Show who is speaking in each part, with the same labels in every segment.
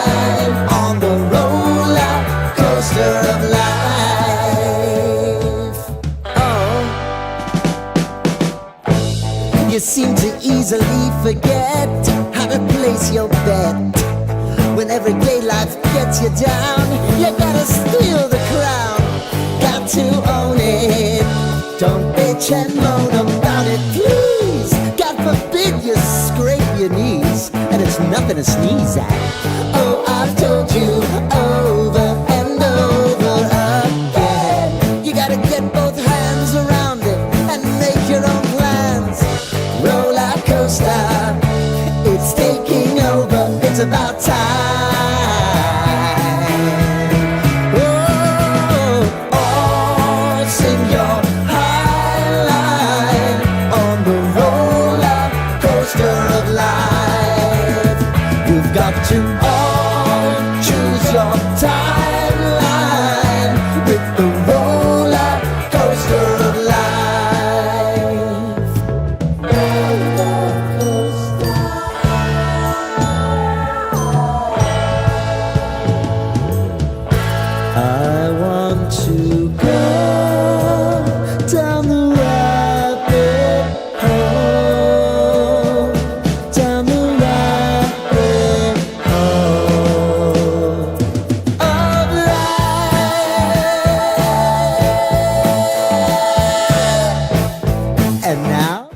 Speaker 1: line on the roller coaster of life. Oh, you seem to easily forget how to place your bet. When everyday life gets you down, you gotta steal the crown. Got to own it. Don't bitch and moan about it, please. God forbid you scrape your knees, and it's nothing to sneeze at. Oh, I've told you over and over again. You gotta get both hands around it and make your own plans. Roller coaster, it's taking over. It's about time. To all choose your timeline with the roller coaster of life. Roller coaster. I want to go down the rabbit hole, down the rabbit of life. And now?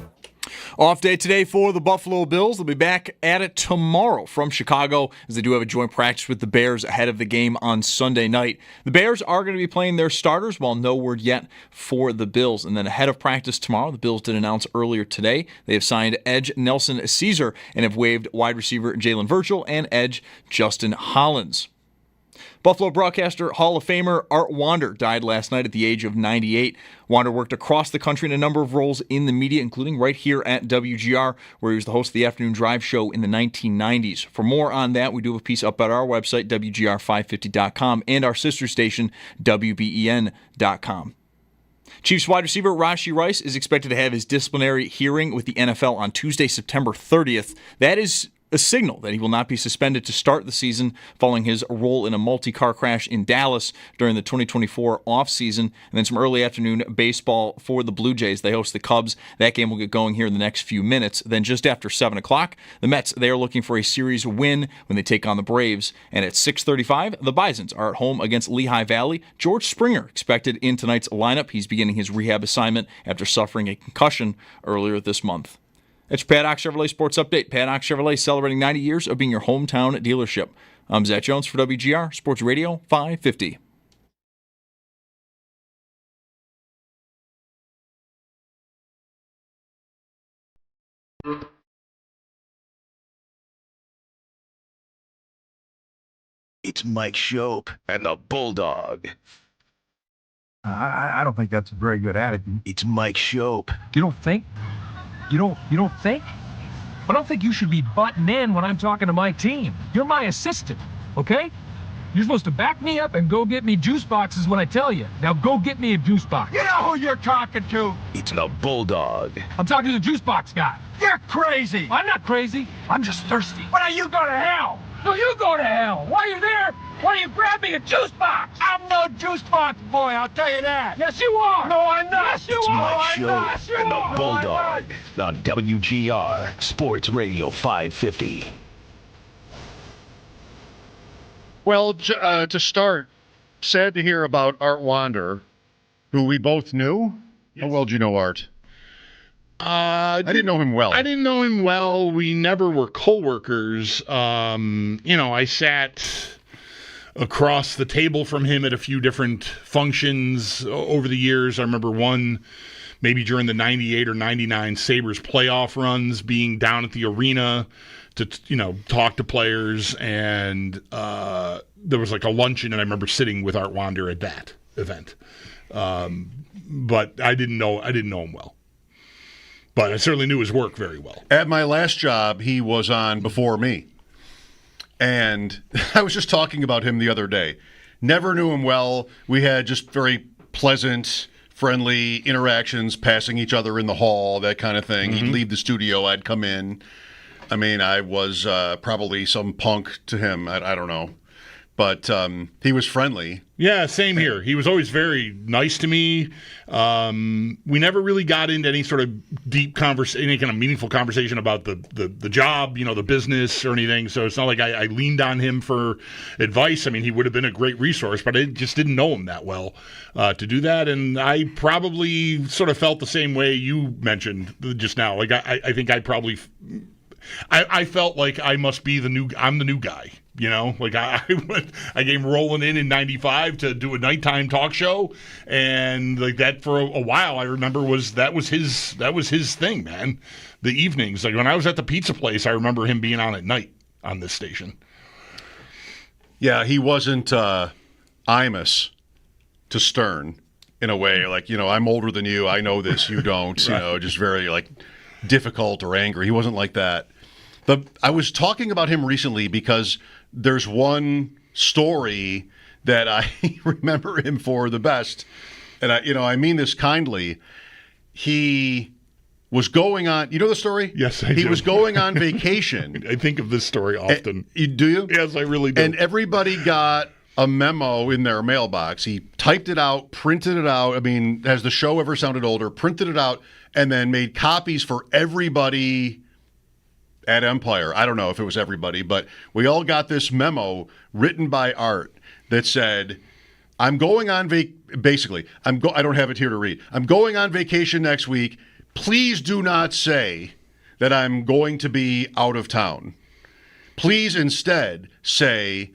Speaker 2: Off day today for the Buffalo Bills. They'll be back at it tomorrow from Chicago as they do have a joint practice with the Bears ahead of the game on Sunday night. The Bears are going to be playing their starters, while no word yet for the Bills. And then ahead of practice tomorrow, the Bills did announce earlier today they have signed edge Nelson Caesar and have waived wide receiver Jalen Virgil and edge Justin Hollins. Buffalo broadcaster Hall of Famer Art Wander died last night at the age of 98. Wander worked across the country in a number of roles in the media, including right here at WGR, where he was the host of the Afternoon Drive show in the 1990s. For more on that, we do have a piece up at our website, WGR550.com, and our sister station, WBEN.com. Chiefs wide receiver Rashee Rice is expected to have his disciplinary hearing with the NFL on Tuesday, September 30th. That is a signal that he will not be suspended to start the season following his role in a multi-car crash in Dallas during the 2024 offseason. And then some early afternoon baseball for the Blue Jays. They host the Cubs. That game will get going here in the next few minutes. Then just after 7 o'clock, the Mets, they are looking for a series win when they take on the Braves. And at 6:35, the Bisons are at home against Lehigh Valley. George Springer expected in tonight's lineup. He's beginning his rehab assignment after suffering a concussion earlier this month. It's your Paddock Chevrolet Sports Update. Paddock Chevrolet celebrating 90 years of being your hometown dealership. I'm Zach Jones for WGR Sports Radio 550.
Speaker 3: It's Mike Schopp and the Bulldog.
Speaker 4: I don't think that's a very good attitude.
Speaker 3: It's Mike Schopp.
Speaker 4: You don't think? You don't think? I don't think you should be butting in when I'm talking to my team. You're my assistant, okay? You're supposed to back me up and go get me juice boxes when I tell you. Now go get me a juice box. You know who you're talking to.
Speaker 3: It's the Bulldog.
Speaker 4: I'm talking to the juice box guy. You're crazy. I'm not crazy. I'm just thirsty. Why don't you go to hell? No, you go to hell. While you're there, why don't you grab me a juice box? I'm no juice box boy, I'll tell you that. Yes, you are. No, I'm not. Yes, you
Speaker 3: It's
Speaker 4: are.
Speaker 3: Mike
Speaker 4: No, I'm not.
Speaker 3: Schopp
Speaker 4: You
Speaker 3: and the
Speaker 4: are.
Speaker 3: Bulldog on WGR Sports Radio 550.
Speaker 5: Well, to start, sad to hear about Art Wander, who we both knew. Yes. How well do you know Art? I didn't know him well.
Speaker 6: I didn't know him well. We never were coworkers. I sat across the table from him at a few different functions over the years. I remember one maybe during the 98 or 99 Sabres playoff runs, being down at the arena to, talk to players. And there was like a luncheon, and I remember sitting with Art Wander at that event. But I didn't know him well. But I certainly knew his work very well.
Speaker 5: At my last job, he was on before me. And I was just talking about him the other day. Never knew him well. We had just very pleasant, friendly interactions, passing each other in the hall, that kind of thing. Mm-hmm. He'd leave the studio, I'd come in. I mean, I was probably some punk to him. I don't know. But he was friendly.
Speaker 6: Yeah, same here. He was always very nice to me. We never really got into any sort of deep conversation, any kind of meaningful conversation about the job, the business or anything. So it's not like I leaned on him for advice. I mean, he would have been a great resource, but I just didn't know him that well to do that. And I probably sort of felt the same way you mentioned just now. Like I think I probably I felt like I'm the new guy. Like I came rolling in '95 to do a nighttime talk show, and like that for a while. I remember that was his thing, man. The evenings, like when I was at the pizza place, I remember him being on at night on this station.
Speaker 5: Yeah, he wasn't Imus to Stern in a way. Like I'm older than you. I know this. You don't.
Speaker 6: Right.
Speaker 5: Just very like difficult or angry. He wasn't like that. But I was talking about him recently because there's one story that I remember him for the best, and I mean this kindly. He was going on. You know the story?
Speaker 6: Yes, I do.
Speaker 5: He was going on vacation.
Speaker 6: I think of this story often.
Speaker 5: Do you?
Speaker 6: Yes, I really do.
Speaker 5: And everybody got a memo in their mailbox. He typed it out, printed it out. I mean, has the show ever sounded older? Printed it out, and then made copies for everybody at Empire. I don't know if it was everybody, but we all got this memo written by Art that said, I'm going on basically, I don't have it here to read. I'm going on vacation next week. Please do not say that I'm going to be out of town. Please instead say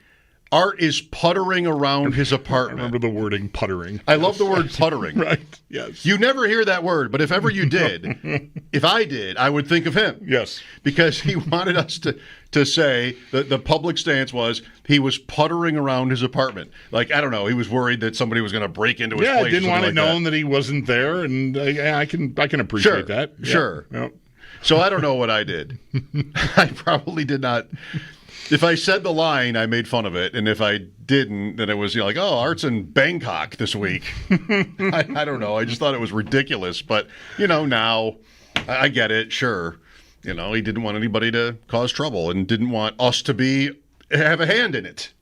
Speaker 5: Art is puttering around his apartment.
Speaker 6: I remember the wording puttering.
Speaker 5: I love the word puttering.
Speaker 6: Right, yes.
Speaker 5: You never hear that word, but if ever you did, if I did, I would think of him.
Speaker 6: Yes.
Speaker 5: Because he wanted us to say that the public stance was he was puttering around his apartment. Like, I don't know, he was worried that somebody was going to break into his place.
Speaker 6: Yeah, didn't want it known that he wasn't there, and I can appreciate that. Yeah.
Speaker 5: Sure.
Speaker 6: Yep.
Speaker 5: So I don't know what I did. I probably did not. If I said the line, I made fun of it, and if I didn't, then it was like, oh, Art's in Bangkok this week. I don't know. I just thought it was ridiculous, but now I get it. Sure, he didn't want anybody to cause trouble and didn't want us to have a hand in it.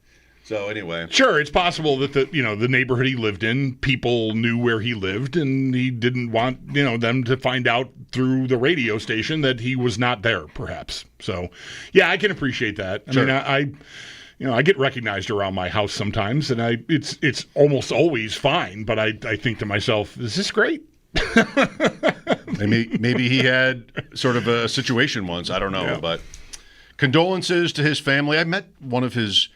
Speaker 5: So anyway,
Speaker 6: sure, it's possible that the neighborhood he lived in, people knew where he lived, and he didn't want them to find out through the radio station that he was not there, perhaps. So, yeah, I can appreciate that.
Speaker 5: Sure.
Speaker 6: I mean, I get recognized around my house sometimes, and it's almost always fine. But I think to myself, is this great?
Speaker 5: Maybe he had sort of a situation once. I don't know,
Speaker 6: Yeah.
Speaker 5: But condolences to his family. I met one of his.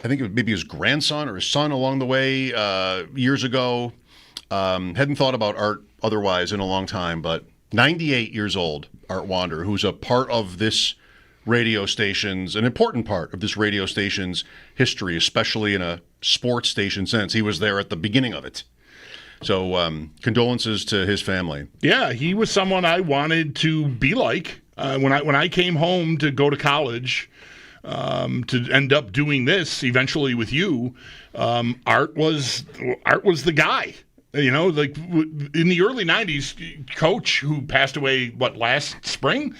Speaker 5: I think it was maybe his grandson or his son along the way years ago. Hadn't thought about Art otherwise in a long time, but 98 years old, Art Wander, who's a part of this radio station's, an important part of this radio station's history, especially in a sports station sense. He was there at the beginning of it. So condolences to his family.
Speaker 6: Yeah, he was someone I wanted to be like. When I came home to go to college, to end up doing this eventually with you, Art was the guy. Like in the early 90s, Coach, who passed away last spring,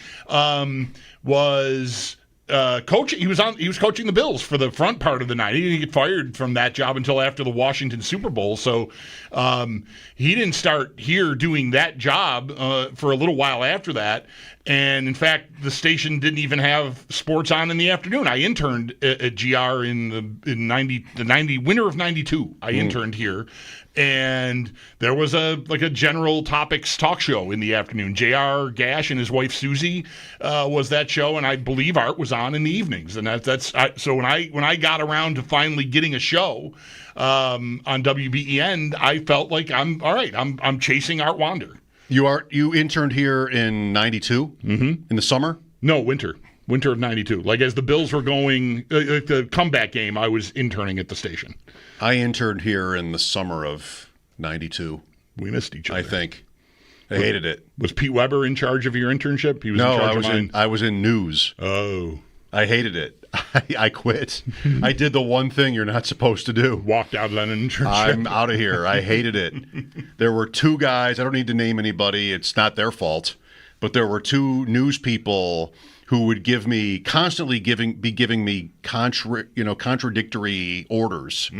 Speaker 6: was coaching. He was coaching the Bills for the front part of the 90s. He didn't get fired from that job until after the Washington Super Bowl. So he didn't start here doing that job for a little while after that. And in fact, the station didn't even have sports on in the afternoon. I interned at GR in the winter of '92. I interned here, and there was a general topics talk show in the afternoon. J.R. Gash and his wife Susie was that show, and I believe Art was on in the evenings. And so when I got around to finally getting a show on WBEN, I felt like I'm all right. I'm chasing Art Wander.
Speaker 5: You interned here in '92 in the summer?
Speaker 6: No, winter of '92. Like as the Bills were going, the comeback game, I was interning at the station.
Speaker 5: I interned here in the summer of '92.
Speaker 6: We missed each other.
Speaker 5: I think. I hated it.
Speaker 6: Was Pete Weber in charge of your internship? He was in charge of mine.
Speaker 5: I was in news.
Speaker 6: Oh.
Speaker 5: I hated it. I quit. I did the one thing you're not supposed to do.
Speaker 6: Walked out on an internship.
Speaker 5: I'm out of here. I hated it. There were two guys. I don't need to name anybody. It's not their fault. but there were two news people who would constantly giving me contradictory orders.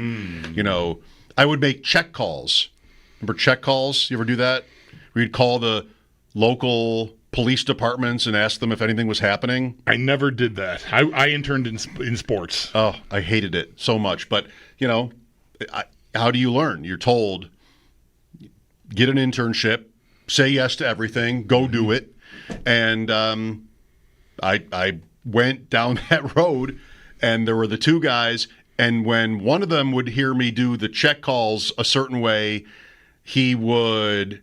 Speaker 5: I would make check calls. Remember check calls? You ever do that? We'd call the local police departments and ask them if anything was happening.
Speaker 6: I never did that. I interned in sports.
Speaker 5: Oh, I hated it so much. But, how do you learn? You're told, get an internship, say yes to everything, go do it. And I went down that road, and there were the two guys, and when one of them would hear me do the check calls a certain way, he would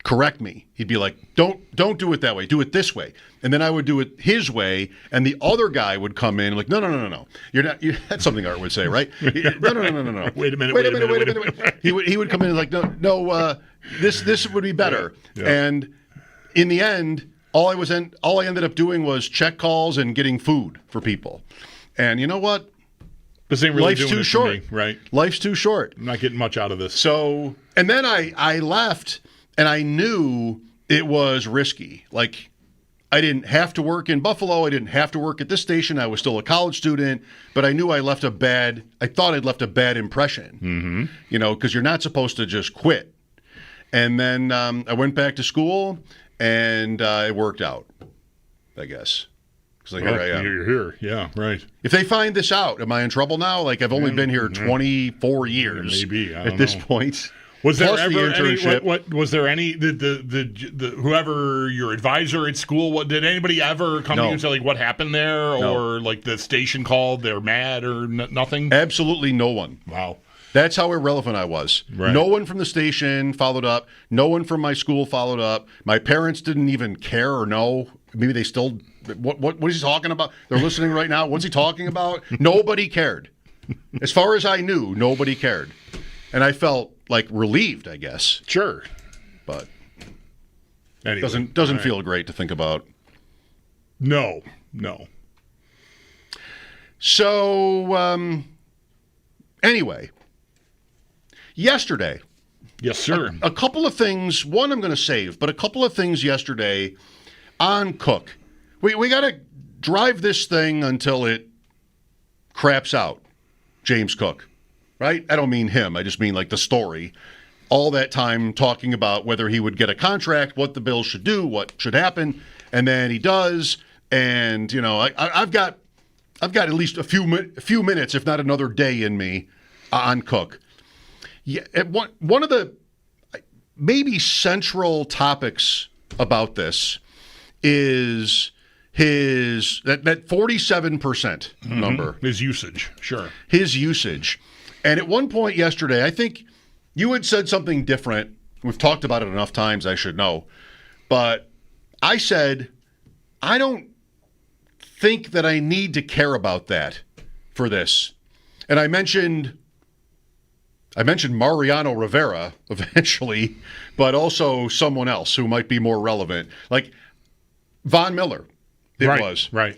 Speaker 5: correct me. He'd be like, don't do it that way. Do it this way. And then I would do it his way, and the other guy would come in like, no. You're not. That's something Art would say, right? No.
Speaker 6: Wait a minute.
Speaker 5: He would come in and like, no. This would be better.
Speaker 6: Yeah.
Speaker 5: And in the end, all I ended up doing was check calls and getting food for people. And you know what?
Speaker 6: This ain't really
Speaker 5: Life's
Speaker 6: doing
Speaker 5: too
Speaker 6: it
Speaker 5: short.
Speaker 6: for me, right?
Speaker 5: Life's too short.
Speaker 6: I'm not getting much out of this.
Speaker 5: So, and then I left, and I knew it was risky. Like, I didn't have to work in Buffalo. I didn't have to work at this station. I was still a college student, but I knew I thought I'd left a bad impression, because you're not supposed to just quit. And then I went back to school, and it worked out, I guess. Because here I am.
Speaker 6: You're here. Yeah, right.
Speaker 5: If they find this out, am I in trouble now? Like, I've only been here 24 years.
Speaker 6: Maybe. I don't
Speaker 5: at this
Speaker 6: know.
Speaker 5: point.
Speaker 6: Was there
Speaker 5: Plus
Speaker 6: ever
Speaker 5: the internship.
Speaker 6: any? What was there any? The whoever your advisor at school? Did anybody ever come to you and say like what happened there, or like the station called? They're mad or nothing?
Speaker 5: Absolutely no one.
Speaker 6: Wow.
Speaker 5: That's how irrelevant I was.
Speaker 6: Right.
Speaker 5: No one from the station followed up. No one from my school followed up. My parents didn't even care or know. Maybe they still. What is he talking about? They're listening right now. What's he talking about? Nobody cared. As far as I knew, nobody cared. And I felt like relieved, I guess.
Speaker 6: Sure.
Speaker 5: But
Speaker 6: anyway,
Speaker 5: doesn't feel great to think about.
Speaker 6: No.
Speaker 5: So anyway, yesterday.
Speaker 6: Yes, sir.
Speaker 5: A couple of things. One I'm going to save, but a couple of things yesterday on Cook. We got to drive this thing until it craps out. James Cook, right? I don't mean him. I just mean like the story. All that time talking about whether he would get a contract, what the Bills should do, what should happen, and then he does. And I've got at least a few minutes, if not another day, in me on Cook. Yeah, one of the maybe central topics about this is that 47% number.
Speaker 6: His usage, sure.
Speaker 5: His usage. And at one point yesterday, I think you had said something different. We've talked about it enough times, I should know. But I said, I don't think that I need to care about that for this. And I mentioned Mariano Rivera eventually, but also someone else who might be more relevant. Like Von Miller.
Speaker 6: Right.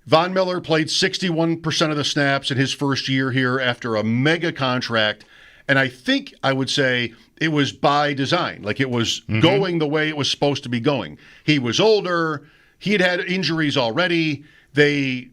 Speaker 5: Von Miller played 61% of the snaps in his first year here after a mega contract. And I think I would say it was by design. Like it was going the way it was supposed to be going. He was older. He had injuries already. They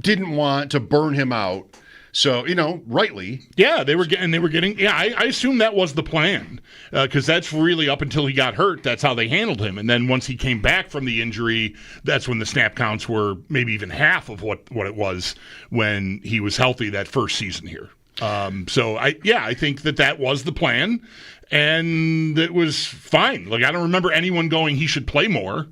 Speaker 5: didn't want to burn him out. So, rightly.
Speaker 6: Yeah, they were getting. Yeah, I assume that was the plan because that's really up until he got hurt. That's how they handled him. And then once he came back from the injury, that's when the snap counts were maybe even half of what it was when he was healthy that first season here. So I think that was the plan, and it was fine. Like I don't remember anyone going he should play more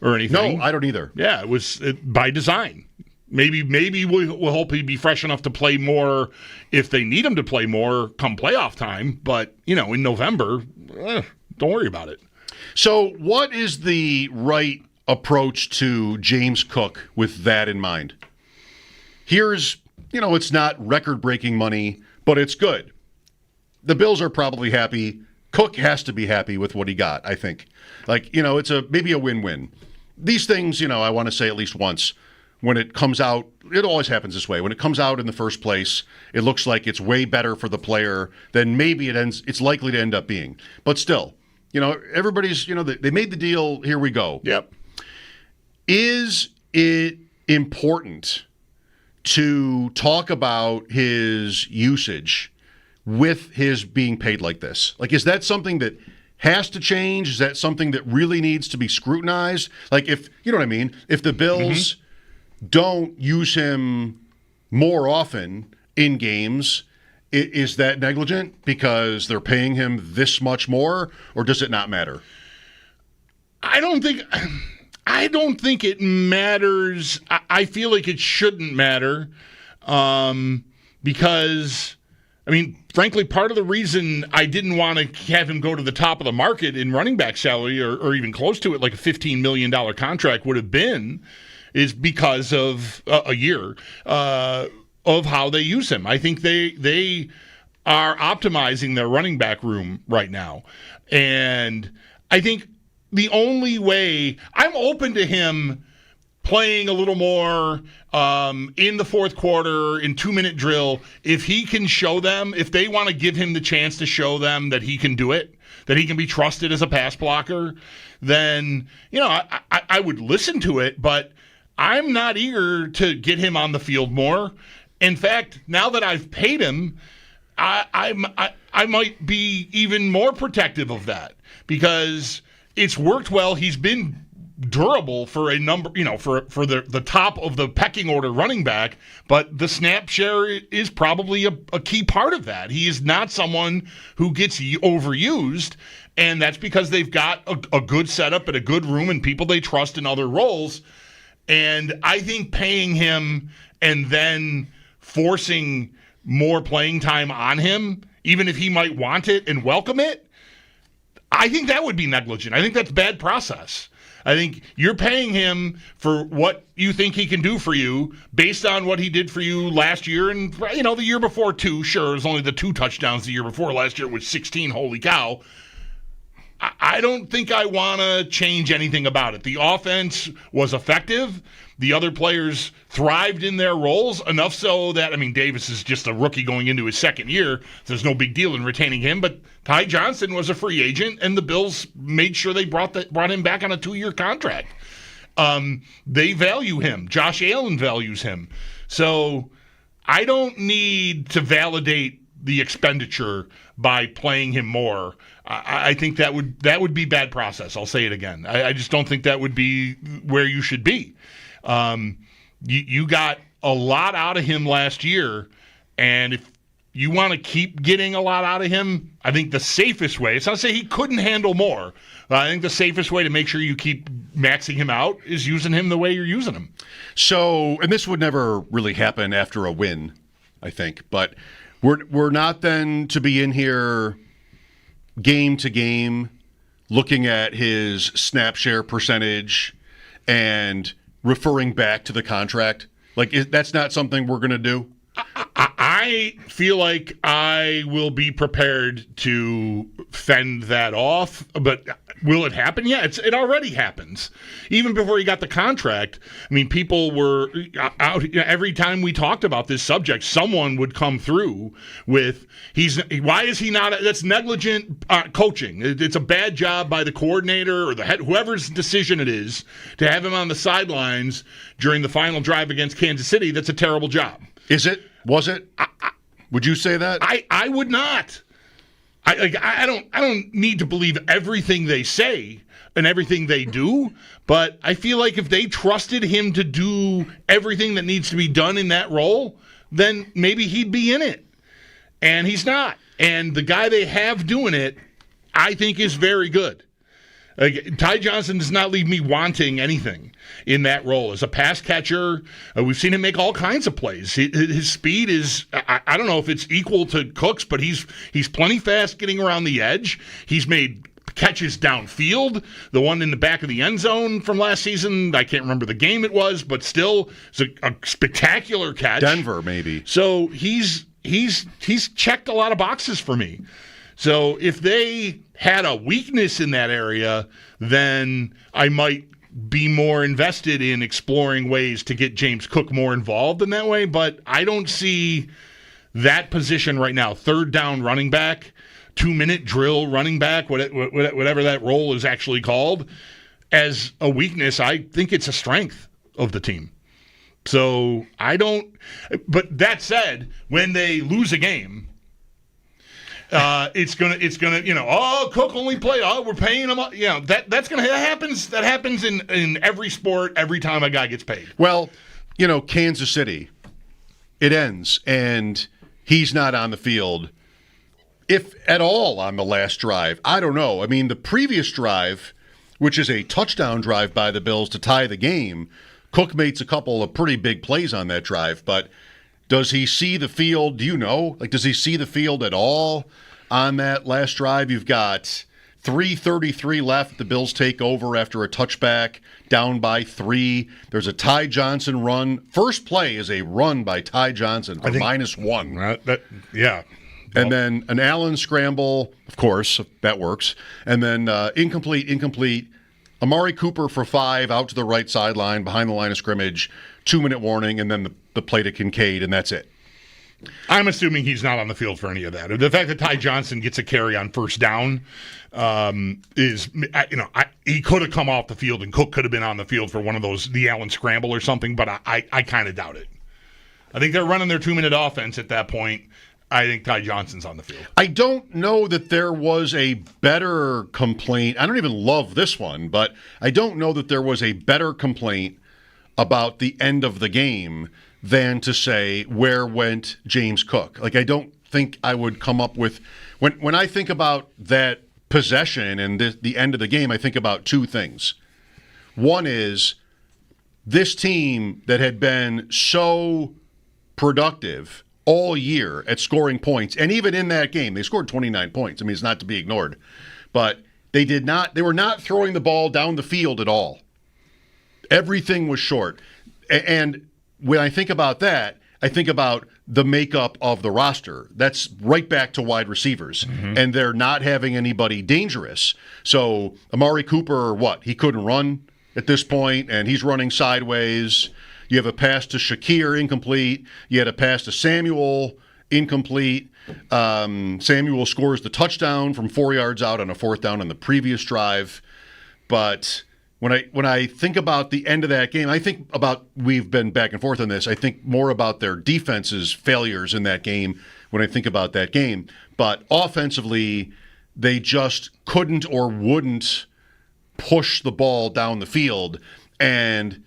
Speaker 6: or anything.
Speaker 5: No, I don't either.
Speaker 6: Yeah, it was by design. Maybe we'll hope he'd be fresh enough to play more if they need him to play more come playoff time. But, in November, don't worry about it.
Speaker 5: So what is the right approach to James Cook with that in mind? Here's, it's not record-breaking money, but it's good. The Bills are probably happy. Cook has to be happy with what he got, I think. Like, it's maybe a win-win. These things, I want to say at least once. When it comes out, it always happens this way. When it comes out in the first place, it looks like it's way better for the player than maybe it's likely to end up being. But still, everybody's, they made the deal. Here we go.
Speaker 6: Yep.
Speaker 5: Is it important to talk about his usage with his being paid like this? Like, is that something that has to change? Is that something that really needs to be scrutinized? Like, if, you know what I mean? If the Bills don't use him more often in games, is that negligent because they're paying him this much more, or does it not matter?
Speaker 6: I don't think it matters. I feel like it shouldn't matter because, frankly, part of the reason I didn't want to have him go to the top of the market in running back salary or even close to it, like a $15 million contract would have been, is because of a year of how they use him. I think they are optimizing their running back room right now. And I think the only way I'm open to him playing a little more in the fourth quarter, in 2-minute drill, if he can show them, if they want to give him the chance to show them that he can do it, that he can be trusted as a pass blocker, then, I would listen to it, but I'm not eager to get him on the field more. In fact, now that I've paid him, I might be even more protective of that because it's worked well. He's been durable for a number, for the top of the pecking order running back, but the snap share is probably a key part of that. He is not someone who gets overused, and that's because they've got a good setup and a good room and people they trust in other roles. And I think paying him and then forcing more playing time on him, even if he might want it and welcome it, I think that would be negligent. I think that's bad process. I think you're paying him for what you think he can do for you based on what he did for you last year and, the year before too. Sure, it was only the 2 touchdowns the year before. Last year was 16. Holy cow. I don't think I want to change anything about it. The offense was effective. The other players thrived in their roles enough so that, Davis is just a rookie going into his second year. There's no big deal in retaining him. But Ty Johnson was a free agent, and the Bills made sure they brought him back on a 2-year contract. They value him. Josh Allen values him. So I don't need to validate the expenditure by playing him more. I think that would be bad process. I'll say it again. I just don't think that would be where you should be. You got a lot out of him last year, and if you want to keep getting a lot out of him, I think the safest way, it's not to say he couldn't handle more, but I think the safest way to make sure you keep maxing him out is using him the way you're using him.
Speaker 5: So, and this would never really happen after a win, I think, but we're not then to be in here game to game looking at his snap share percentage and referring back to the contract. Like, that's not something we're going to do?
Speaker 6: I feel like I will be prepared to fend that off, but will it happen? Yeah, it already happens. Even before he got the contract, people were out. Every time we talked about this subject, someone would come through with, why is he not? That's negligent coaching. It's a bad job by the coordinator or the head, whoever's decision it is, to have him on the sidelines during the final drive against Kansas City. That's a terrible job.
Speaker 5: Is it? Was it? Would you say that?
Speaker 6: I would not. I don't need to believe everything they say and everything they do, but I feel like if they trusted him to do everything that needs to be done in that role, then maybe he'd be in it. And he's not. And the guy they have doing it, I think, is very good. Ty Johnson does not leave me wanting anything in that role. As a pass catcher, we've seen him make all kinds of plays. His speed is, I don't know if it's equal to Cook's, but he's plenty fast getting around the edge. He's made catches downfield. The one in the back of the end zone from last season, I can't remember the game it was, but still, it's a spectacular catch.
Speaker 5: Denver, maybe.
Speaker 6: So he's checked a lot of boxes for me. So if they had a weakness in that area, then I might be more invested in exploring ways to get James Cook more involved in that way. But I don't see that position right now, third down running back, 2-minute drill running back, whatever that role is actually called, as a weakness. I think it's a strength of the team. So I don't. But that said, when they lose a game, it's gonna. Oh, Cook only played. Oh, we're paying him. That's gonna. That happens in every sport every time a guy gets paid.
Speaker 5: Well, Kansas City, it ends and he's not on the field, if at all, on the last drive. I don't know. I mean, the previous drive, which is a touchdown drive by the Bills to tie the game, Cook makes a couple of pretty big plays on that drive, but does he see the field? Do you know? Does he see the field at all on that last drive? You've got 3:33 left. The Bills take over after a touchback, down by 3. There's a Ty Johnson run. First play is a run by Ty Johnson for -1.
Speaker 6: Yeah.
Speaker 5: And then an Allen scramble, of course, that works. And then incomplete. Amari Cooper for 5 out to the right sideline behind the line of scrimmage, 2-minute warning, and then the play to Kincaid, and that's it.
Speaker 6: I'm assuming he's not on the field for any of that. The fact that Ty Johnson gets a carry on first down is, he could have come off the field and Cook could have been on the field for one of those, the Allen scramble or something, but I kind of doubt it. I think they're running their 2-minute offense at that point. I think Ty Johnson's on the field.
Speaker 5: I don't know that there was a better complaint. I don't even love this one, but I don't know that there was a better complaint about the end of the game than to say, where went James Cook? I don't think I would come up with, when I think about that possession and the end of the game, I think about 2 things. One is this team that had been so productive all year at scoring points, and even in that game, they scored 29 points. I mean, it's not to be ignored. But they were not throwing the ball down the field at all. Everything was short. And when I think about that, I think about the makeup of the roster. That's right back to wide receivers. Mm-hmm. And they're not having anybody dangerous. So Amari Cooper, he couldn't run at this point, and he's running sideways. You have a pass to Shakir, incomplete. You had a pass to Samuel, incomplete. Samuel scores the touchdown from 4 yards out on a 4th down on the previous drive. But when I think about the end of that game, I think about, we've been back and forth on this, I think more about their defense's failures in that game when I think about that game. But offensively, they just couldn't or wouldn't push the ball down the field. And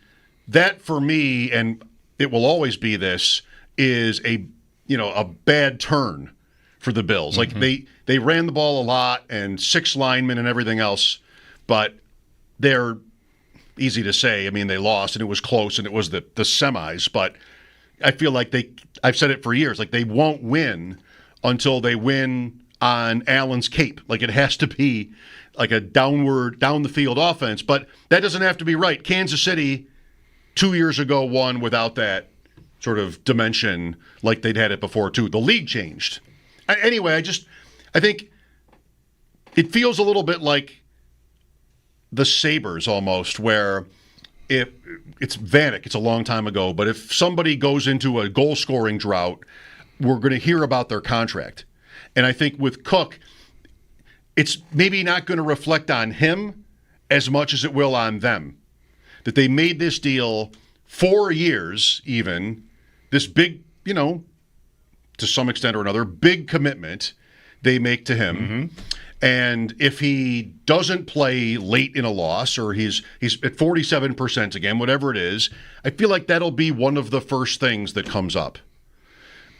Speaker 5: that, for me, and it will always be this, is a bad turn for the Bills. Mm-hmm. They ran the ball a lot and 6 linemen and everything else, but they're easy to say. I mean, they lost and it was close and it was the semis, but I feel like I've said it for years, they won't win until they win on Allen's cape. It has to be a down the field offense, but that doesn't have to be right. Kansas City 2 years ago won without that sort of dimension like they'd had it before too. The league changed. Anyway, I think it feels a little bit like the Sabres almost, where if it's Vanek, it's a long time ago, but if somebody goes into a goal-scoring drought, we're going to hear about their contract. And I think with Cook, it's maybe not going to reflect on him as much as it will on them. That they made this deal 4 years, even, this big, to some extent or another, big commitment they make to him. Mm-hmm. And if he doesn't play late in a loss, or he's at 47% again, whatever it is, I feel like that'll be one of the first things that comes up.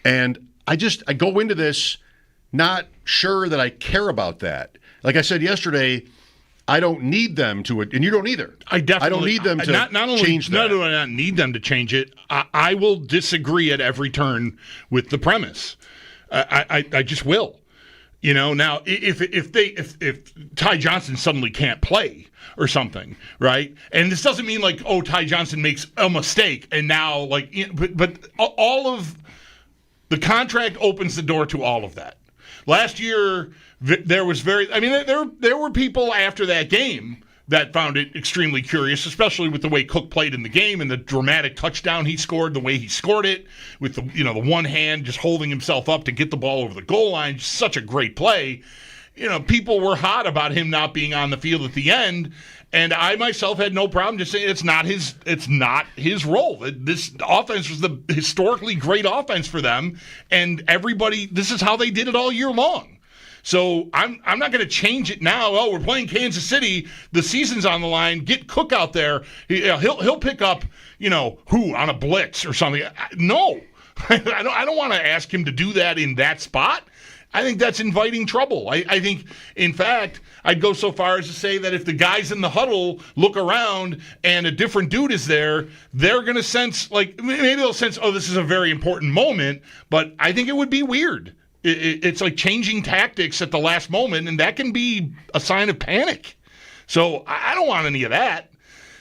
Speaker 5: And I go into this not sure that I care about that. Like I said yesterday, I don't need them to, and you don't either. I don't need them to change that.
Speaker 6: Not only do I not need them to change it, I will disagree at every turn with the premise. I just will. Now if Ty Johnson suddenly can't play or something, right? And this doesn't mean Ty Johnson makes a mistake and now but all of the contract opens the door to all of that. Last year there was there were people after that game that found it extremely curious, especially with the way Cook played in the game and the dramatic touchdown he scored, the way he scored it, with the one hand just holding himself up to get the ball over the goal line. Just such a great play. People were hot about him not being on the field at the end, and I myself had no problem just saying it's not his role. This offense was the historically great offense for them, and this is how they did it all year long. So I'm not going to change it now. Oh, we're playing Kansas City. The season's on the line. Get Cook out there. He'll pick up who on a blitz or something. No, I don't want to ask him to do that in that spot. I think that's inviting trouble. I think, in fact, I'd go so far as to say that if the guys in the huddle look around and a different dude is there, they're going to sense, maybe they'll sense, oh, this is a very important moment, but I think it would be weird. It's like changing tactics at the last moment, and that can be a sign of panic. So I don't want any of that.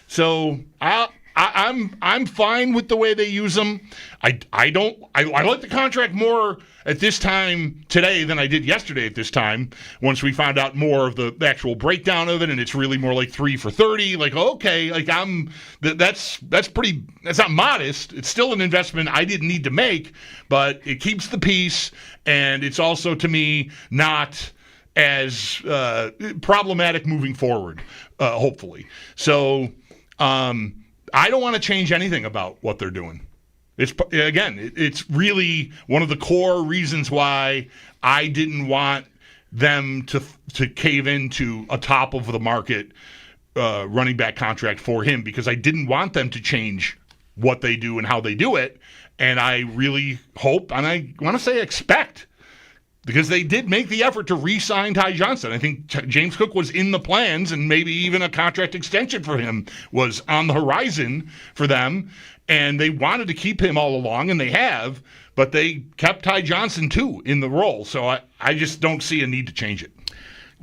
Speaker 6: So I'm fine with the way they use them. I like the contract more at this time today than I did yesterday at this time, once we found out more of the actual breakdown of it, and it's really more like 3 for $30. That's not modest. It's still an investment I didn't need to make, but it keeps the peace, and it's also, to me, not as problematic moving forward, hopefully. So I don't want to change anything about what they're doing. It's really one of the core reasons why I didn't want them to cave into a top of the market running back contract for him, because I didn't want them to change what they do and how they do it. And I really hope, and I want to say expect, because they did make the effort to re-sign Ty Johnson. I think James Cook was in the plans, and maybe even a contract extension for him was on the horizon for them. And they wanted to keep him all along, and they have, but they kept Ty Johnson, too, in the role. So I just don't see a need to change it.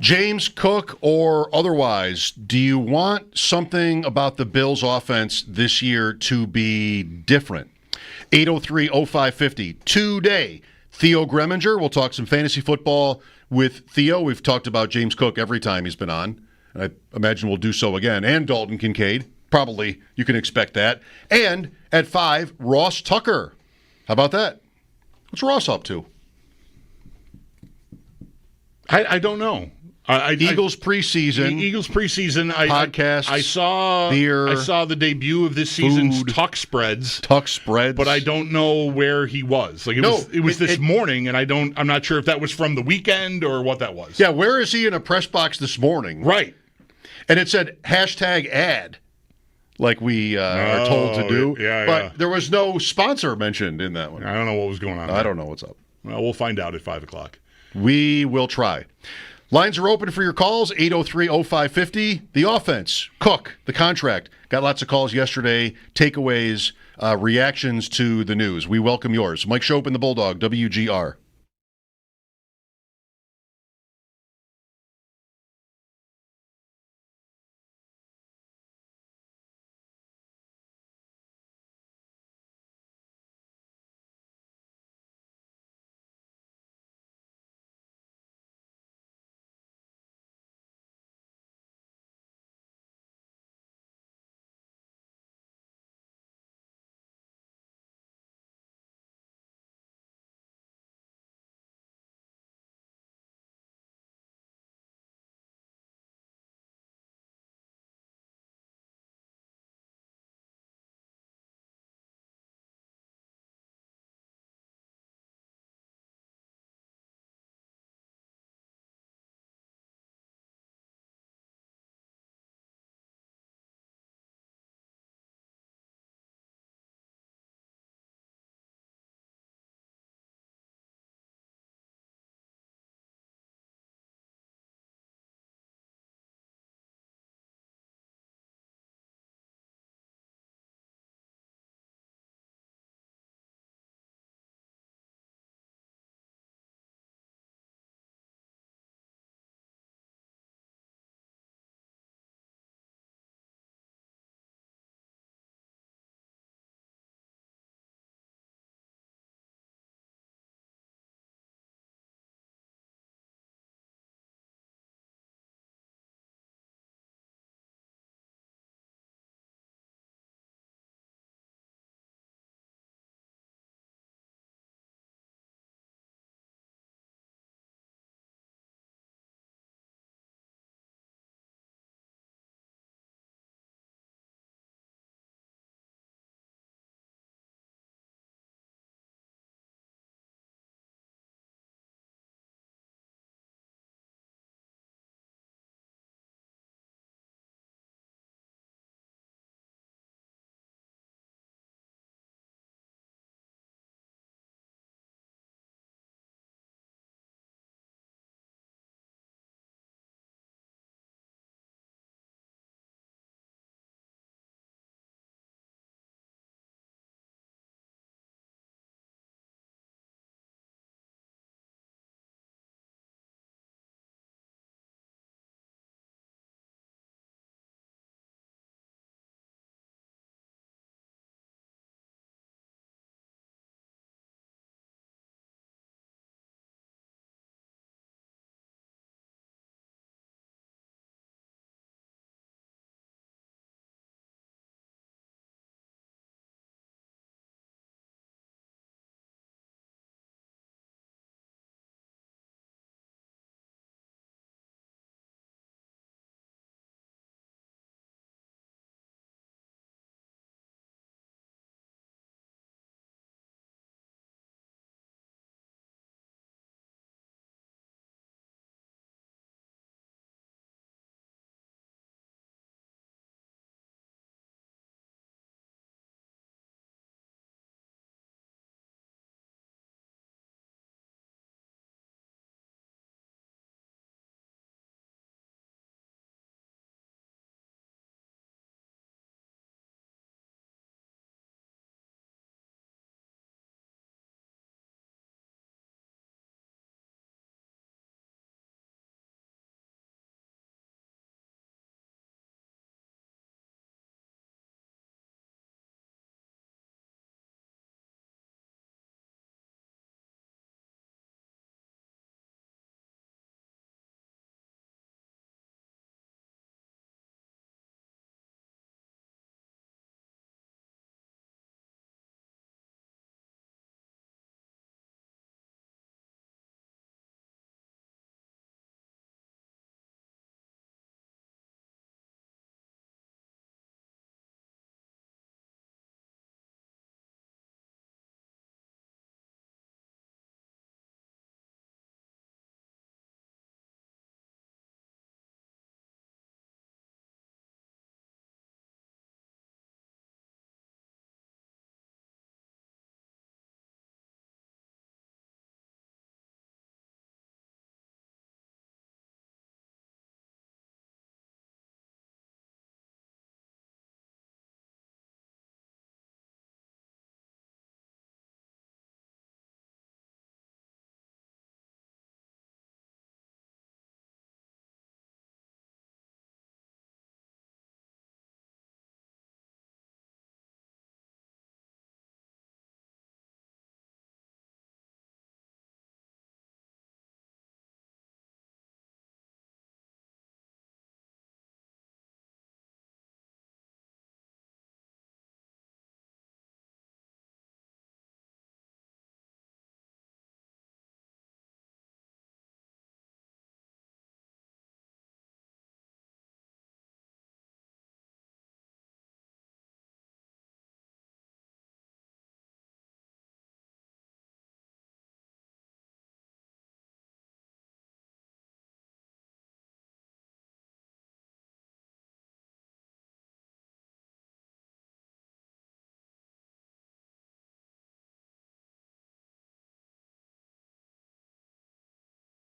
Speaker 5: James Cook or otherwise, do you want something about the Bills' offense this year to be different? 803-0550 today. Theo Gremminger, we'll talk some fantasy football with Theo. We've talked about James Cook every time he's been on. I imagine we'll do so again. And Dalton Kincaid. Probably you can expect that. And at 5, Ross Tucker. How about that? What's Ross up to?
Speaker 6: I don't know.
Speaker 5: Eagles preseason.
Speaker 6: Eagles preseason.
Speaker 5: Podcasts.
Speaker 6: I saw
Speaker 5: beer.
Speaker 6: I saw the debut of this season's
Speaker 5: food,
Speaker 6: Tuck Spreads.
Speaker 5: But
Speaker 6: I don't know where he was. It was this morning, and I'm not sure if that was from the weekend or what that was.
Speaker 5: Yeah, where is he in a press box this morning?
Speaker 6: Right.
Speaker 5: And it said #ad, like we are told to do. But there was no sponsor mentioned in that one.
Speaker 6: I don't know what was going on.
Speaker 5: I don't know what's up.
Speaker 6: Well, we'll find out at 5 o'clock.
Speaker 5: We will try. Lines are open for your calls, 803-0550. The offense, Cook, the contract. Got lots of calls yesterday, takeaways, reactions to the news. We welcome yours. Mike Schopp and the Bulldog, WGR.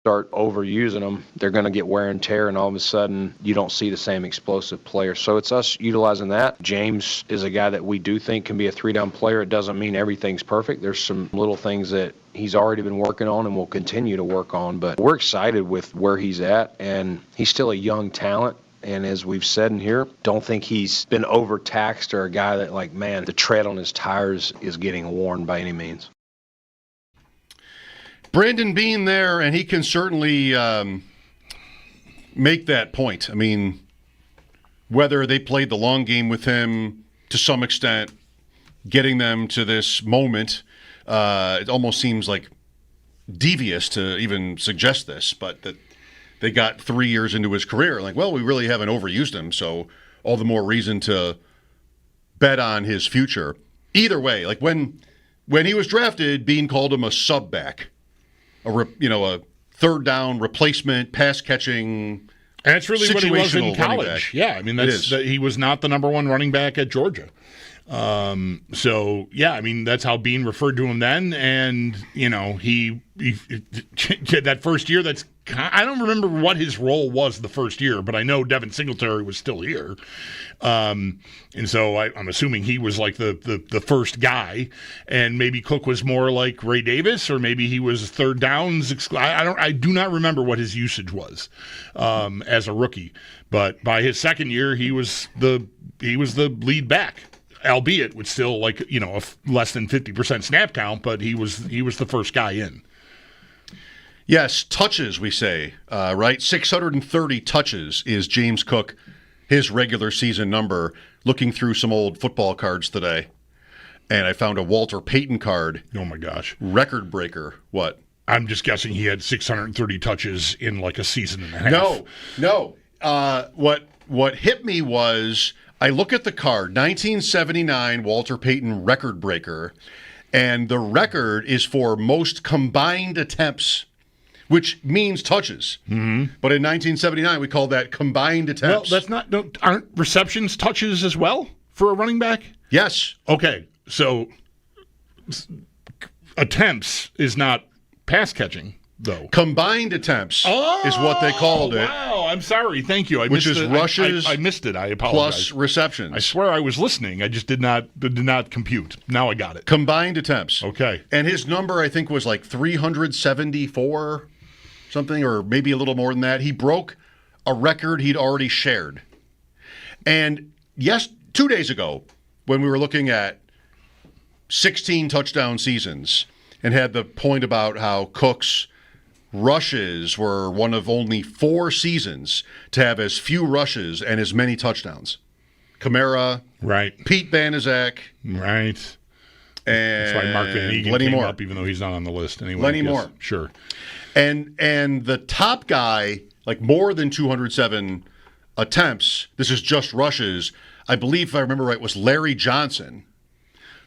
Speaker 7: start overusing them, they're going to get wear and tear, and all of a sudden you don't see the same explosive player. So it's us utilizing that. James is a guy that we do think can be a 3-down player. It doesn't mean everything's perfect. There's some little things that he's already been working on and will continue to work on, but we're excited with where he's at, and he's still a young talent. And as we've said in here, don't think he's been overtaxed or a guy that, like, man, the tread on his tires is getting worn by any means.
Speaker 5: Brandon Beane there, and he can certainly make that point. I mean, whether they played the long game with him to some extent, getting them to this moment, it almost seems like devious to even suggest this, but that they got 3 years into his career. Like, well, we really haven't overused him, so all the more reason to bet on his future. Either way, like when he was drafted, Beane called him a sub-back, a third down replacement, pass catching.
Speaker 6: And that's really what he was in college.
Speaker 5: Yeah,
Speaker 6: I mean, he was not the number one running back at Georgia. So yeah, I mean, that's how Beane referred to him then. And, he that first year, I don't remember what his role was the first year, but I know Devin Singletary was still here. And so I'm assuming he was like the first guy, and maybe Cook was more like Ray Davis, or maybe he was third downs. I do not remember what his usage was, as a rookie, but by his second year, he was the lead back. Albeit with still a less than 50% snap count, but he was the first guy in.
Speaker 5: Yes, touches, we say, right? 630 touches is James Cook, his regular season number. Looking through some old football cards today, and I found a Walter Payton card.
Speaker 6: Oh, my gosh.
Speaker 5: Record breaker. What?
Speaker 6: I'm just guessing he had 630 touches in like a season and a half.
Speaker 5: No. What hit me was I look at the card, 1979 Walter Payton record breaker, and the record is for most combined attempts, which means touches.
Speaker 6: Mm-hmm.
Speaker 5: But in 1979, we called that combined attempts.
Speaker 6: Well, aren't receptions touches as well for a running back?
Speaker 5: Yes.
Speaker 6: Okay, so attempts is not pass catching, though.
Speaker 5: Combined attempts is what they called it.
Speaker 6: Wow, I'm sorry. Thank you.
Speaker 5: Which is rushes.
Speaker 6: I missed it. I apologize.
Speaker 5: Plus receptions.
Speaker 6: I swear I was listening. I just did not compute. Now I got it.
Speaker 5: Combined attempts.
Speaker 6: Okay.
Speaker 5: And his number, I think, was like 374 something, or maybe a little more than that. He broke a record he'd already shared. And yes, 2 days ago, when we were looking at 16 touchdown seasons and had the point about how Cook's rushes were one of only 4 seasons to have as few rushes and as many touchdowns. Kamara,
Speaker 6: right?
Speaker 5: Pete Banaszak,
Speaker 6: right?
Speaker 5: And
Speaker 6: that's why Mark Van Eegen
Speaker 5: Lenny
Speaker 6: came
Speaker 5: Moore.
Speaker 6: Up, even though he's not on the list anyway.
Speaker 5: Lenny Moore,
Speaker 6: sure.
Speaker 5: And the top guy, like more than 207 attempts. This is just rushes. I believe, if I remember right, was Larry Johnson,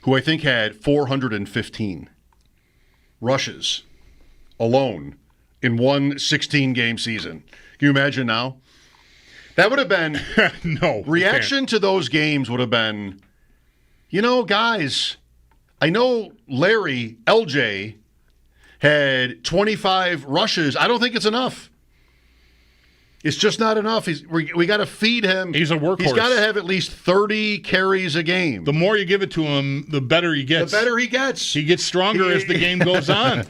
Speaker 5: who I think had 415 rushes alone in one 16-game season. Can you imagine now? That would have been
Speaker 6: no
Speaker 5: reaction to those games would have been, guys, I know Larry, LJ, had 25 rushes. I don't think it's enough. It's just not enough. We got to feed him.
Speaker 6: He's a workhorse.
Speaker 5: He's got to have at least 30 carries a game.
Speaker 6: The more you give it to him, the better he gets.
Speaker 5: The better he gets.
Speaker 6: He gets stronger as the game goes on.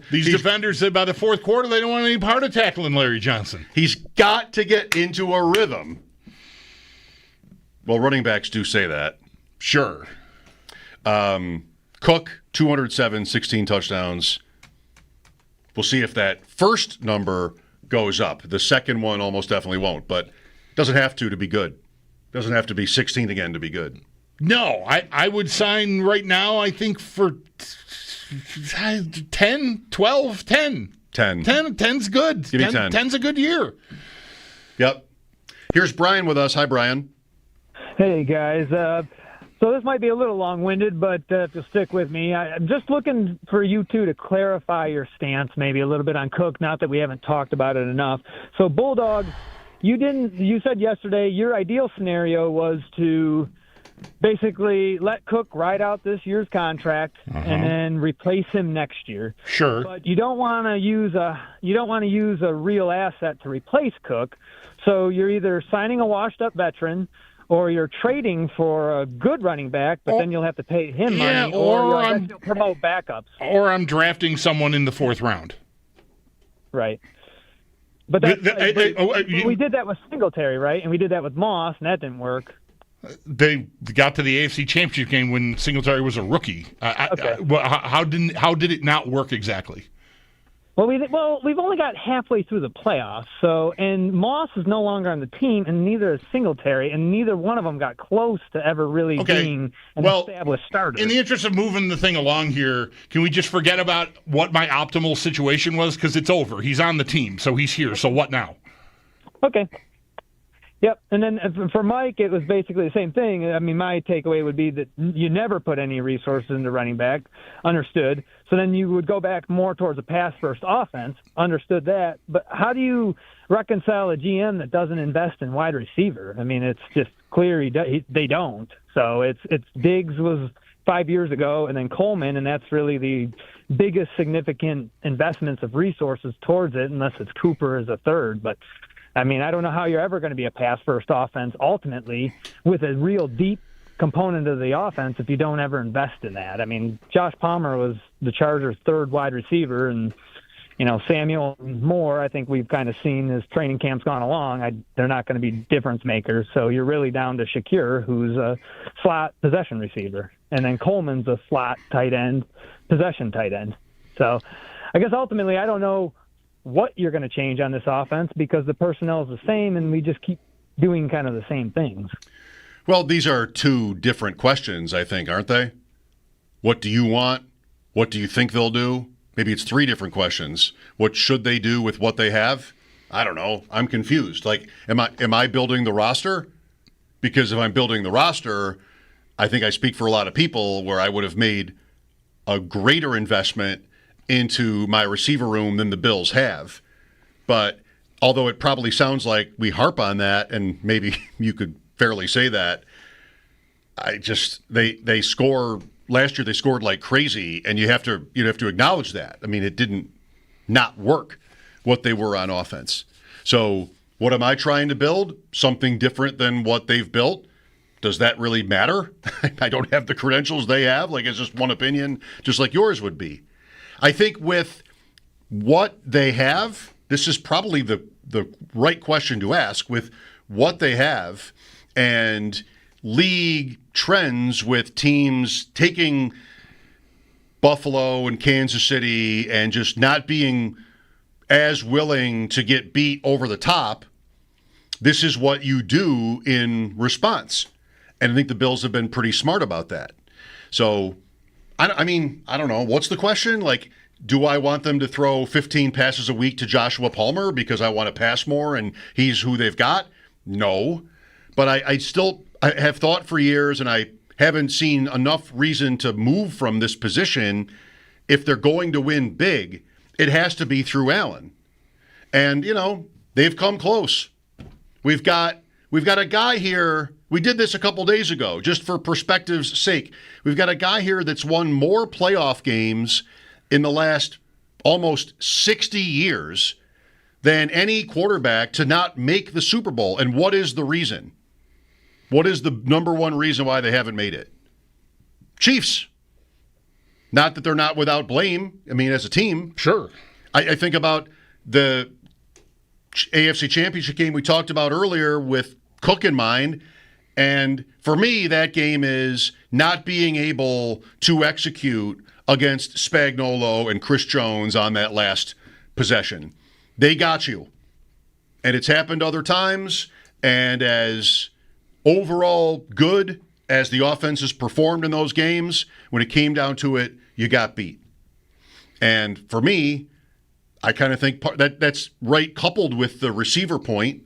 Speaker 6: These defenders, by the fourth quarter, they don't want any part of tackling Larry Johnson.
Speaker 5: He's got to get into a rhythm. Well, running backs do say that.
Speaker 6: Sure.
Speaker 5: Cook, 207, 16 touchdowns. We'll see if that first number goes up. The second one almost definitely won't, but it doesn't have to be good. It doesn't have to be 16 again to be good.
Speaker 6: No, I would sign right now, I think, for 10, 12, 10.
Speaker 5: 10.
Speaker 6: 10's good.
Speaker 5: Give me 10.
Speaker 6: 10's a good year.
Speaker 5: Yep. Here's Brian with us. Hi, Brian.
Speaker 8: Hey, guys. So this might be a little long-winded, but to stick with me, I'm just looking for you two to clarify your stance maybe a little bit on Cook, not that we haven't talked about it enough. So Bulldog, you said yesterday your ideal scenario was to basically let Cook ride out this year's contract and then replace him next year.
Speaker 6: Sure.
Speaker 8: But you don't want to use a real asset to replace Cook. So you're either signing a washed-up veteran or you're trading for a good running back, but then you'll have to pay him money, or you'll promote backups.
Speaker 6: Or I'm drafting someone in the 4th round.
Speaker 8: Right. But we did that with Singletary, right? And we did that with Moss, and that didn't work.
Speaker 6: They got to the AFC Championship game when Singletary was a rookie. How did it not work exactly?
Speaker 8: Well, we've only got halfway through the playoffs, and Moss is no longer on the team, and neither is Singletary, and neither one of them got close to ever really being an established starter.
Speaker 6: In the interest of moving the thing along here, can we just forget about what my optimal situation was? Because it's over. He's on the team, so he's here. So what now?
Speaker 8: Okay. Yep, and then for Mike, it was basically the same thing. I mean, my takeaway would be that you never put any resources into running back, understood. So then you would go back more towards a pass-first offense, understood that. But how do you reconcile a GM that doesn't invest in wide receiver? I mean, it's just clear they don't. So it's Diggs was 5 years ago, and then Coleman, and that's really the biggest significant investments of resources towards it, unless it's Cooper as a third. But I mean, I don't know how you're ever going to be a pass-first offense ultimately with a real deep component of the offense if you don't ever invest in that. I mean, Josh Palmer was the Chargers' third wide receiver, and, Samuel Moore, I think we've kind of seen as training camp's gone along, they're not going to be difference makers. So you're really down to Shakir, who's a slot possession receiver, and then Coleman's a slot tight end, possession tight end. So I guess ultimately I don't know what you're going to change on this offense because the personnel is the same and we just keep doing kind of the same things.
Speaker 5: Well, these are two different questions, I think, aren't they? What do you want? What do you think they'll do? Maybe it's three different questions. What should they do with what they have? I don't know. I'm confused. Like, am I building the roster? Because if I'm building the roster, I think I speak for a lot of people where I would have made a greater investment into my receiver room than the Bills have. But although it probably sounds like we harp on that, and maybe you could fairly say that, they score last year. They scored like crazy, and you'd have to acknowledge that. I mean, it didn't not work what they were on offense. So what am I trying to build? Something different than what they've built. Does that really matter? I don't have the credentials they have. Like, it's just one opinion, just like yours would be. I think with what they have, this is probably the right question to ask. With what they have and league trends with teams taking Buffalo and Kansas City and just not being as willing to get beat over the top, this is what you do in response. And I think the Bills have been pretty smart about that. So I mean, I don't know. What's the question? Like, do I want them to throw 15 passes a week to Joshua Palmer because I want to pass more and he's who they've got? No. But I have thought for years, and I haven't seen enough reason to move from this position. If they're going to win big, it has to be through Allen. And, they've come close. We've got a guy here. We did this a couple days ago, just for perspective's sake. We've got a guy here that's won more playoff games in the last almost 60 years than any quarterback to not make the Super Bowl. And what is the reason? What is the number one reason why they haven't made it? Chiefs. Not that they're not without blame. I mean, as a team.
Speaker 6: Sure.
Speaker 5: I think about the AFC Championship game we talked about earlier with Cook in mind. And for me, that game is not being able to execute against Spagnuolo and Chris Jones on that last possession. They got you. And it's happened other times. And as overall good as the offense has performed in those games, when it came down to it, you got beat. And for me, I kind of think that's right, coupled with the receiver point,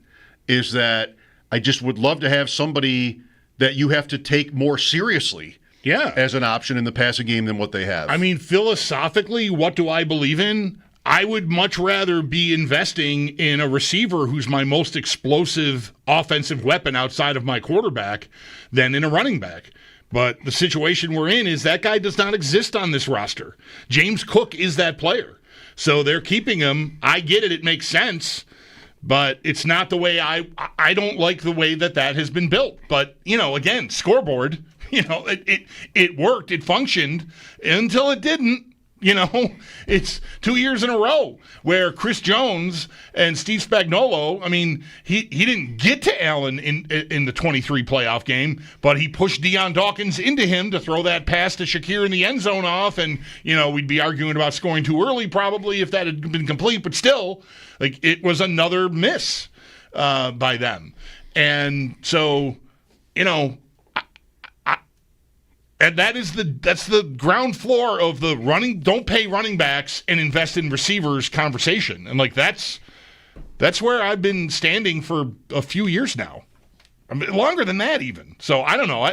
Speaker 5: is that I just would love to have somebody that you have to take more seriously as an option in the passing game than what they have.
Speaker 6: I mean, philosophically, what do I believe in? I would much rather be investing in a receiver who's my most explosive offensive weapon outside of my quarterback than in a running back. But the situation we're in is that guy does not exist on this roster. James Cook is that player. So they're keeping him. I get it. It makes sense. But it's not the way I don't like the way that has been built. But, again, scoreboard, it worked. It functioned until it didn't. It's 2 years in a row where Chris Jones and Steve Spagnuolo, he didn't get to Allen in the 23 playoff game, but he pushed Deion Dawkins into him to throw that pass to Shakir in the end zone off, and, we'd be arguing about scoring too early probably if that had been complete, but still, it was another miss by them. And so, and that's the ground floor of the don't pay running backs and invest in receivers conversation. And that's where I've been standing for a few years now. Longer than that even. So I don't know.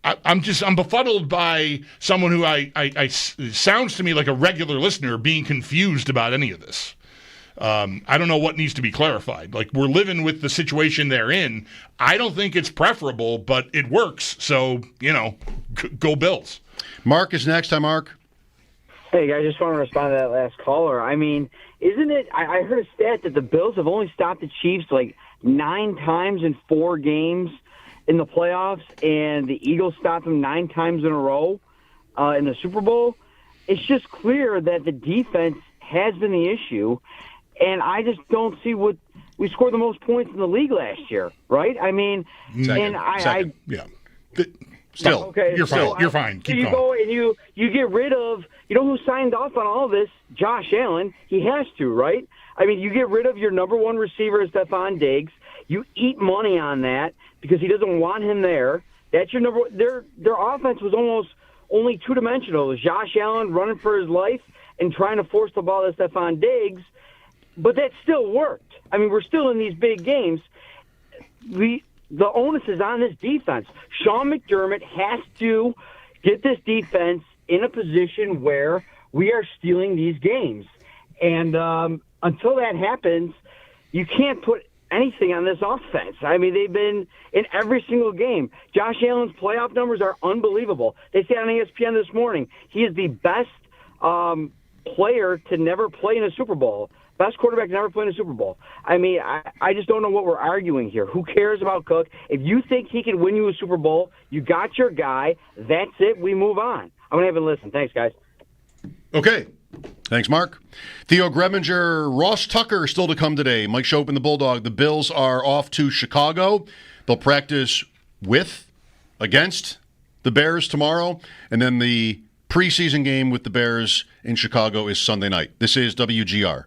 Speaker 6: I'm befuddled by someone who it sounds to me like a regular listener being confused about any of this. I don't know what needs to be clarified. We're living with the situation they're in. I don't think it's preferable, but it works. So, go Bills.
Speaker 5: Mark is next. Hi, Mark.
Speaker 9: Hey, guys, just want to respond to that last caller. Isn't it – I heard a stat that the Bills have only stopped the Chiefs 9 times in 4 games in the playoffs, and the Eagles stopped them 9 times in a row in the Super Bowl. It's just clear that the defense has been the issue. And I just don't see what we scored the most points in the league last year, right?
Speaker 6: Second. Yeah. Still,
Speaker 9: okay,
Speaker 6: you're fine. You're fine. Keep going.
Speaker 9: Go and you get rid of, who signed off on all this? Josh Allen. He has to, right? You get rid of your number one receiver, Stephon Diggs. You eat money on that because he doesn't want him there. That's your number. Their offense was almost only two-dimensional. It was Josh Allen running for his life and trying to force the ball to Stephon Diggs. But that still worked. We're still in these big games. The onus is on this defense. Sean McDermott has to get this defense in a position where we are stealing these games. And until that happens, you can't put anything on this offense. They've been in every single game. Josh Allen's playoff numbers are unbelievable. They said on ESPN this morning he is the best player to never play in a Super Bowl. Best quarterback to never play in a Super Bowl. I just don't know what we're arguing here. Who cares about Cook? If you think he can win you a Super Bowl, you got your guy. That's it. We move on. I'm going to have a listen. Thanks, guys.
Speaker 5: Okay. Thanks, Mark. Theo Gremminger, Ross Tucker still to come today. Mike Schopp and the Bulldog. The Bills are off to Chicago. They'll practice against the Bears tomorrow. And then the preseason game with the Bears in Chicago is Sunday night. This is WGR.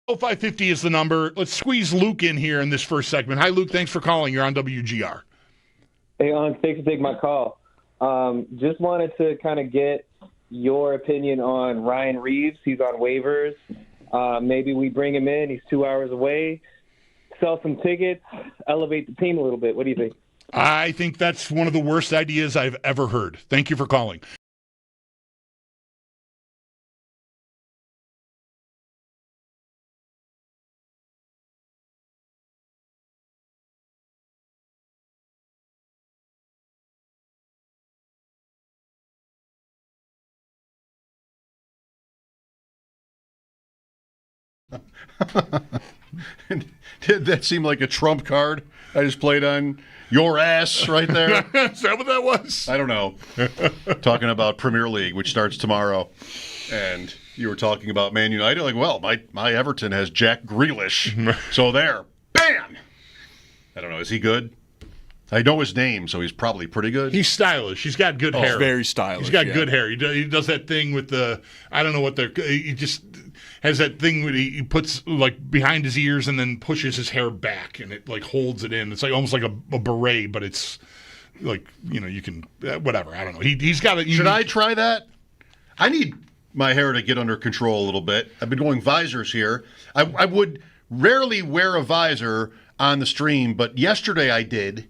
Speaker 6: 550 is the number. Let's squeeze Luke in here in this first segment. Hi, Luke. Thanks for calling. You're on WGR.
Speaker 10: Hey, thanks for taking my call. Just wanted to kind of get your opinion on Ryan Reeves. He's on waivers. Maybe we bring him in. He's 2 hours away. Sell some tickets. Elevate the team a little bit. What do you think?
Speaker 6: I think that's one of the worst ideas I've ever heard. Thank you for calling.
Speaker 5: Did that seem like a trump card I just played on your ass right there?
Speaker 6: Is that what that was?
Speaker 5: I don't know. Talking about Premier League, which starts tomorrow. And you were talking about Man United. Like, well, my Everton has Jack Grealish. So there. Bam! I don't know. Is he good? I know his name, so he's probably pretty good.
Speaker 6: He's stylish. He's got good hair.
Speaker 2: He's very stylish.
Speaker 6: He's got good hair. He does that thing with the, I don't know what he just has that thing where he puts like behind his ears and then pushes his hair back and it like holds it in. It's like almost like a beret, but it's like, you can, whatever. I don't know. He's got it.
Speaker 5: Should I try that? I need my hair to get under control a little bit. I've been going visors here. I would rarely wear a visor on the stream, but yesterday I did.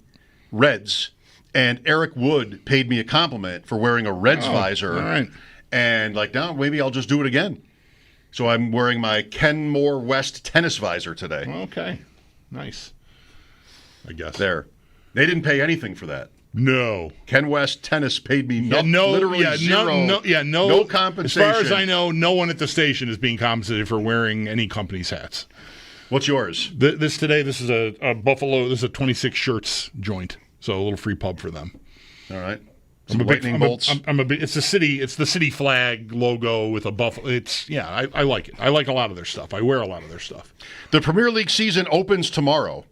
Speaker 5: Reds, and Eric Wood paid me a compliment for wearing a Reds visor.
Speaker 6: All right.
Speaker 5: And now maybe I'll just do it again. So I'm wearing my Kenmore West tennis visor today.
Speaker 6: Okay. Nice. I guess.
Speaker 5: There. They didn't pay anything for that.
Speaker 6: No.
Speaker 5: Ken West Tennis paid me literally zero. No compensation.
Speaker 6: As far as I know, no one at the station is being compensated for wearing any company's hats.
Speaker 5: What's yours?
Speaker 6: This is a Buffalo. This is a 26 shirts joint, so a little free pub for them.
Speaker 5: All right.
Speaker 6: Lightning bolts. It's the city flag logo with a buffalo. I like it. I like a lot of their stuff. I wear a lot of their stuff.
Speaker 5: The Premier League season opens tomorrow.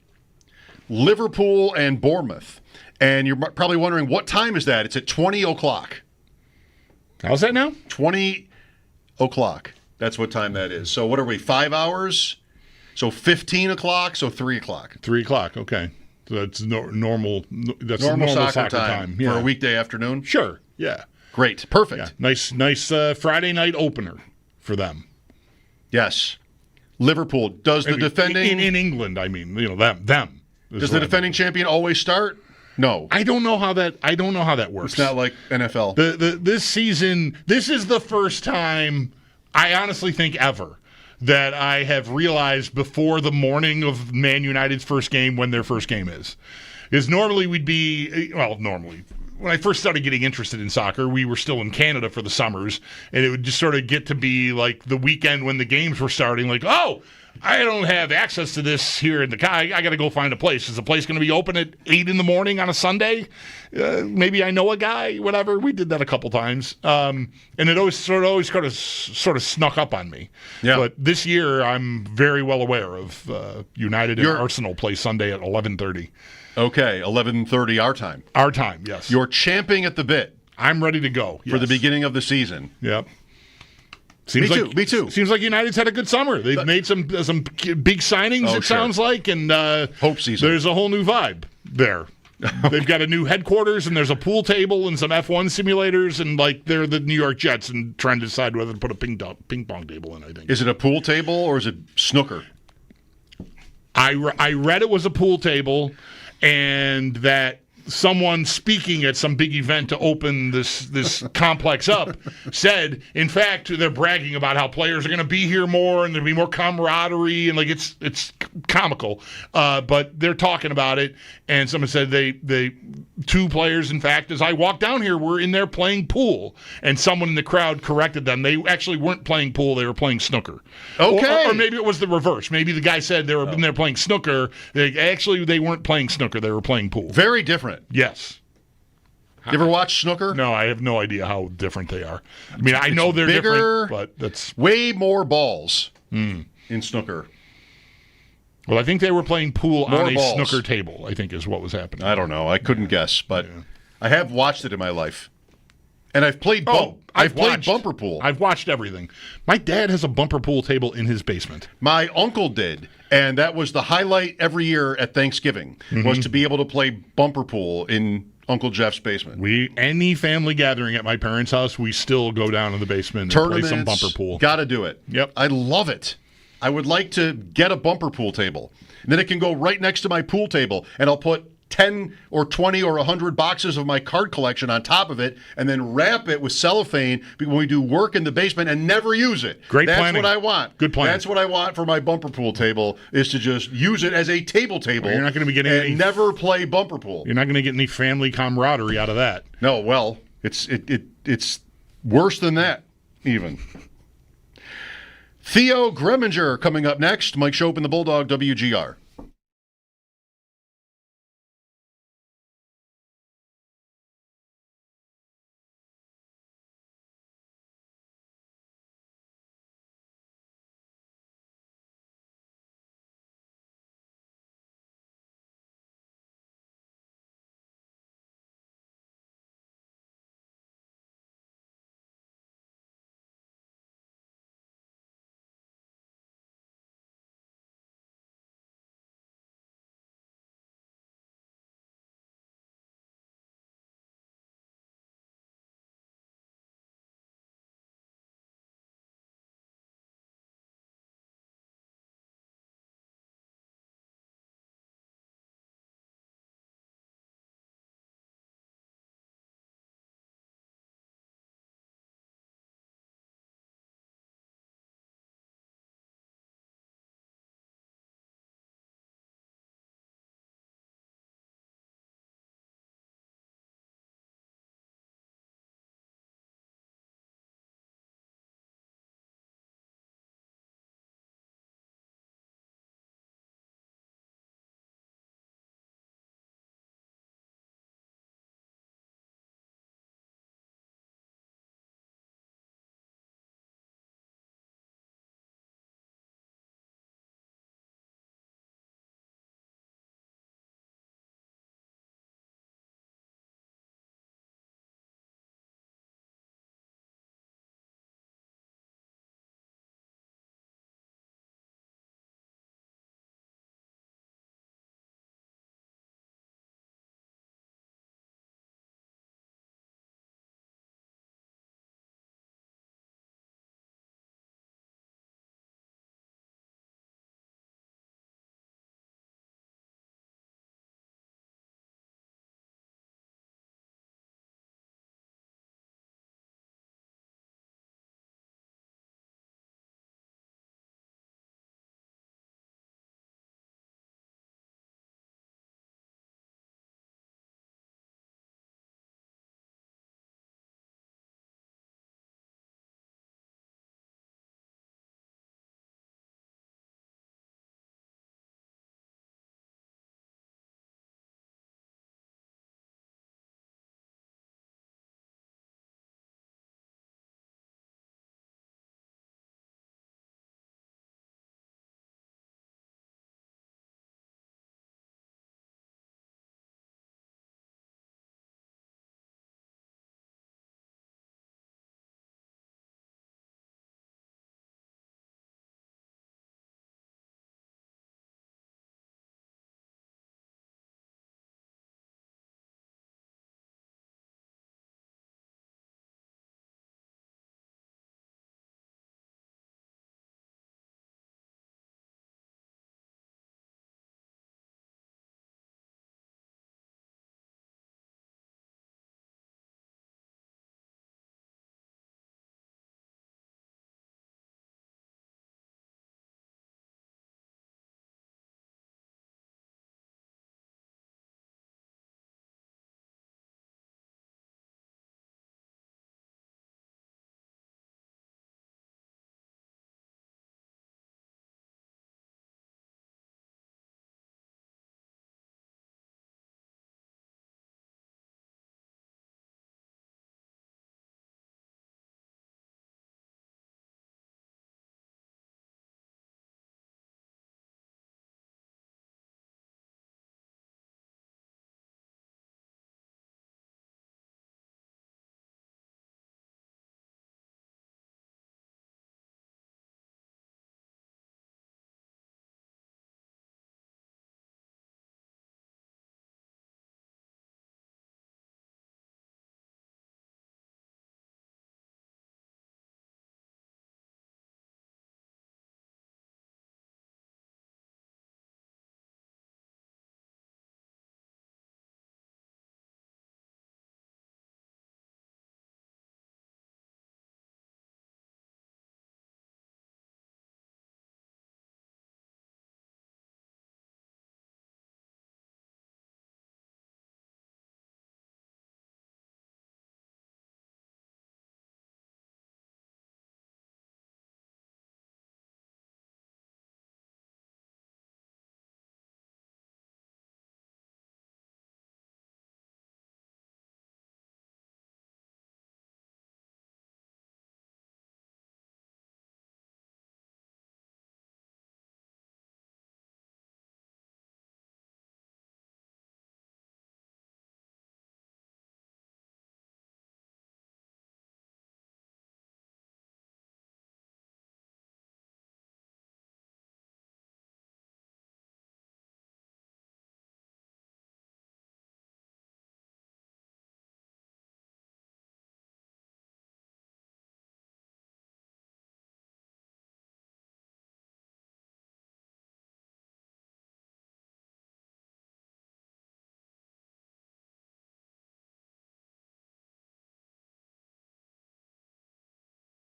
Speaker 5: Liverpool and Bournemouth, and you're probably wondering what time is that? It's at 20 o'clock.
Speaker 6: How's that now?
Speaker 5: 20 o'clock. That's what time that is. So what are we? 5 hours. So 15 o'clock, so 3 o'clock.
Speaker 6: 3 o'clock, okay. So that's normal. That's
Speaker 5: normal soccer time for a weekday afternoon?
Speaker 6: Sure, yeah.
Speaker 5: Great, perfect.
Speaker 6: Yeah. Nice Friday night opener for them.
Speaker 5: Yes. Liverpool, does the defending...
Speaker 6: In England, I mean, them.
Speaker 5: Does the defending champion always start? No.
Speaker 6: I don't know how that works.
Speaker 5: It's not like NFL.
Speaker 6: This season, this is the first time, I honestly think ever, that I have realized before the morning of Man United's first game when their first game is. Because normally when I first started getting interested in soccer, we were still in Canada for the summers, and it would just sort of get to be like the weekend when the games were starting, like, oh, I don't have access to this here in the car. I got to go find a place. Is the place going to be open at 8 in the morning on a Sunday? Maybe I know a guy, whatever. We did that a couple times. And it always sort of snuck up on me.
Speaker 5: Yeah.
Speaker 6: But this year, I'm very well aware of United and Arsenal play Sunday at 11:30.
Speaker 5: Okay, 11:30 our time.
Speaker 6: Our time, yes.
Speaker 5: You're champing at the bit.
Speaker 6: I'm ready to go.
Speaker 5: For the beginning of the season.
Speaker 6: Yep.
Speaker 5: Me too.
Speaker 6: Seems like United's had a good summer. They've made some big signings, sounds like, and
Speaker 5: hope season.
Speaker 6: There's a whole new vibe there. They've got a new headquarters, and there's a pool table and some F1 simulators, and they're the New York Jets and trying to decide whether to put a ping pong table in, I think.
Speaker 5: Is it a pool table or is it snooker?
Speaker 6: I read it was a pool table, and that someone speaking at some big event to open this complex up said, in fact, they're bragging about how players are going to be here more and there'll be more camaraderie, and it's comical. But they're talking about it, and someone said they two players, in fact, as I walked down here, were in there playing pool, and someone in the crowd corrected them. They actually weren't playing pool; they were playing snooker.
Speaker 5: Okay,
Speaker 6: or maybe it was the reverse. Maybe the guy said they were in there playing snooker. They weren't playing snooker; they were playing pool.
Speaker 5: Very different.
Speaker 6: Yes.
Speaker 5: You ever watch snooker?
Speaker 6: No, I have no idea how different they are. I mean, I know they're
Speaker 5: bigger,
Speaker 6: different, but that's
Speaker 5: way more balls in snooker.
Speaker 6: Well, I think they were playing pool
Speaker 5: more
Speaker 6: on a
Speaker 5: balls.
Speaker 6: snooker table, I think is what was happening.
Speaker 5: I don't know. I couldn't guess, but I have watched it in my life. And I've played I've played bumper pool.
Speaker 6: I've watched everything. My dad has a bumper pool table in his basement.
Speaker 5: My uncle did, and that was the highlight every year at Thanksgiving, was to be able to play bumper pool in Uncle Jeff's basement.
Speaker 6: Any family gathering at my parents' house, we still go down in the basement and play some bumper pool.
Speaker 5: Got to do it.
Speaker 6: Yep.
Speaker 5: I love it. I would like to get a bumper pool table. And then it can go right next to my pool table, and I'll put 10 or 20 or 100 boxes of my card collection on top of it, and then wrap it with cellophane when we do work in the basement and never use it.
Speaker 6: Great
Speaker 5: planning.
Speaker 6: That's
Speaker 5: what I want.
Speaker 6: Good plan.
Speaker 5: That's what I want for my bumper pool table, is to just use it as a table.
Speaker 6: Well, you're not going to be getting
Speaker 5: and never play bumper pool.
Speaker 6: You're not going to get any family camaraderie out of that.
Speaker 5: No, well, it's worse than that, even. Theo Gremminger coming up next. Mike Schopp and the Bulldog, WGR.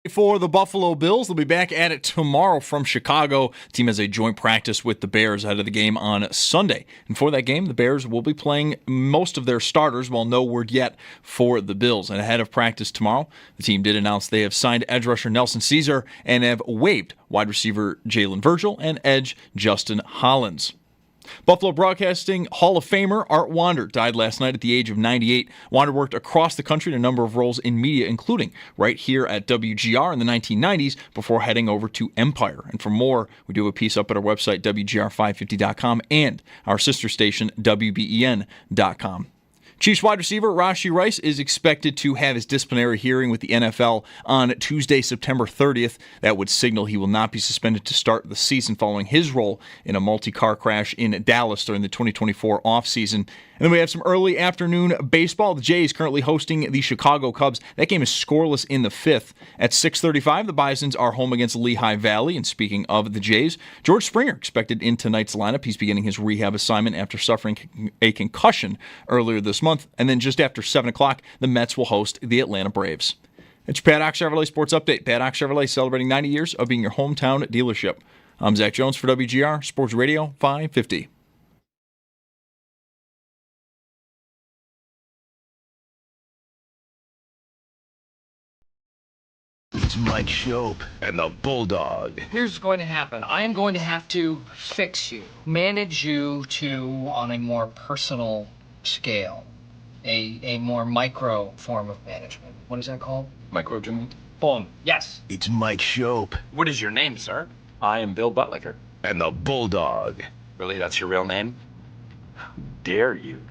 Speaker 2: For the Buffalo Bills, they'll be back at it tomorrow from Chicago. The team has a joint practice with the Bears ahead of the game on Sunday. And for that game, the Bears will be playing most of their starters, while no word yet for the Bills. And ahead of practice tomorrow, the team did announce they have signed edge rusher Nelson Caesar and have waived wide receiver Jalen Virgil and edge Justin Hollins. Buffalo Broadcasting Hall of Famer Art Wander died last night at the age of 98. Wander worked across the country in a number of roles in media, including right here at WGR in the 1990s before heading over to Empire. And for more, we do have a piece up at our website, WGR550.com, and our sister station, WBEN.com. Chiefs wide receiver Rashee Rice is expected to have his disciplinary hearing with the NFL on Tuesday, September 30th. That would signal he will not be suspended to start the season following his role in a multi-car crash in Dallas during the 2024 offseason. And then we have some early afternoon baseball. The Jays currently hosting the Chicago Cubs. That game is scoreless in the fifth. At 6:35, the Bisons are home against Lehigh Valley. And speaking of the Jays, George Springer expected in tonight's lineup. He's beginning his rehab assignment after suffering a concussion earlier this month. And then just after 7 o'clock, the Mets will host the Atlanta Braves. It's your Paddock Chevrolet Sports Update. Paddock Chevrolet celebrating 90 years of being your hometown dealership. I'm Zach Jones for WGR Sports Radio 550.
Speaker 3: It's Mike Schopp and the Bulldog.
Speaker 11: Here's what's going to happen. I am going to have to fix you, manage you to on a more personal scale, a more micro form of management. What is that called?
Speaker 12: Microaging.
Speaker 11: Boom. Yes.
Speaker 3: It's Mike Schopp
Speaker 12: What is your name, sir? I am Bill Buttlicker.
Speaker 3: and the Bulldog.
Speaker 12: Really, that's your real name? How dare you?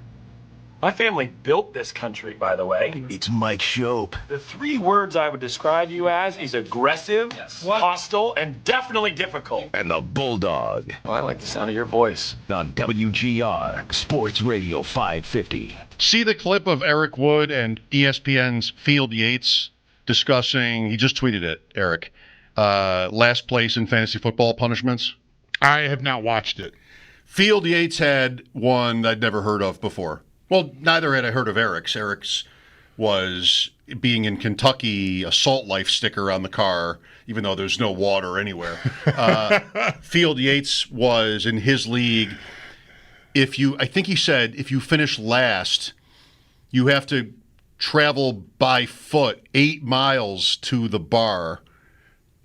Speaker 12: My family built this country, by the way.
Speaker 3: It's Mike Schopp
Speaker 12: The 3 words I would describe you as is aggressive, hostile, and definitely difficult.
Speaker 3: and the Bulldog
Speaker 12: Well, I like the sound of your voice.
Speaker 3: on WGR Sports Radio 550.
Speaker 5: See the clip of Eric Wood and ESPN's Field Yates discussing, he just tweeted it, Eric, last place in fantasy football punishments?
Speaker 6: I have not watched it.
Speaker 5: Field Yates had one I'd never heard of before. Well, neither had I heard of Eric's. Eric's was being in Kentucky, a Salt Life sticker on the car, even though there's no water anywhere. Field Yates was in his league. I think he said, if you finish last, you have to travel by foot 8 miles to the bar,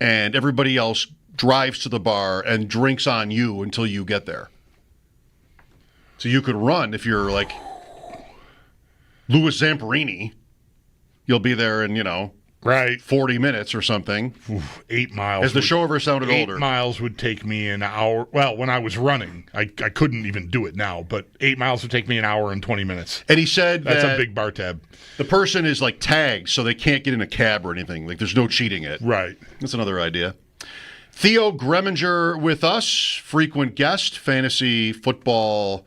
Speaker 5: and everybody else drives to the bar and drinks on you until you get there. So you could run if you're like Louis Zamperini. You'll be there in,
Speaker 6: Right.
Speaker 5: 40 minutes or something.
Speaker 6: 8 miles.
Speaker 5: As the show ever sounded
Speaker 6: 8
Speaker 5: older.
Speaker 6: miles would take me an hour. Well, when I was running, I couldn't even do it now, but 8 miles would take me an hour and 20 minutes.
Speaker 5: And he said
Speaker 6: That's
Speaker 5: that
Speaker 6: a big bar tab.
Speaker 5: the person is like tagged, so they can't get in a cab or anything. Like there's no cheating it.
Speaker 6: Right.
Speaker 5: That's another idea. Theo Gremminger with us, frequent guest, fantasy football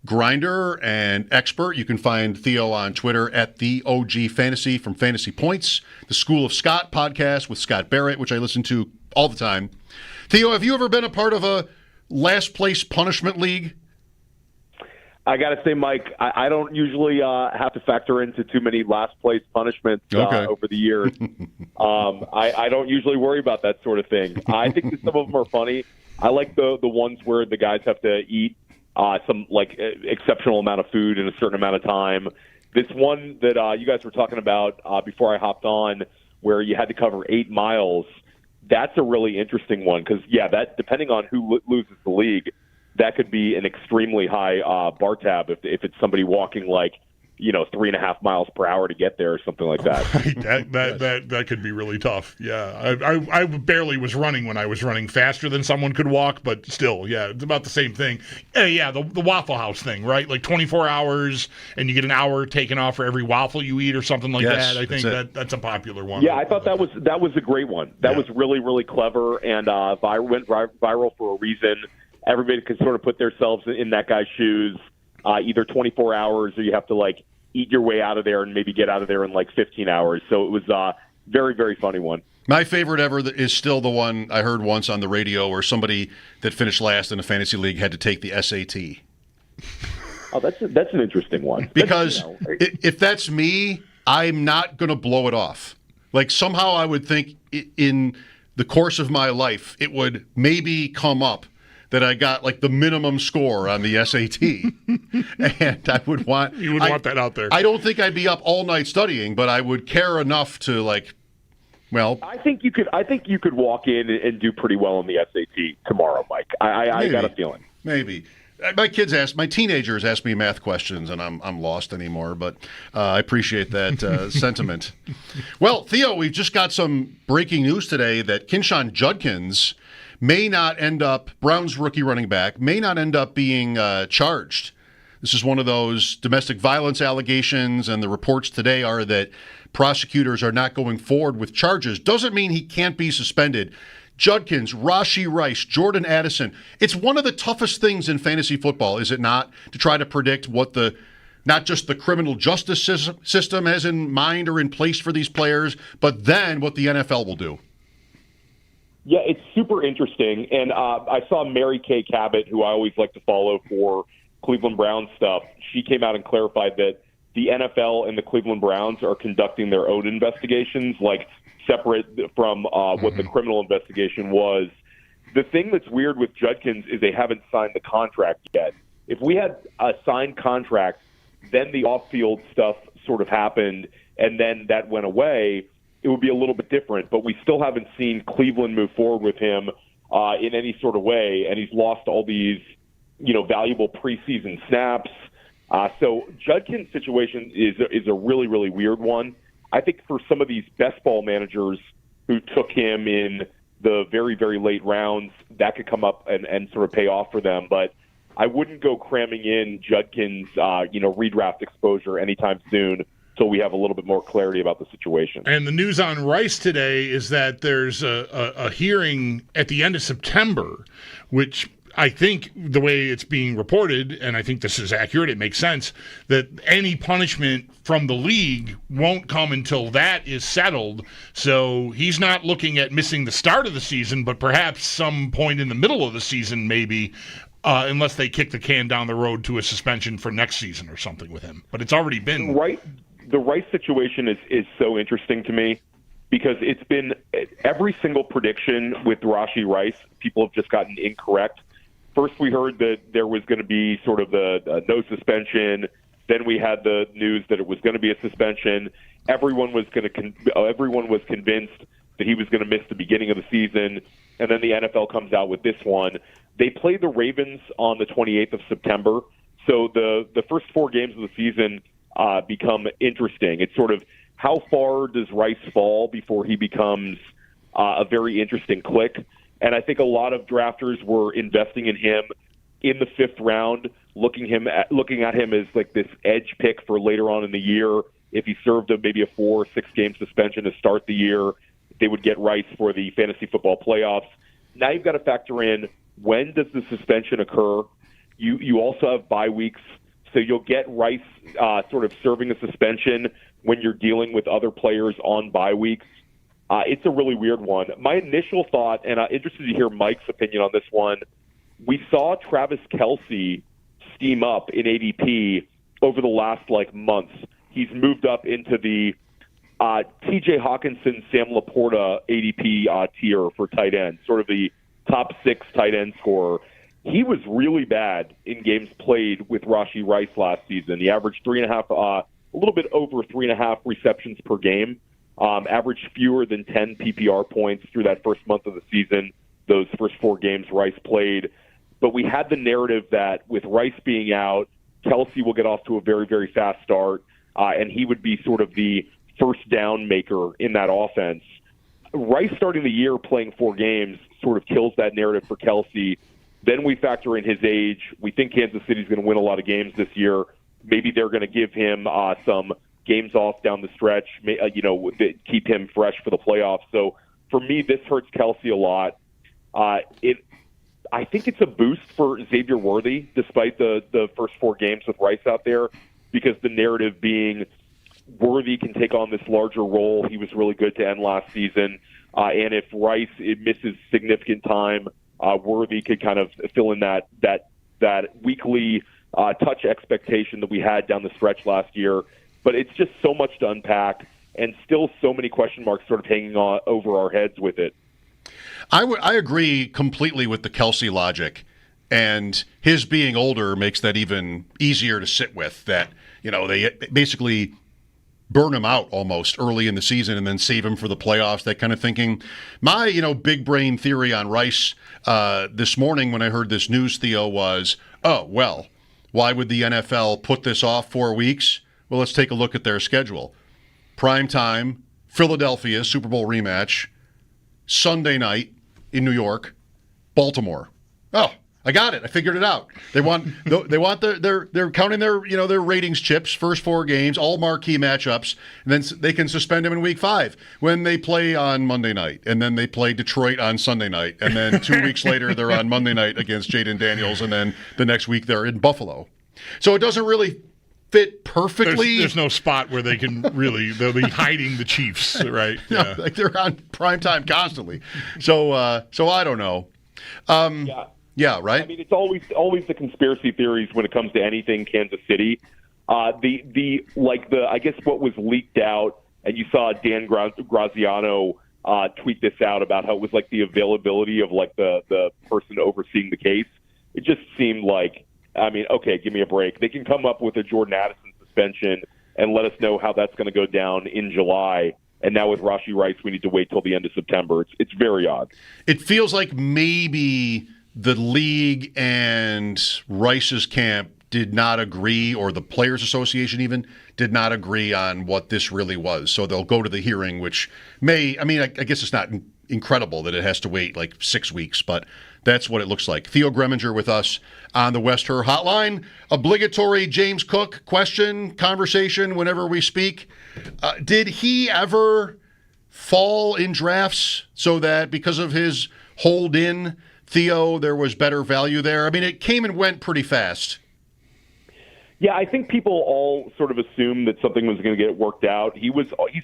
Speaker 5: grinder and expert. You can find Theo on Twitter at the OG Fantasy from Fantasy Points, the School of Scott podcast with Scott Barrett, which I listen to all the time. Theo, have you ever been a part of a last place punishment league?
Speaker 13: I got to say, Mike, I don't usually have to factor into too many last place punishments over the years. I don't usually worry about that sort of thing. I think that some of them are funny. I like the ones where the guys have to eat some exceptional amount of food in a certain amount of time. This one that you guys were talking about before I hopped on, where you had to cover 8 miles, that's a really interesting one because, that depending on who loses the league, that could be an extremely high bar tab if it's somebody walking 3.5 miles per hour to get there or something like that.
Speaker 6: That could be really tough. Yeah, I barely was running when I was running faster than someone could walk, but still, it's about the same thing. The Waffle House thing, right? Like 24 hours, and you get an hour taken off for every waffle you eat or something like that. I think that's a popular one.
Speaker 13: Yeah, I thought that was a great one. That was really, really clever and went viral for a reason. Everybody could sort of put themselves in that guy's shoes. Either 24 hours or you have to eat your way out of there and maybe get out of there in 15 hours. So it was a very, very funny one.
Speaker 5: My favorite ever is still the one I heard once on the radio where somebody that finished last in a fantasy league had to take the SAT.
Speaker 13: Oh, that's an interesting one.
Speaker 5: Because if that's me, I'm not going to blow it off. Like somehow I would think in the course of my life, it would maybe come up that I got like the minimum score on the SAT. And I would want...
Speaker 6: You would want that out there.
Speaker 5: I don't think I'd be up all night studying, but I would care enough to well...
Speaker 13: I think you could walk in and do pretty well on the SAT tomorrow, Mike. I got a feeling.
Speaker 5: Maybe. My teenagers ask me math questions, and I'm lost anymore, but I appreciate that sentiment. Well, Theo, we've just got some breaking news today that Kinshawn Judkins may not end up, Browns rookie running back, may not end up being charged. This is one of those domestic violence allegations, and the reports today are that prosecutors are not going forward with charges. Doesn't mean he can't be suspended. Judkins, Rashee Rice, Jordan Addison. It's one of the toughest things in fantasy football, is it not, to try to predict what not just the criminal justice system has in mind or in place for these players, but then what the NFL will do.
Speaker 13: Yeah, it's super interesting. And I saw Mary Kay Cabot, who I always like to follow for Cleveland Browns stuff. She came out and clarified that the NFL and the Cleveland Browns are conducting their own investigations, like separate from what the criminal investigation was. The thing that's weird with Judkins is they haven't signed the contract yet. If we had a signed contract, then the off-field stuff sort of happened, and then that went away, it would be a little bit different. But we still haven't seen Cleveland move forward with him in any sort of way, and he's lost all these, valuable preseason snaps. So Judkins' situation is a really, really weird one. I think for some of these best ball managers who took him in the very, very late rounds, that could come up and sort of pay off for them. But I wouldn't go cramming in Judkins' redraft exposure anytime soon until we have a little bit more clarity about the situation.
Speaker 6: And the news on Rice today is that there's a hearing at the end of September, which I think the way it's being reported, and I think this is accurate, it makes sense, that any punishment from the league won't come until that is settled. So he's not looking at missing the start of the season, but perhaps some point in the middle of the season maybe, unless they kick the can down the road to a suspension for next season or something with him. But it's already been...
Speaker 13: The Rice situation is so interesting to me because it's been every single prediction with Rashee Rice, people have just gotten incorrect. First, we heard that there was going to be sort of the no suspension. Then we had the news that it was going to be a suspension. Everyone was convinced that he was going to miss the beginning of the season, and then the NFL comes out with this one. They play the Ravens on the 28th of September, so the first 4 games of the season become interesting. It's sort of how far does Rice fall before he becomes a very interesting click. And I think a lot of drafters were investing in him in the 5th round, looking at him as like this edge pick for later on in the year. If he served maybe a 4 or 6 game suspension to start the year, they would get Rice for the fantasy football playoffs. Now you've got to factor in, when does the suspension occur? You also have bye weeks, so you'll get Rice sort of serving a suspension when you're dealing with other players on bye weeks. It's a really weird one. My initial thought, and I'm interested to hear Mike's opinion on this one, we saw Travis Kelce steam up in ADP over the last months. He's moved up into the TJ Hawkinson, Sam Laporta ADP tier for tight end, sort of the top 6 tight end scorer. He was really bad in games played with Rashee Rice last season. He averaged 3.5, a little bit over 3.5 receptions per game. Averaged fewer than 10 PPR points through that first month of the season, those first 4 games Rice played. But we had the narrative that with Rice being out, Kelce will get off to a very, very fast start, and he would be sort of the first down maker in that offense. Rice starting the year playing 4 games sort of kills that narrative for Kelce. Then we factor in his age. We think Kansas City's going to win a lot of games this year. Maybe they're going to give him some games off down the stretch, keep him fresh for the playoffs. So for me, this hurts Kelce a lot. I think it's a boost for Xavier Worthy, despite the first 4 games with Rice out there, because the narrative being Worthy can take on this larger role. He was really good to end last season. And if Rice misses significant time, Worthy could kind of fill in that weekly touch expectation that we had down the stretch last year. But it's just so much to unpack. and still so many question marks sort of hanging on over our heads with it.
Speaker 5: I agree completely with the Kelsey logic, and his being older makes that even easier to sit with. That they basically burn him out almost early in the season and then save him for the playoffs. That kind of thinking. My big brain theory on Rice this morning when I heard this news, Theo, was why would the NFL put this off 4 weeks? Well, let's take a look at their schedule. Prime time, Philadelphia Super Bowl rematch, Sunday night in New York, Baltimore. Oh, I got it. I figured it out. They want they're counting their ratings chips, first 4 games, all marquee matchups, and then they can suspend them in week 5 when they play on Monday night, and then they play Detroit on Sunday night, and then 2 weeks later they're on Monday night against Jaden Daniels, and then the next week they're in Buffalo. So it doesn't really fit perfectly.
Speaker 6: There's no spot where they can they'll be hiding the Chiefs, right?
Speaker 5: Yeah, like they're on prime time constantly. So I don't know. Yeah, right.
Speaker 13: I mean, it's always the conspiracy theories when it comes to anything Kansas City. I guess what was leaked out, and you saw Dan Graziano tweet this out about how it was like the availability of like the person overseeing the case. It just seemed like, I mean, okay, give me a break. They can come up with a Jordan Addison suspension and let us know how that's going to go down in July. And now with Rashee Rice, we need to wait till the end of September. It's very odd.
Speaker 5: It feels like maybe the league and Rice's camp did not agree, or the Players Association even did not agree on what this really was. So they'll go to the hearing, which I guess it's not incredible that it has to wait like 6 weeks, but that's what it looks like. Theo Gremminger with us on the West Her Hotline. Obligatory James Cook question, conversation whenever we speak. Did he ever fall in drafts so that because of his hold in, Theo, there was better value there? I mean, it came and went pretty fast.
Speaker 13: Yeah, I think people all sort of assumed that something was going to get worked out. He's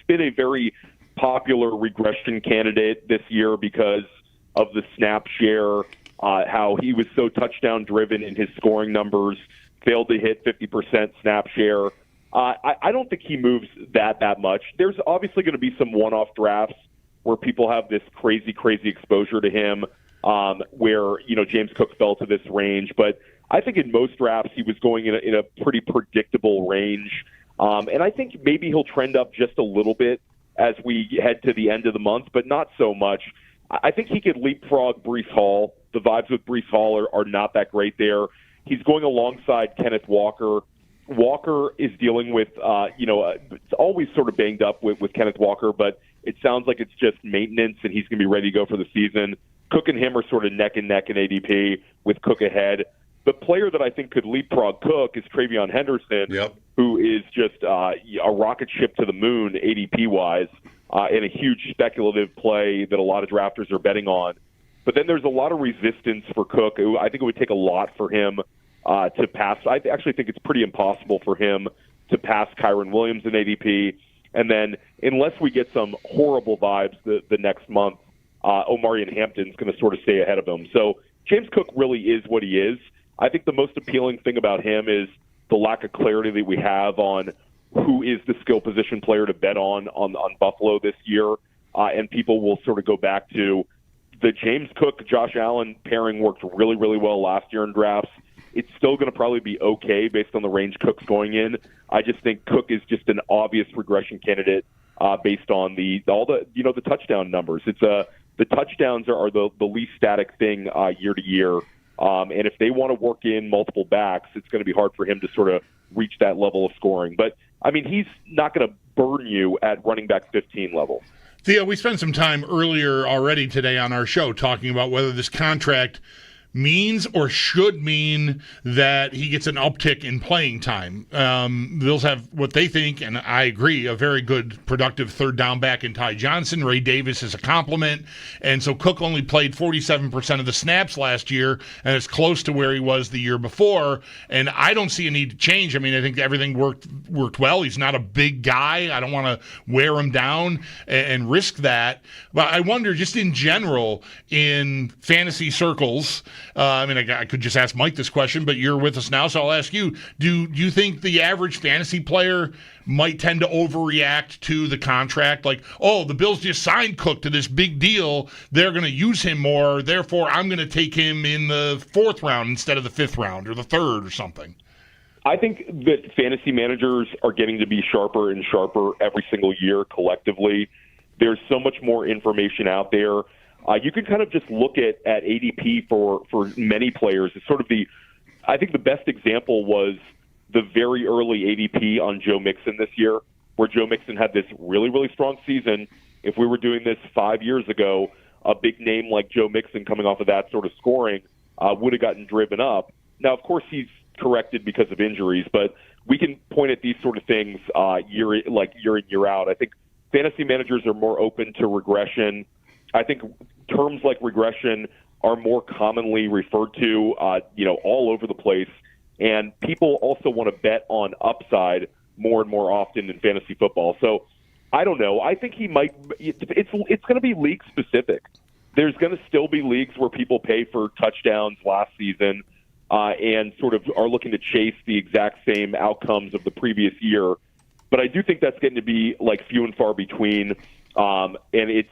Speaker 13: been a very popular regression candidate this year because of the snap share, how he was so touchdown driven in his scoring numbers, failed to hit 50% snap share. I don't think he moves that much. There's obviously going to be some one-off drafts where people have this crazy exposure to him, where James Cook fell to this range, but I think in most drafts he was going in a pretty predictable range, and I think maybe he'll trend up just a little bit as we head to the end of the month, but not so much. I think he could leapfrog Breece Hall. The vibes with Breece Hall are not that great there. He's going alongside Kenneth Walker. Walker is dealing with, it's always sort of banged up with Kenneth Walker, but it sounds like it's just maintenance and he's going to be ready to go for the season. Cook and him are sort of neck and neck in ADP with Cook ahead. The player that I think could leapfrog Cook is Travion Henderson, who is just a rocket ship to the moon ADP-wise, and a huge speculative play that a lot of drafters are betting on. But then there's a lot of resistance for Cook. I think it would take a lot for him to pass. I actually think it's pretty impossible for him to pass Kyron Williams in ADP. And then unless we get some horrible vibes the next month, Omarion Hampton's going to sort of stay ahead of him. So James Cook really is what he is. I think the most appealing thing about him is the lack of clarity that we have on who is the skill position player to bet on Buffalo this year. And people will sort of go back to the James Cook, Josh Allen pairing worked really, really well last year in drafts. It's still going to probably be okay based on the range Cook's going in. I just think Cook is just an obvious regression candidate based on the touchdown numbers. It's the touchdowns are the least static thing year to year. And if they want to work in multiple backs, it's going to be hard for him to sort of reach that level of scoring. But, I mean, he's not going to burn you at running back 15 level.
Speaker 6: Theo, we spent some time earlier already today on our show talking about whether this contract means or should mean that he gets an uptick in playing time. Bills have what they think, and I agree, a very good, productive third down back in Ty Johnson. Ray Davis is a compliment. And so Cook only played 47% of the snaps last year, and it's close to where he was the year before. And I don't see a need to change. I mean, I think everything worked well. He's not a big guy. I don't want to wear him down and risk that. But I wonder, just in general, in fantasy circles, I could just ask Mike this question, but you're with us now, so I'll ask you. Do you think the average fantasy player might tend to overreact to the contract? Like, the Bills just signed Cook to this big deal. They're going to use him more. Therefore, I'm going to take him in the 4th round instead of the 5th round or the 3rd or something.
Speaker 13: I think that fantasy managers are getting to be sharper and sharper every single year collectively. There's so much more information out there. You can kind of just look at ADP for many players. It's sort of I think the best example was the very early ADP on Joe Mixon this year, where Joe Mixon had this really, really strong season. If we were doing this 5 years ago, a big name like Joe Mixon coming off of that sort of scoring would have gotten driven up. Now, of course, he's corrected because of injuries, but we can point at these sort of things year in, year out. I think fantasy managers are more open to regression. I think terms like regression are more commonly referred to, all over the place. And people also want to bet on upside more and more often in fantasy football. So I don't know. I think he might. It's going to be league specific. There's going to still be leagues where people pay for touchdowns last season and sort of are looking to chase the exact same outcomes of the previous year. But I do think that's getting to be like few and far between. And it's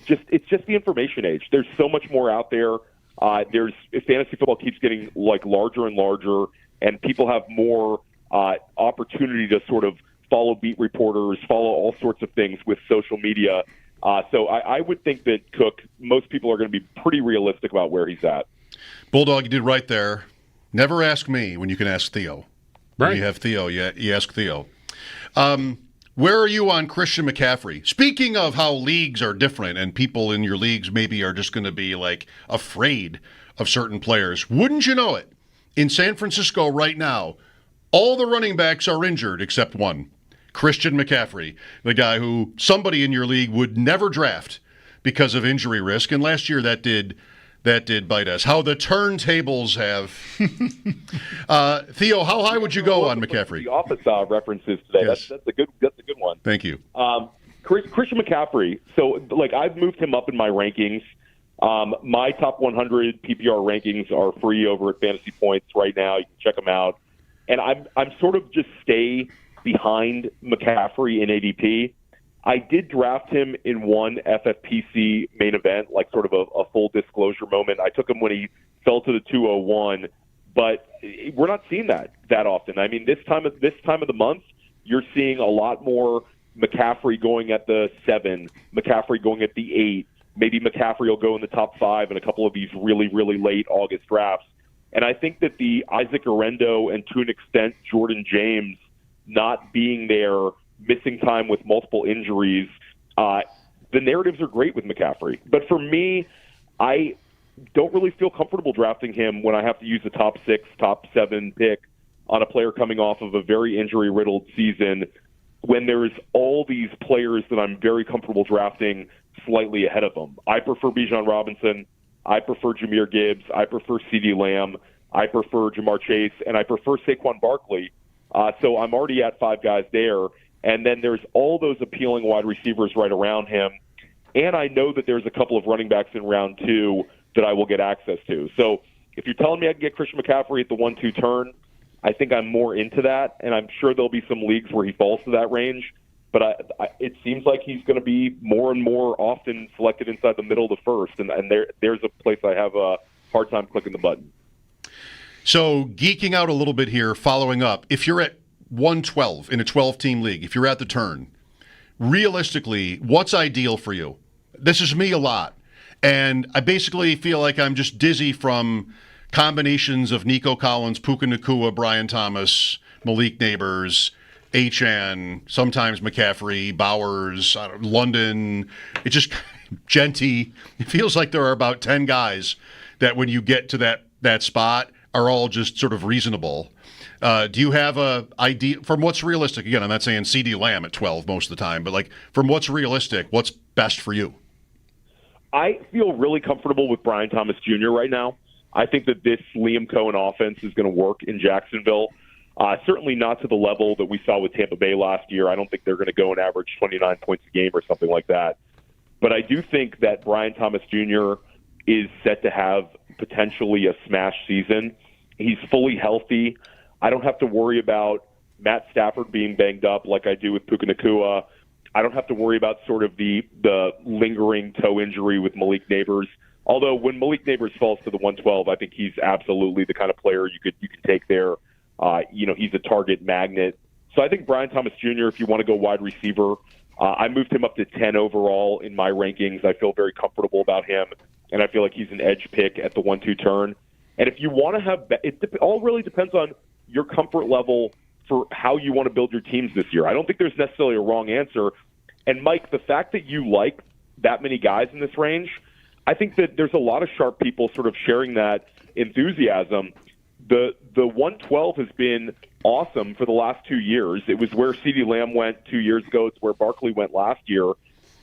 Speaker 13: just the information age. There's so much more out there. Fantasy football keeps getting like larger and larger, and people have more opportunity to sort of follow beat reporters, follow all sorts of things with social media. So I would think that Cook, most people are going to be pretty realistic about where he's at.
Speaker 5: Bulldog, you did right there. Never ask me when you can ask Theo.
Speaker 6: Right.
Speaker 5: When you have Theo, you ask Theo. Where are you on Christian McCaffrey? Speaking of how leagues are different and people in your leagues maybe are just going to be like afraid of certain players, wouldn't you know it? In San Francisco right now, all the running backs are injured except one, Christian McCaffrey, the guy who somebody in your league would never draft because of injury risk. And last year that did bite us. How the turntables have. Theo, how high would you go on McCaffrey?
Speaker 13: The Office references today.
Speaker 5: Yes.
Speaker 13: That's a good one.
Speaker 5: Thank you.
Speaker 13: Christian McCaffrey. So, I've moved him up in my rankings. My top 100 PPR rankings are free over at Fantasy Points right now. You can check them out. And I'm sort of just stay behind McCaffrey in ADP. I did draft him in one FFPC main event, like sort of a full disclosure moment. I took him when he fell to the 201, but we're not seeing that often. I mean, this time of the month, you're seeing a lot more McCaffrey going at the 7, McCaffrey going at the 8. Maybe McCaffrey will go in the top 5 in a couple of these really, really late August drafts. And I think that the Isaac Orendo and to an extent Jordan James not being there, missing time with multiple injuries, the narratives are great with McCaffrey. But for me, I don't really feel comfortable drafting him when I have to use a top 6, top 7 pick on a player coming off of a very injury-riddled season when there's all these players that I'm very comfortable drafting slightly ahead of him. I prefer Bijan Robinson. I prefer Jahmyr Gibbs. I prefer CeeDee Lamb. I prefer Jamar Chase. And I prefer Saquon Barkley. So I'm already at 5 guys there. And then there's all those appealing wide receivers right around him. And I know that there's a couple of running backs in round 2 that I will get access to. So if you're telling me I can get Christian McCaffrey at the 1-2 turn, I think I'm more into that. And I'm sure there'll be some leagues where he falls to that range. But it seems like he's going to be more and more often selected inside the middle of the first. And there's a place I have a hard time clicking the button.
Speaker 5: So geeking out a little bit here, following up, if you're at 112 in a 12-team league, if you're at the turn, realistically, what's ideal for you? This is me a lot. And I basically feel like I'm just dizzy from combinations of Nico Collins, Puka Nacua, Brian Thomas, Malik Neighbors, Achane, sometimes McCaffrey, Bowers, London. It just, Genty. It feels like there are about 10 guys that when you get to that spot are all just sort of reasonable. Do you have a idea from what's realistic? Again, I'm not saying CeeDee Lamb at 12 most of the time, but like from what's realistic, what's best for you?
Speaker 13: I feel really comfortable with Brian Thomas Jr. right now. I think that this Liam Cohen offense is going to work in Jacksonville. Certainly not to the level that we saw with Tampa Bay last year. I don't think they're going to go and average 29 points a game or something like that. But I do think that Brian Thomas Jr. is set to have potentially a smash season. He's fully healthy. I don't have to worry about Matt Stafford being banged up like I do with Puka Nacua. I don't have to worry about sort of the lingering toe injury with Malik Neighbors. Although when Malik Neighbors falls to the 112, I think he's absolutely the kind of player you could take there. He's a target magnet. So I think Brian Thomas Jr., if you want to go wide receiver, I moved him up to 10 overall in my rankings. I feel very comfortable about him, and I feel like he's an edge pick at the 1-2 turn. And if you want to have – it all really depends on your comfort level for how you want to build your teams this year. I don't think there's necessarily a wrong answer. And, Mike, the fact that you like that many guys in this range, I think that there's a lot of sharp people sort of sharing that enthusiasm. The 112 has been awesome for the last 2 years. It was where CeeDee Lamb went 2 years ago. It's where Barkley went last year.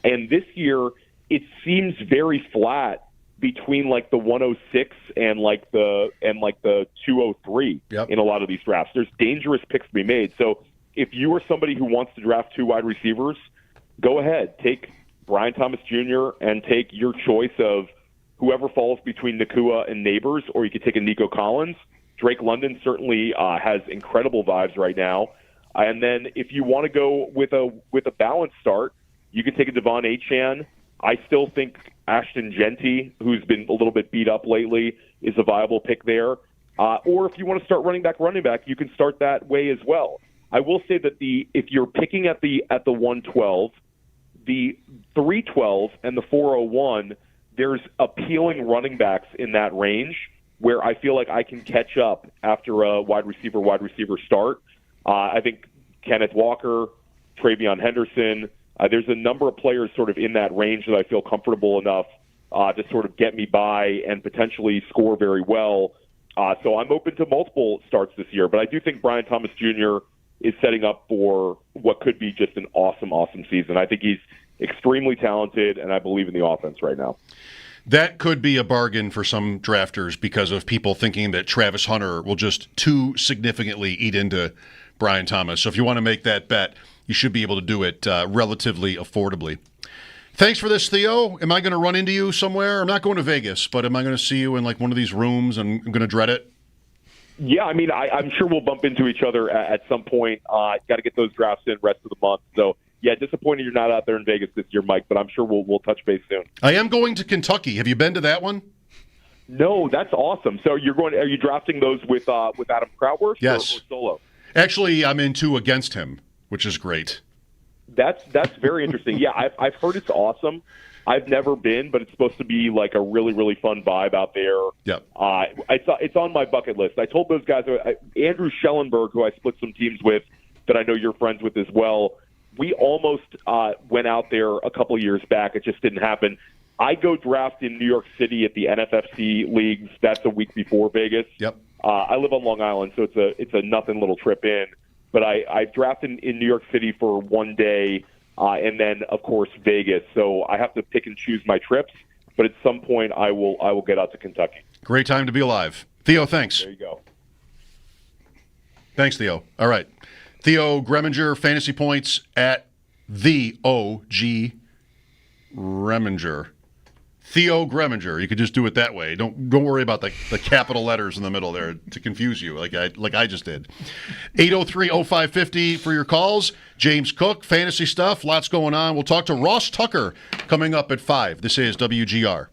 Speaker 13: And this year, it seems very flat between like the 106 and like the 203 in a lot of these drafts. There's dangerous picks to be made. So if you are somebody who wants to draft 2 wide receivers, go ahead. Take Brian Thomas Jr. and take your choice of whoever falls between Nacua and Neighbors, or you could take a Nico Collins. Drake London certainly has incredible vibes right now. And then if you want to go with a balanced start, you could take a Devon Achane. I still think Ashton Genty, who's been a little bit beat up lately, is a viable pick there. Or if you want to start running back, you can start that way as well. I will say that if you're picking at the 112, the 312 and the 401, there's appealing running backs in that range where I feel like I can catch up after a wide receiver start. I think Kenneth Walker, Travion Henderson, there's a number of players sort of in that range that I feel comfortable enough to sort of get me by and potentially score very well. So I'm open to multiple starts this year, but I do think Brian Thomas Jr. is setting up for what could be just an awesome, awesome season. I think he's extremely talented, and I believe in the offense right now.
Speaker 5: That could be a bargain for some drafters because of people thinking that Travis Hunter will just too significantly eat into Brian Thomas. So if you want to make that bet, you should be able to do it relatively affordably. Thanks for this, Theo. Am I going to run into you somewhere? I'm not going to Vegas, but am I going to see you in like one of these rooms and I'm going to dread it?
Speaker 13: Yeah, I mean, I'm sure we'll bump into each other at some point. Got to get those drafts in rest of the month. So, yeah, disappointed you're not out there in Vegas this year, Mike, but I'm sure we'll touch base soon.
Speaker 5: I am going to Kentucky. Have you been to that one?
Speaker 13: No, that's awesome. So are you drafting those with Adam Krautwurst
Speaker 5: yes.
Speaker 13: or solo?
Speaker 5: Actually, I'm in 2 against him, which is great.
Speaker 13: That's very interesting. Yeah, I've heard it's awesome. I've never been, but it's supposed to be like a really, really fun vibe out there.
Speaker 5: Yep.
Speaker 13: It's on my bucket list. I told those guys, Andrew Schellenberg, who I split some teams with, that I know you're friends with as well, we almost went out there a couple of years back. It just didn't happen. I go draft in New York City at the NFFC leagues. That's a week before Vegas.
Speaker 5: Yep.
Speaker 13: I live on Long Island, so it's a nothing little trip in. But I draft in New York City for one day, and then of course Vegas. So I have to pick and choose my trips. But at some point, I will get out to Kentucky.
Speaker 5: Great time to be alive, Theo. Thanks.
Speaker 13: There you go.
Speaker 5: Thanks, Theo. All right, Theo Gremminger, fantasy points at the OG Gremminger. Theo Gremminger. You could just do it that way. Don't worry about the capital letters in the middle there to confuse you like I just did. 803-0550 for your calls. James Cook, fantasy stuff, lots going on. We'll talk to Ross Tucker coming up at 5. This is WGR.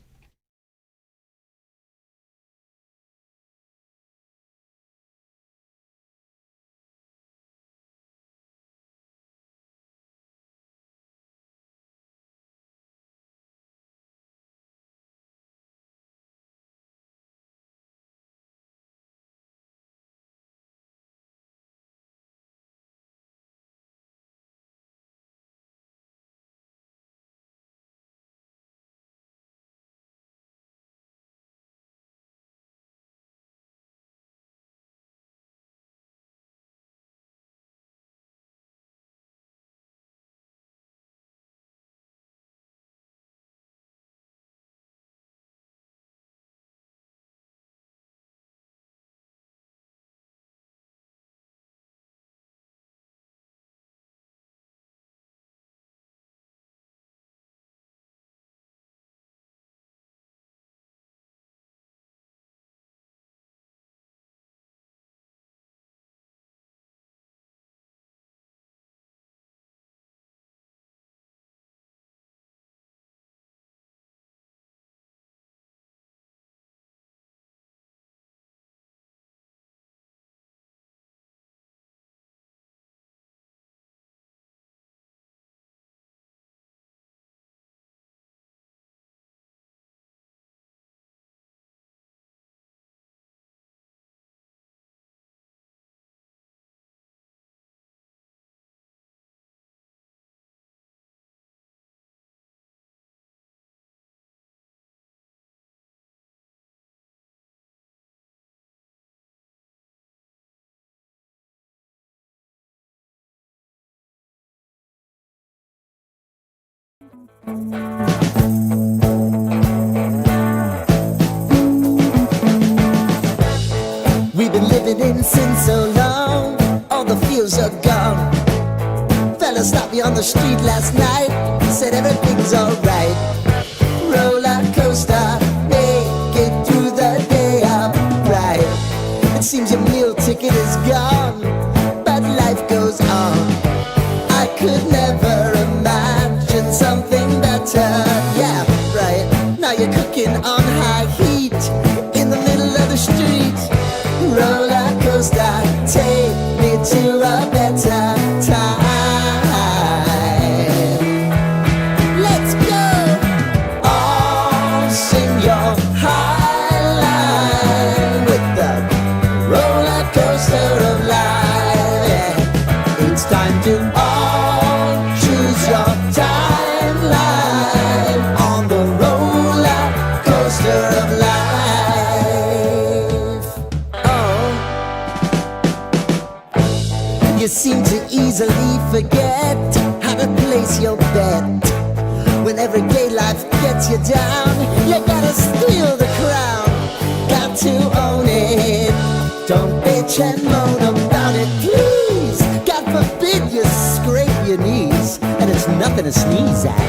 Speaker 1: We've been living in sin so long, all the feels are gone. Fella stopped me on the street last night, said everything's alright. Roller coaster, make it through the day upright. It seems your meal ticket is gone, but life goes on. I could never imagine something better. Yeah, right. Now you're cooking on high heat in the middle of the street. Roller coaster, take me to a better time. Let's go! All sing your high line with the roller coaster of life. Yeah. It's time to all choose your timeline on the roller coaster of life. You seem to easily forget how to place your bet. When everyday life gets you down, you gotta steal the crown. Got to own it. Don't bitch and moan about it, please. God forbid you scrape your knees, and it's nothing to sneeze at.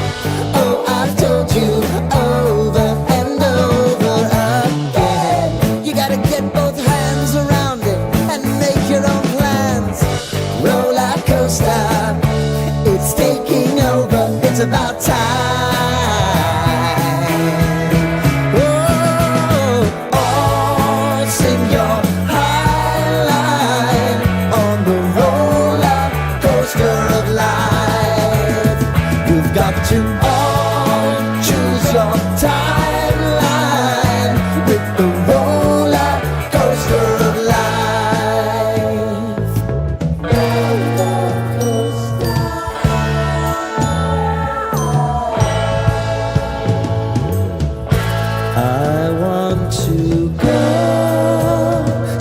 Speaker 1: Oh, I've told you over and over again. You gotta get both hands around it and make your own plans. Roller coaster, it's taking over, it's about time. Oh, all sing your high line on the roller coaster of life. You've got to all choose your timeline with the roller coaster of life. I want to go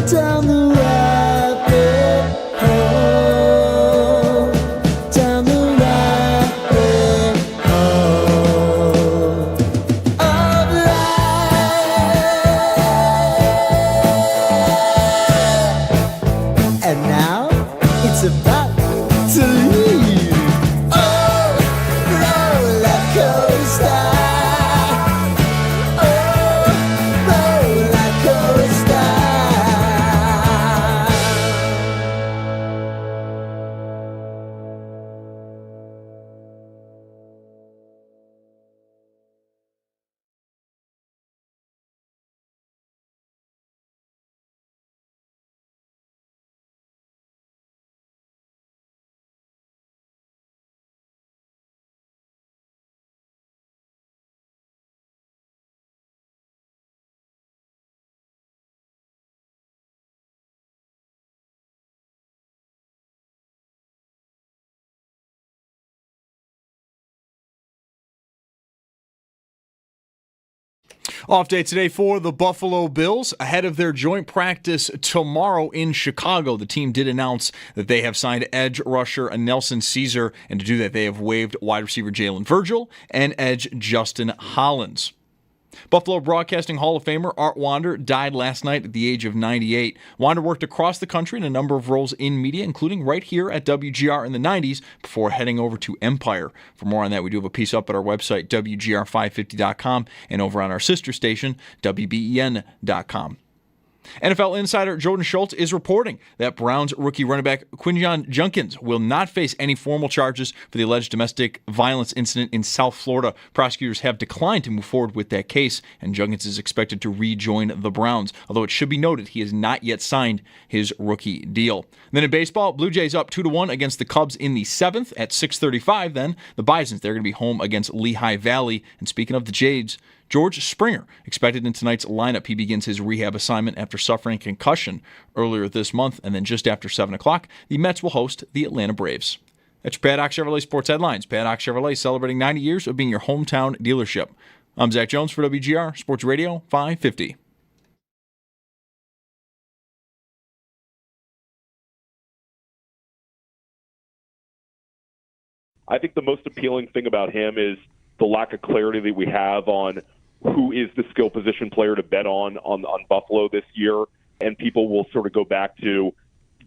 Speaker 1: down the rabbit hole, down the rabbit hole of life. And now it's about to leave. Oh, roller coaster.
Speaker 2: Off day today for the Buffalo Bills ahead of their joint practice tomorrow in Chicago. The team did announce that they have signed edge rusher Nelson Caesar, and to do that they have waived wide receiver Jalen Virgil and edge Justin Hollins. Buffalo Broadcasting Hall of Famer Art Wander died last night at the age of 98. Wander worked across the country in a number of roles in media, including right here at WGR in the 90s, before heading over to Empire. For more on that, we do have a piece up at our website, WGR550.com, and over on our sister station, WBEN.com. NFL insider Jordan Schultz is reporting that Browns rookie running back Quinjon Junkins will not face any formal charges for the alleged domestic violence incident in South Florida. Prosecutors have declined to move forward with that case, and Junkins is expected to rejoin the Browns, although it should be noted he has not yet signed his rookie deal. Then in baseball, Blue Jays up 2-1 against the Cubs in the 7th at 6:35. Then the Bisons, they're going to be home against Lehigh Valley. And speaking of the Jays, George Springer expected in tonight's lineup. He begins his rehab assignment after suffering concussion earlier this month. And then just after 7 o'clock, the Mets will host the Atlanta Braves. That's your Paddock Chevrolet Sports Headlines. Paddock Chevrolet celebrating 90 years of being your hometown dealership. I'm Zach Jones for WGR Sports Radio 550.
Speaker 13: I think the most appealing thing about him is the lack of clarity that we have on who is the skill position player to bet on Buffalo this year. And people will sort of go back to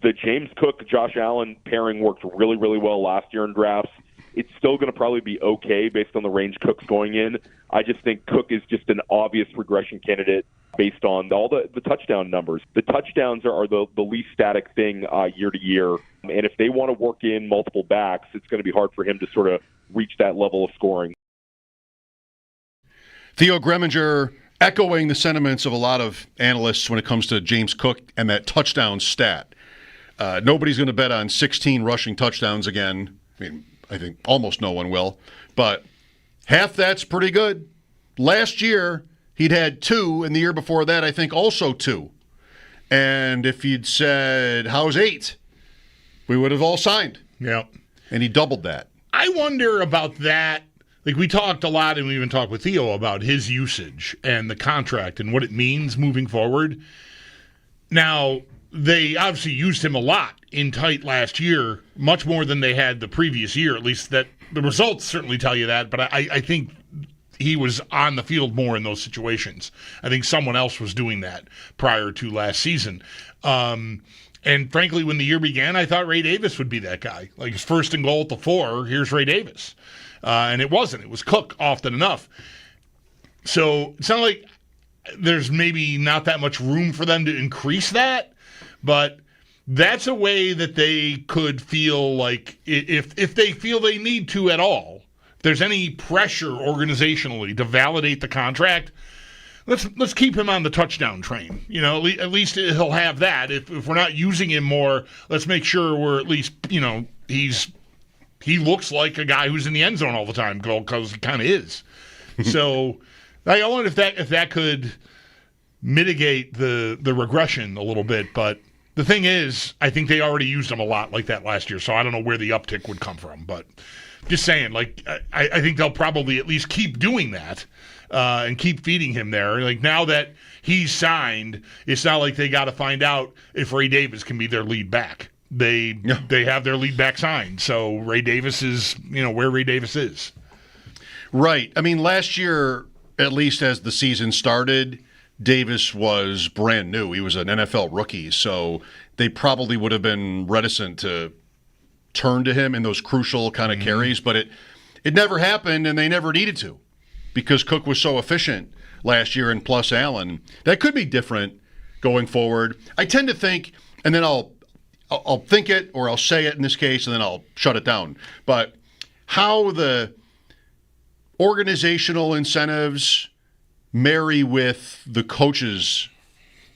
Speaker 13: the James Cook, Josh Allen pairing worked really, really well last year in drafts. It's still going to probably be okay based on the range Cook's going in. I just think Cook is just an obvious regression candidate based on all the touchdown numbers. The touchdowns are the least static thing year to year. And if they want to work in multiple backs, it's going to be hard for him to sort of reach that level of scoring.
Speaker 5: Theo Gremminger echoing the sentiments of a lot of analysts when it comes to James Cook and that touchdown stat. Nobody's going to bet on 16 rushing touchdowns again. I mean, I think almost no one will. But half that's pretty good. Last year, he'd had 2, and the year before that, I think also 2. And if you'd said, how's 8? We would have all signed.
Speaker 6: Yeah.
Speaker 5: And he doubled that.
Speaker 6: I wonder about that. Like, we talked a lot, and we even talked with Theo about his usage and the contract and what it means moving forward. Now, they obviously used him a lot in tight last year, much more than they had the previous year, at least that the results certainly tell you that, but I think he was on the field more in those situations. I think someone else was doing that prior to last season. And frankly, when the year began, I thought Ray Davis would be that guy. Like, his first and goal at the 4, here's Ray Davis. And it wasn't. It was Cook often enough. So it's not like there's maybe not that much room for them to increase that, but that's a way that they could feel like if they feel they need to at all, if there's any pressure organizationally to validate the contract, let's keep him on the touchdown train. You know, at least he'll have that. If we're not using him more, let's make sure we're at least, you know, he looks like a guy who's in the end zone all the time, because he kind of is. So I wonder if that could mitigate the regression a little bit. But the thing is, I think they already used him a lot like that last year, so I don't know where the uptick would come from. But just saying, like, I think they'll probably at least keep doing that and keep feeding him there. Like, now that he's signed, it's not like they got to find out if Ray Davis can be their lead back. They have their lead back signed, so Ray Davis is, you know, where Ray Davis is.
Speaker 5: Right. I mean, last year, at least as the season started, Davis was brand new. He was an NFL rookie, so they probably would have been reticent to turn to him in those crucial kind of carries, but it never happened, and they never needed to because Cook was so efficient last year, and plus Allen. That could be different going forward. I tend to think, and then I'll think it or I'll say it in this case, and then I'll shut it down. But how the organizational incentives marry with the coach's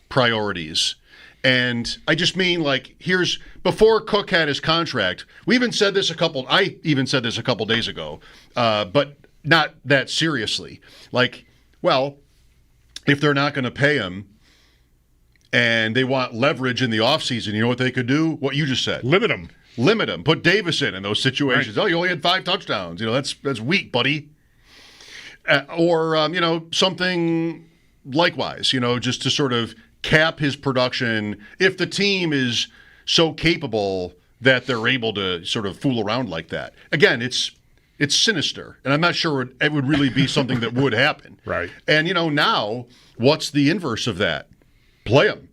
Speaker 5: priorities. And I just mean, like, here's before Cook had his contract. I even said this a couple days ago, but not that seriously. Like, well, if they're not going to pay him, and they want leverage in the offseason, you know what they could do? What you just said.
Speaker 6: Limit him. Put Davis in those situations. Right. Oh, you only had 5 touchdowns. You know, that's weak, buddy. Or you know, something likewise, you know, just to sort of cap his production if the team is so capable that they're able to sort of fool around like that. Again, it's sinister, and I'm not sure it would really be something that would happen. Right.
Speaker 5: And, you know, now what's the inverse of that? Play them.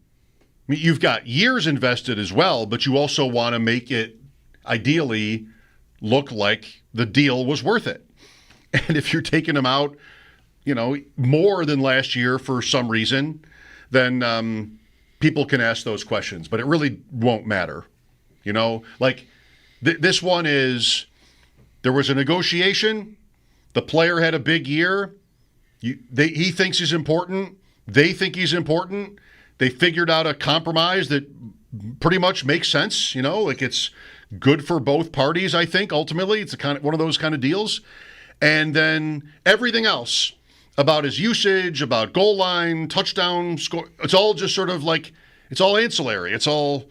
Speaker 5: I mean, you've got years invested as well, but you also want to make it ideally look like the deal was worth it. And if you're taking them out, you know, more than last year for some reason, then people can ask those questions. But it really won't matter. You know, like this one is, there was a negotiation. The player had a big year. He thinks he's important. They think he's important. They figured out a compromise that pretty much makes sense. You know, like it's good for both parties, I think, ultimately. It's one of those kind of deals. And then everything else about his usage, about goal line, touchdown, score, it's all just sort of like, it's all ancillary. It's all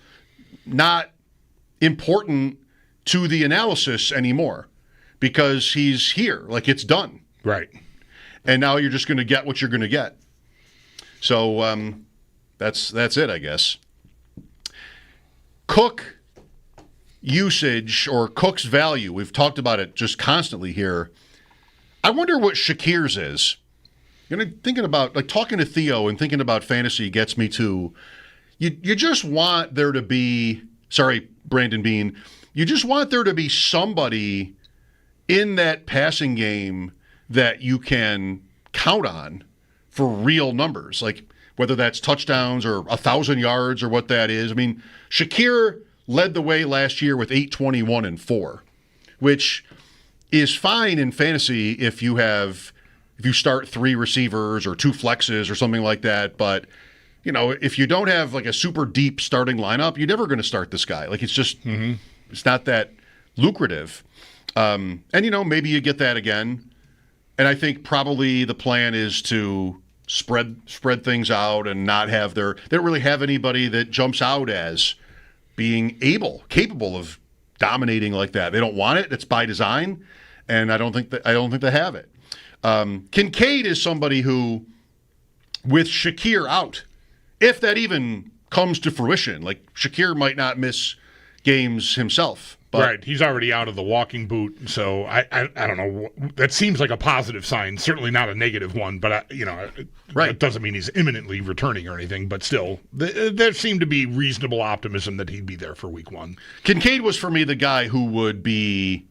Speaker 5: not important to the analysis anymore because he's here. Like, it's done.
Speaker 6: Right.
Speaker 5: And now you're just going to get what you're going to get. So that's it, I guess. Cook usage or Cook's value, we've talked about it just constantly here. I wonder what Shakir's is. Thinking about, like, talking to Theo and thinking about fantasy gets me to, you just want there to be, sorry, Brandon Bean, you just want there to be somebody in that passing game that you can count on for real numbers, like whether that's touchdowns or 1,000 yards or what that is. I mean, Shakir led the way last year with 821 and 4, which is fine in fantasy if you start 3 receivers or 2 flexes or something like that. But, if you don't have like a super deep starting lineup, you're never going to start this guy. Like, it's just, it's not that lucrative. And, maybe you get that again. And I think probably the plan is to spread things out and not have they don't really have anybody that jumps out as being capable of dominating like that. They don't want it. It's by design. And I don't think they have it. Kincaid is somebody who, with Shakir out, if that even comes to fruition, like Shakir might not miss games himself. But
Speaker 6: right, he's already out of the walking boot, so I don't know. That seems like a positive sign, certainly not a negative one. But
Speaker 5: right,
Speaker 6: it doesn't mean he's imminently returning or anything. But still, there seemed to be reasonable optimism that he'd be there for Week 1.
Speaker 5: Kincaid was for me the guy who would be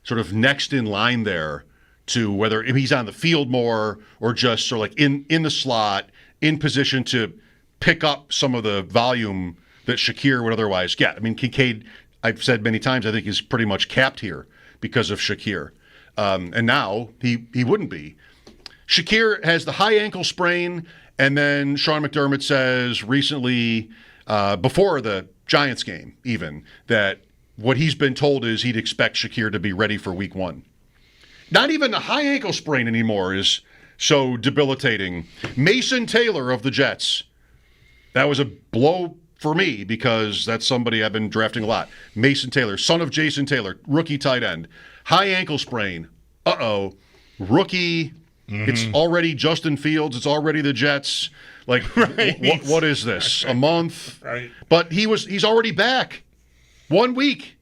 Speaker 5: sort of next in line there to whether he's on the field more or just sort of like in the slot, in position to pick up some of the volume that Shakir would otherwise get. I mean, Kincaid, I've said many times, I think is pretty much capped here because of Shakir. And now he wouldn't be. Shakir has the high ankle sprain, and then Sean McDermott says recently, before the Giants game even, that what he's been told is he'd expect Shakir to be ready for Week 1. Not even the high ankle sprain anymore is so debilitating. Mason Taylor of the Jets. That was a blow for me because that's somebody I've been drafting a lot. Mason Taylor, son of Jason Taylor, rookie tight end. High ankle sprain. Rookie. Mm-hmm. It's already Justin Fields. It's already the Jets. Like, right. What is this? A month?
Speaker 6: Right.
Speaker 5: But he's already back. 1 week.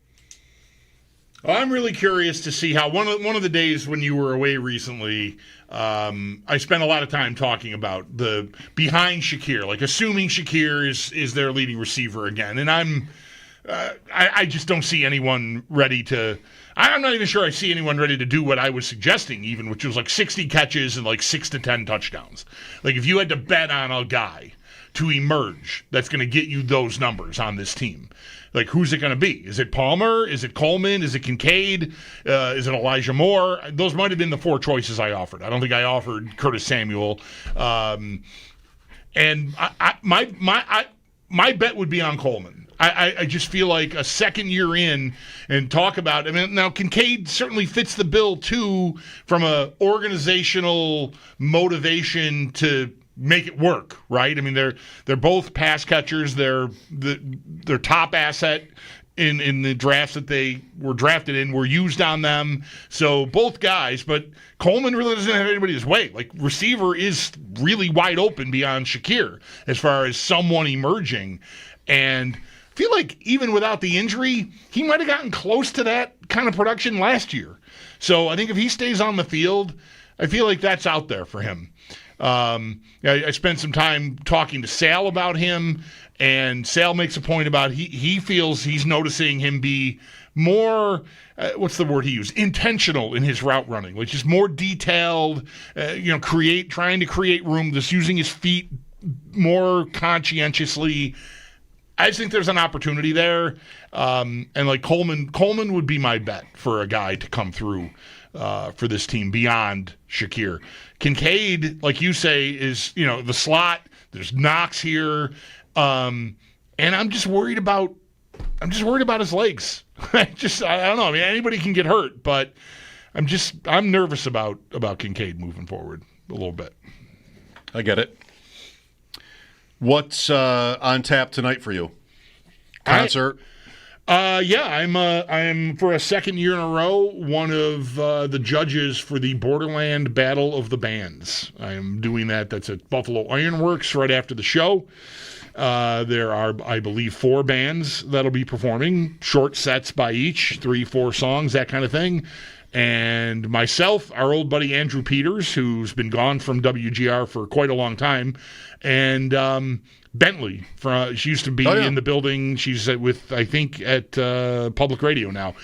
Speaker 6: Well, I'm really curious to see how one of the days when you were away recently, I spent a lot of time talking about the behind Shakir, like assuming Shakir is their leading receiver again, and I just don't see anyone ready to. I'm not even sure I see anyone ready to do what I was suggesting, even, which was like 60 catches and like 6 to 10 touchdowns. Like if you had to bet on a guy to emerge that's going to get you those numbers on this team. Like, who's it going to be? Is it Palmer? Is it Coleman? Is it Kincaid? Is it Elijah Moore? Those might have been the 4 choices I offered. I don't think I offered Curtis Samuel. And my bet would be on Coleman. I just feel like a second year in and talk about, now Kincaid certainly fits the bill too from a organizational motivation to make it work, right? I mean, they're both pass catchers. They're their top asset in the drafts that they were drafted in were used on them. So both guys, but Coleman really doesn't have anybody his way. Like, receiver is really wide open beyond Shakir as far as someone emerging. And I feel like even without the injury, he might have gotten close to that kind of production last year. So I think if he stays on the field, I feel like that's out there for him. I spent some time talking to Sal about him, and Sal makes a point about he feels he's noticing him be more, what's the word he used? Intentional in his route running, which is more detailed, trying to create room, just using his feet more conscientiously. I just think there's an opportunity there. And like Coleman would be my bet for a guy to come through for this team beyond Shakir. Kincaid, like you say, is, the slot. There's Knox here. And I'm just worried about his legs. I don't know. I mean, anybody can get hurt, but I'm nervous about Kincaid moving forward a little bit.
Speaker 5: I get it. What's on tap tonight for you? Concert? I'm
Speaker 6: for a second year in a row one of the judges for the Borderland Battle of the Bands. I am doing that. That's at Buffalo Ironworks right after the show. There are, I believe, 4 bands that'll be performing, short sets by each, 3-4 songs, that kind of thing. And myself, our old buddy Andrew Peters, who's been gone from WGR for quite a long time, and Bentley. She used to be in the building. She's with, I think, at Public Radio now.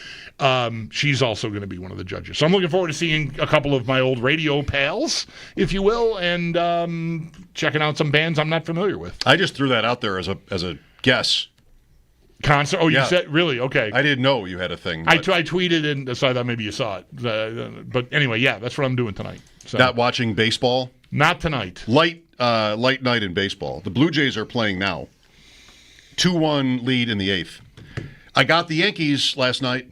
Speaker 6: She's also going to be one of the judges. So I'm looking forward to seeing a couple of my old radio pals, if you will, and checking out some bands I'm not familiar with.
Speaker 5: I just threw that out there as a guess.
Speaker 6: Concert? Oh, you said, really? Okay.
Speaker 5: I didn't know you had a thing.
Speaker 6: I tweeted, and so I thought maybe you saw it. But anyway, yeah, that's what I'm doing tonight. So.
Speaker 5: Not watching baseball?
Speaker 6: Not tonight.
Speaker 5: Light night in baseball. The Blue Jays are playing now. 2-1 lead in the 8th. I got the Yankees last night.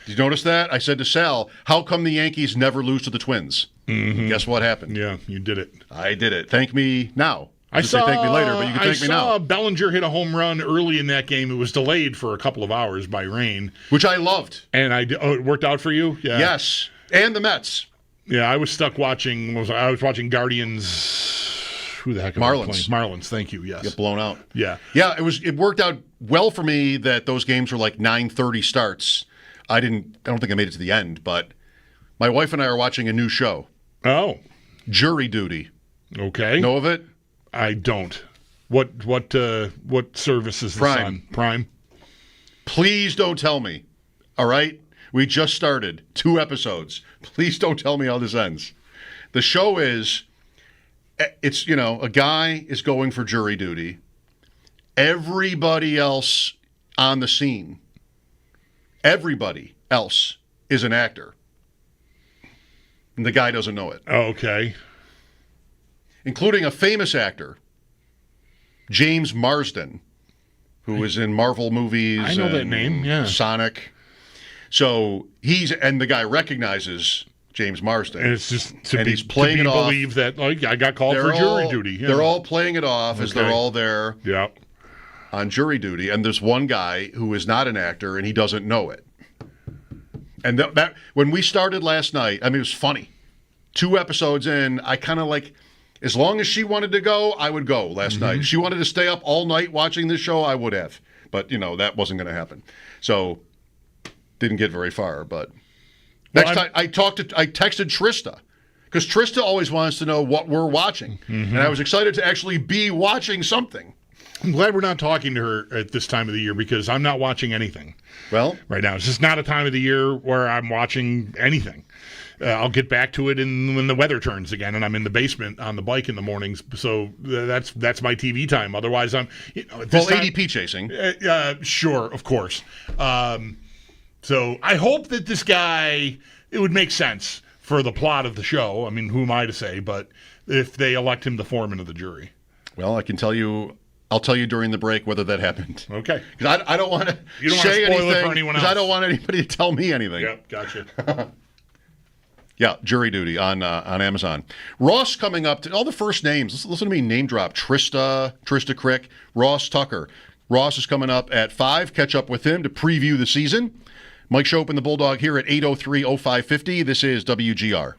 Speaker 5: Did you notice that? I said to Sal, how come the Yankees never lose to the Twins? Mm-hmm. Guess what happened?
Speaker 6: Yeah, you did it.
Speaker 5: I did it. Thank me now.
Speaker 6: I saw,
Speaker 5: thank me later, but you can thank me now.
Speaker 6: I saw Bellinger hit a home run early in that game. It was delayed for a couple of hours by rain.
Speaker 5: Which I loved.
Speaker 6: And it worked out for you? Yeah.
Speaker 5: Yes. And the Mets.
Speaker 6: Yeah, I was stuck watching. I was watching Guardians. Who the heck am I playing? Marlins. Thank you. Yes.
Speaker 5: Get blown out.
Speaker 6: Yeah.
Speaker 5: Yeah. It worked out well for me that those games were like 9:30 starts. I don't think I made it to the end, but my wife and I are watching a new show.
Speaker 6: Oh.
Speaker 5: Jury Duty.
Speaker 6: Okay.
Speaker 5: Know of it?
Speaker 6: I don't. What service is this on? Prime.
Speaker 5: Please don't tell me. All right? We just started 2 episodes. Please don't tell me how this ends. The show is, it's, a guy is going for jury duty. Everybody else on the scene, everybody else is an actor. And the guy doesn't know it.
Speaker 6: Okay.
Speaker 5: Including a famous actor, James Marsden, who is in Marvel movies.
Speaker 6: I know that name, yeah.
Speaker 5: Sonic. So and the guy recognizes James Marsden.
Speaker 6: And it's just
Speaker 5: he's playing it off.
Speaker 6: Believe that I got called for jury duty. Yeah.
Speaker 5: They're all playing it off as they're all there on jury duty. And there's one guy who is not an actor, and he doesn't know it. And that when we started last night, it was funny. 2 episodes in, I kind of as long as she wanted to go, I would go last night. If she wanted to stay up all night watching this show, I would have. But, that wasn't going to happen. So, didn't get very far. But next time, I texted Trista. Because Trista always wants to know what we're watching. Mm-hmm. And I was excited to actually be watching something.
Speaker 6: I'm glad we're not talking to her at this time of the year because I'm not watching anything.
Speaker 5: Well,
Speaker 6: right now. It's just not a time of the year where I'm watching anything. I'll get back to it when the weather turns again, and I'm in the basement on the bike in the mornings. So that's my TV time. Otherwise, I'm
Speaker 5: ADP chasing.
Speaker 6: Sure, of course. So I hope that this guy, it would make sense for the plot of the show. I mean, who am I to say? But if they elect him the foreman of the jury,
Speaker 5: well, I can tell you. I'll tell you during the break whether that happened.
Speaker 6: Okay.
Speaker 5: Because I don't want to say anything. Because I don't want anybody to tell me anything.
Speaker 6: Yep, gotcha.
Speaker 5: Yeah, Jury Duty on Amazon. Ross coming up. All the first names. Listen to me name drop. Trista Crick, Ross Tucker. Ross is coming up at 5. Catch up with him to preview the season. Mike Schopp and the Bulldog here at 803-0550. This is WGR.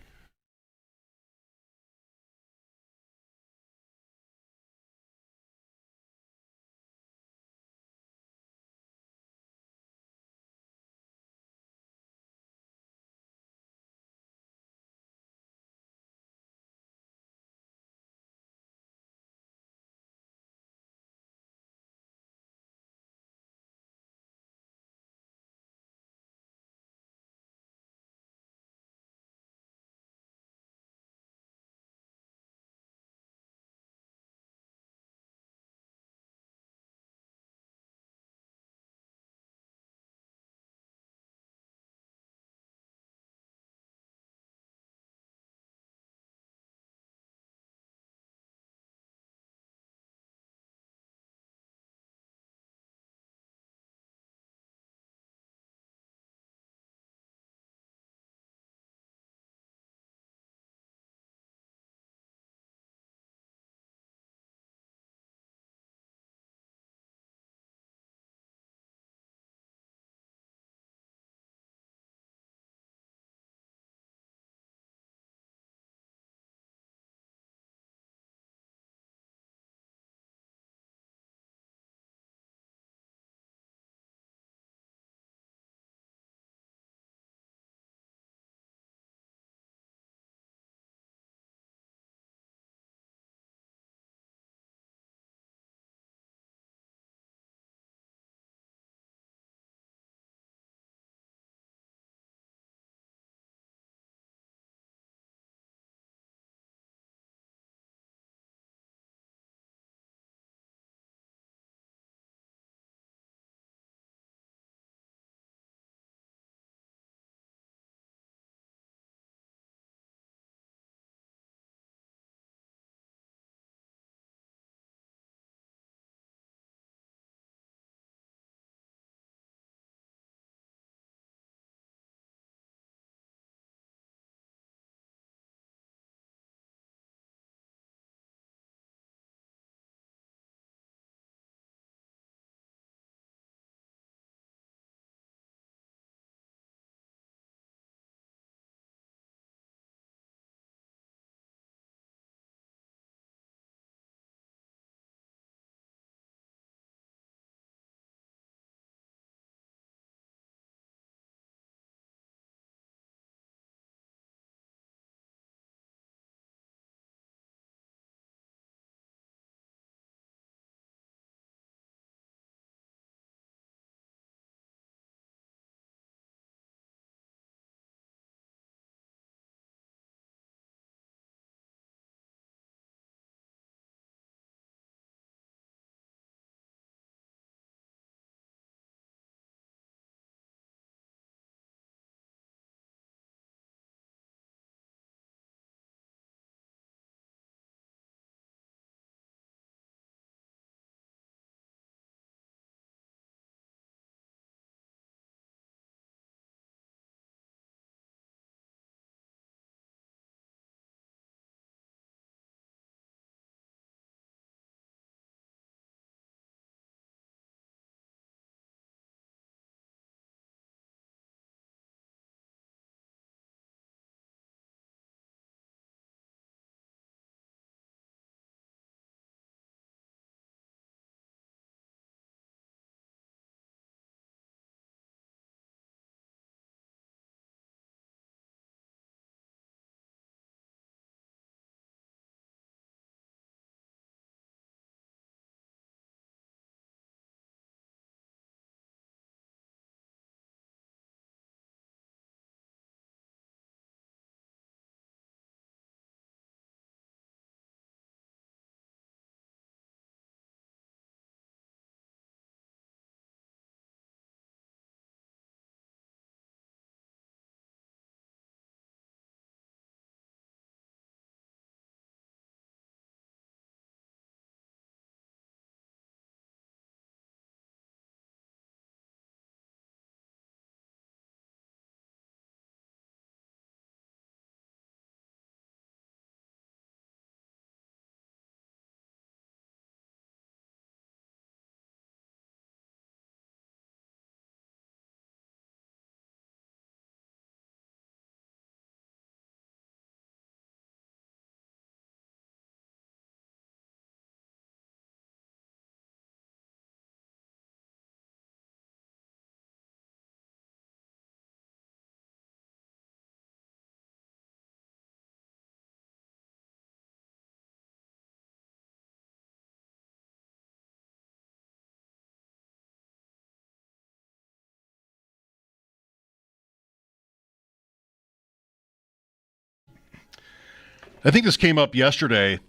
Speaker 5: I think this came up yesterday.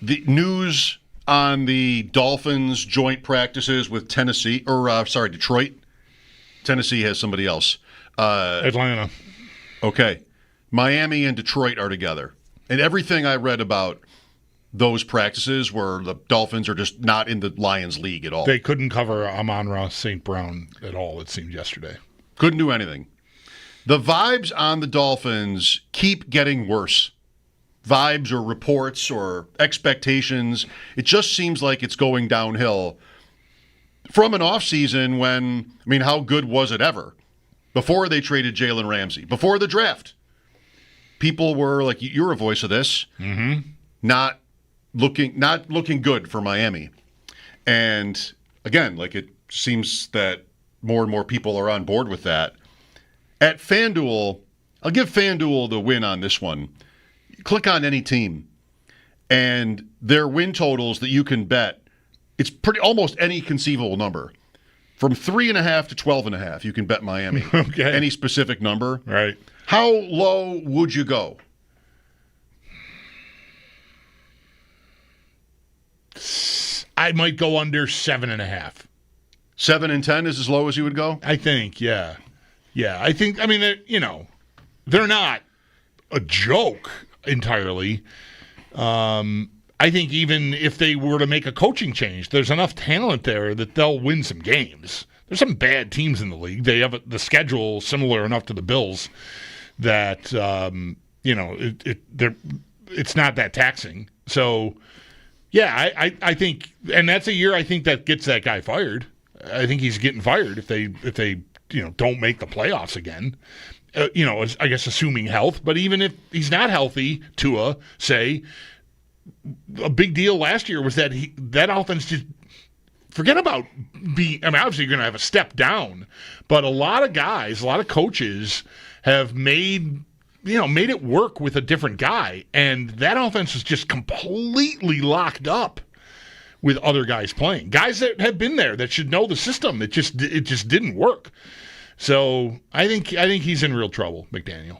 Speaker 5: The news on the Dolphins' joint practices with Detroit. Tennessee has somebody else.
Speaker 6: Atlanta.
Speaker 5: Okay. Miami and Detroit are together. And everything I read about those practices where the Dolphins are just not in the Lions League at all.
Speaker 6: They couldn't cover Amon-Ra St. Brown at all, it seemed yesterday.
Speaker 5: Couldn't do anything. The vibes on the Dolphins keep getting worse. Vibes or reports or expectations. It just seems like it's going downhill from an offseason when, how good was it ever? Before they traded Jalen Ramsey, before the draft, people were like, you're a voice of this, not looking good for Miami. And again, it seems that more and more people are on board with that. At FanDuel, I'll give FanDuel the win on this one. Click on any team, and their win totals that you can bet, it's almost any conceivable number. From 3.5 to 12.5, you can bet Miami.
Speaker 6: Okay.
Speaker 5: Any specific number.
Speaker 6: Right.
Speaker 5: How low would you go?
Speaker 6: I might go under 7.5.
Speaker 5: 7 and 10 is as low as you would go?
Speaker 6: I think, yeah. Yeah, I think, they're not a joke entirely. I think even if they were to make a coaching change, there's enough talent there that they'll win some games. There's some bad teams in the league. They have the schedule similar enough to the Bills that, it's not that taxing. So, yeah, I think, and that's a year I think that gets that guy fired. I think he's getting fired if they don't make the playoffs again. I guess assuming health, but even if he's not healthy, Tua, say, a big deal last year was that that offense just forget about being. Obviously you're going to have a step down, but a lot of guys, a lot of coaches have made it work with a different guy, and that offense is just completely locked up with other guys playing. Guys that have been there that should know the system. It just didn't work. So I think he's in real trouble, McDaniel.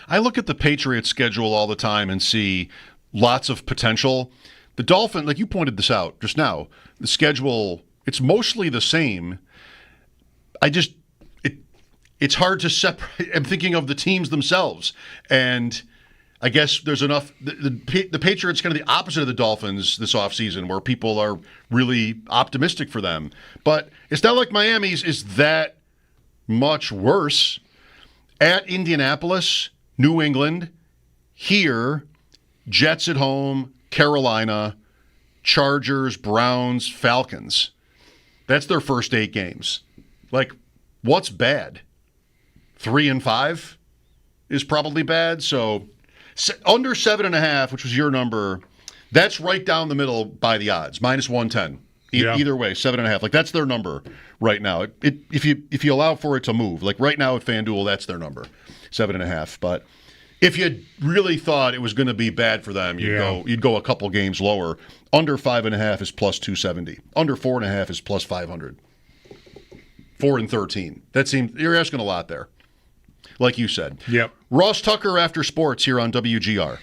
Speaker 5: I look at the Patriots schedule all the time and see lots of potential. The Dolphins, like you pointed this out just now, the schedule, it's mostly the same. It's hard to separate. I'm thinking of the teams themselves. And I guess there's enough. The Patriots kind of the opposite of the Dolphins this offseason, where people are really optimistic for them. But it's not like Miami's is that much worse. At Indianapolis, New England, here, Jets at home, Carolina, Chargers, Browns, Falcons. That's their first 8 games. What's bad? 3 and 5 is probably bad. So under 7.5, which was your number, that's right down the middle by the odds, minus 110. Either way, 7.5. That's their number right now. If you allow for it to move, right now at FanDuel, that's their number, 7.5. But if you really thought it was going to be bad for them, you'd go a couple games lower. Under 5.5 is plus 270. Under 4.5 is plus 500. 4 and 13. That seems you're asking a lot there. Like you said.
Speaker 6: Yep.
Speaker 5: Ross Tucker after sports here on WGR.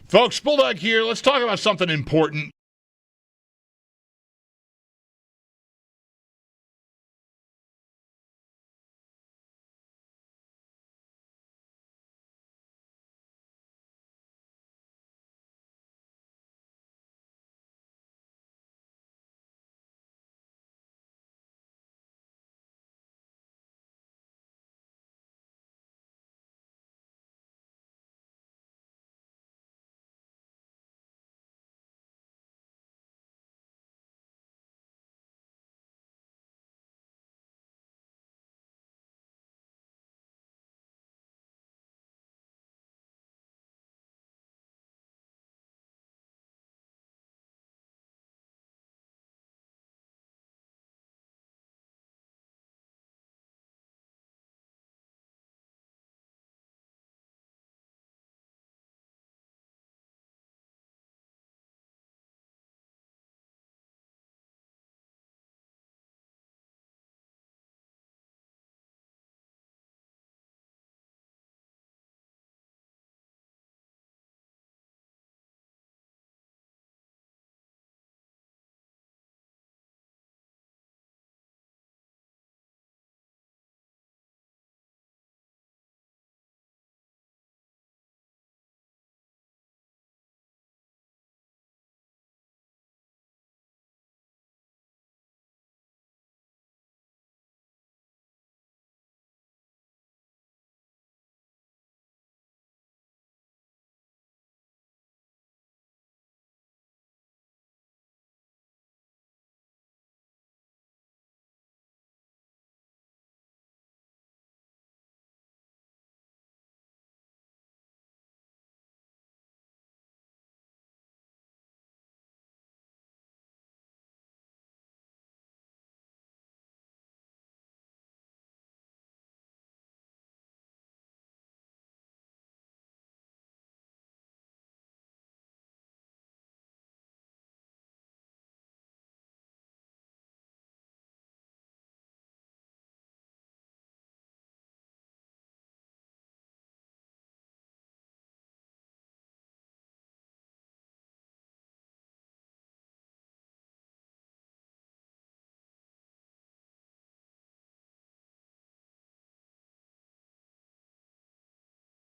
Speaker 6: Folks, Bulldog here. Let's talk about something important.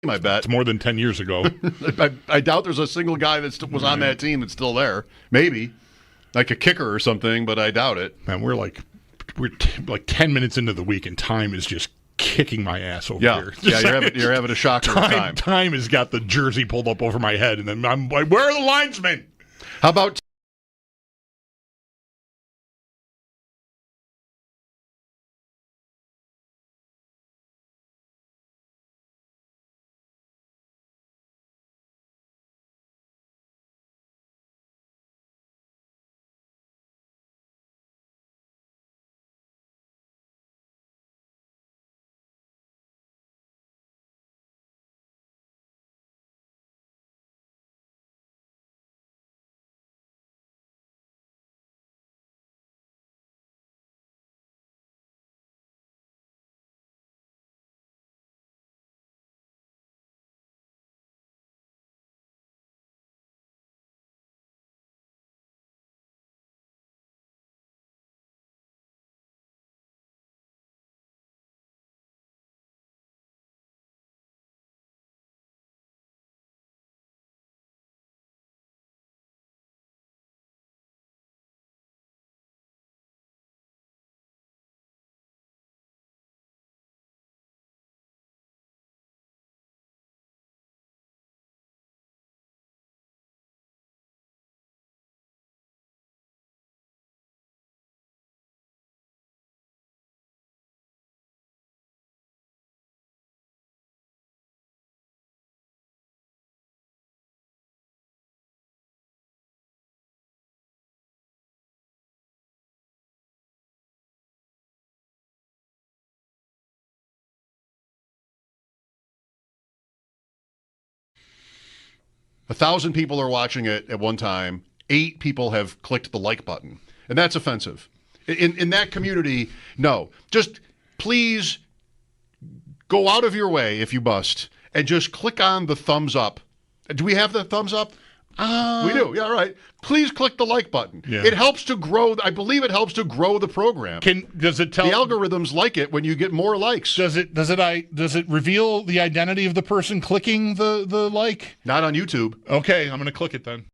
Speaker 5: I bet.
Speaker 6: It's more than 10 years ago.
Speaker 5: I doubt there's a single guy that was on that team that's still there. Maybe. Like a kicker or something, but I doubt it.
Speaker 6: Man, we're like 10 minutes into the week, and time is just kicking my ass over here.
Speaker 5: Yeah, you're having a shocker of time.
Speaker 6: Time has got the jersey pulled up over my head, and then I'm like, where are the linesmen?
Speaker 5: How about... "1,000 people are watching it at one time. 8 people have clicked the like button." And that's offensive. In that community, no. Just please go out of your way, if you must, and just click on the thumbs up. Do we have the thumbs up? We do. Yeah, all right. Please click the like button.
Speaker 6: Yeah.
Speaker 5: It helps to grow. I believe it helps to grow the program.
Speaker 6: Does it tell
Speaker 5: the algorithms like it when you get more likes?
Speaker 6: Does it reveal the identity of the person clicking the like?
Speaker 5: Not on YouTube.
Speaker 6: Okay, I'm going to click it then.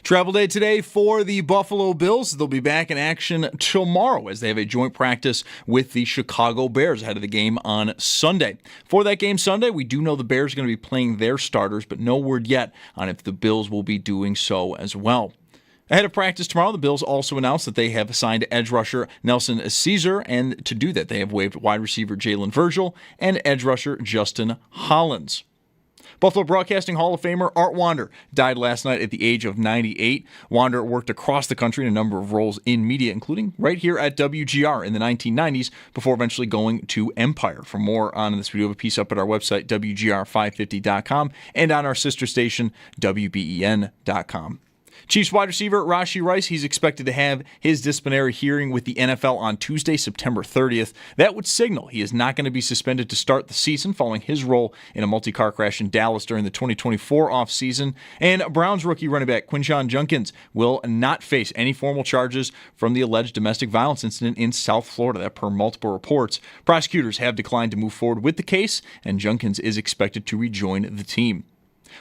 Speaker 2: Travel day today for the Buffalo Bills. They'll be back in action tomorrow as they have a joint practice with the Chicago Bears ahead of the game on Sunday. For that game Sunday, we do know the Bears are going to be playing their starters, but no word yet on if the Bills will be doing so as well. Ahead of practice tomorrow, the Bills also announced that they have signed edge rusher Nelson Caesar, and to do that, they have waived wide receiver Jalen Virgil and edge rusher Justin Hollins. Buffalo Broadcasting Hall of Famer Art Wander died last night at the age of 98. Wander worked across the country in a number of roles in media, including right here at WGR in the 1990s, before eventually going to Empire. For more on this, we do have a piece up at our website, WGR550.com, and on our sister station, WBEN.com. Chiefs wide receiver Rashee Rice, he's expected to have his disciplinary hearing with the NFL on Tuesday, September 30th. That would signal he is not going to be suspended to start the season following his role in a multi-car crash in Dallas during the 2024 offseason. And Browns rookie running back Quinshon Judkins will not face any formal charges from the alleged domestic violence incident in South Florida. That per multiple reports. Prosecutors have declined to move forward with the case, and Judkins is expected to rejoin the team.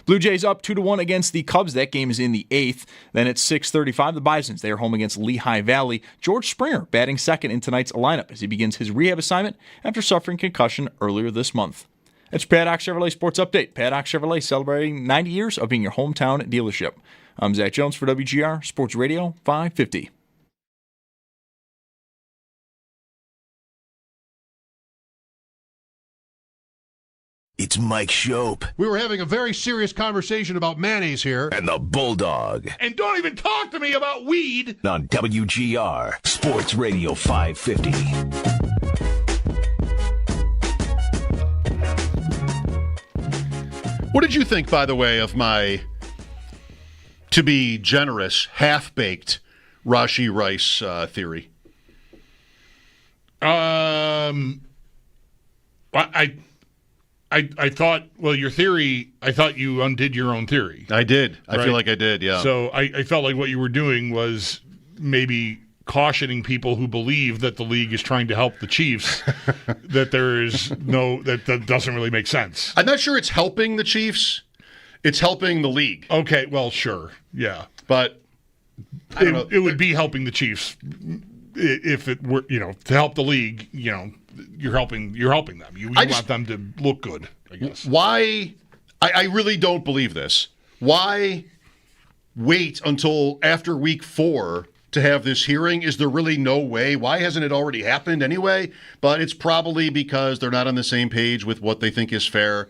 Speaker 2: Blue Jays up 2-1 against the Cubs. That game is in the 8th. Then at 6:35, the Bisons, they are home against Lehigh Valley. George Springer batting second in tonight's lineup as he begins his rehab assignment after suffering concussion earlier this month. That's Paddock Chevrolet Sports Update. Paddock Chevrolet celebrating 90 years of being your hometown dealership. I'm Zach Jones for WGR Sports Radio 550.
Speaker 3: It's Mike Schopp.
Speaker 14: We were having a very serious conversation about mayonnaise here.
Speaker 3: And the Bulldog.
Speaker 6: And don't even talk to me about weed.
Speaker 3: On WGR Sports Radio 550.
Speaker 5: What did you think, by the way, of my, to be generous, half-baked Rashee Rice theory?
Speaker 6: I thought, your theory, I thought you undid your own theory.
Speaker 5: I did. I
Speaker 6: right?
Speaker 5: feel like I did, yeah.
Speaker 6: So I felt like what you were doing was maybe cautioning people who believe that the league is trying to help the Chiefs that that doesn't really make sense.
Speaker 5: I'm not sure it's helping the Chiefs. It's helping the league.
Speaker 6: Okay, well, sure. Yeah.
Speaker 5: But
Speaker 6: it would be helping the Chiefs if it were, to help the league, you're helping them. You want them to look good, I guess.
Speaker 5: Why? I really don't believe this. Why wait until after week 4 to have this hearing? Is there really no way? Why hasn't it already happened anyway? But it's probably because they're not on the same page with what they think is fair.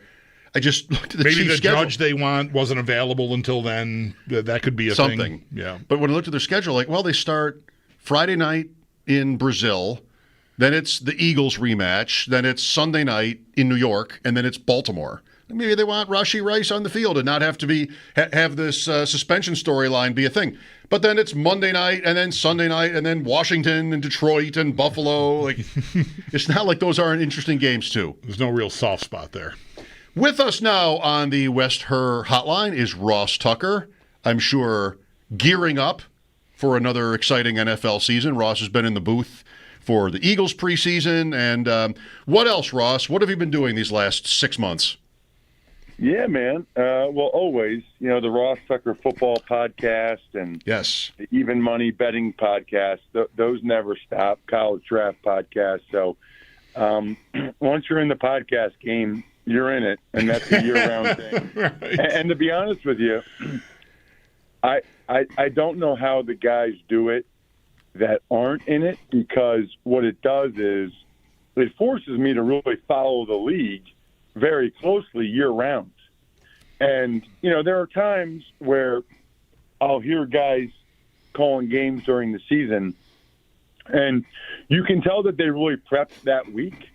Speaker 5: I just looked at the
Speaker 6: Maybe
Speaker 5: Chiefs'
Speaker 6: the
Speaker 5: schedule.
Speaker 6: judge they want wasn't available until then. That could be a
Speaker 5: Something.
Speaker 6: thing. Yeah.
Speaker 5: But when I looked at their schedule, they start Friday night in Brazil, then it's the Eagles rematch, then it's Sunday night in New York, and then it's Baltimore. Maybe they want Rashee Rice on the field and not have to have this suspension storyline be a thing. But then it's Monday night, and then Sunday night, and then Washington and Detroit and Buffalo. It's not like those aren't interesting games too.
Speaker 6: There's no real soft spot there.
Speaker 5: With us now on the West Her hotline is Ross Tucker. I'm sure gearing up for another exciting NFL season. Ross has been in the booth for the Eagles preseason. And what else, Ross? What have you been doing these last 6 months?
Speaker 15: Yeah, man. Always, the Ross Tucker football podcast and
Speaker 5: yes,
Speaker 15: the Even Money betting podcast, those never stop. College draft podcast. So once you're in the podcast game, you're in it, and that's a year-round thing. Right. And to be honest with you, I don't know how the guys do it that aren't in it, because what it does is it forces me to really follow the league very closely year-round. And, there are times where I'll hear guys calling games during the season, and you can tell that they really prepped that week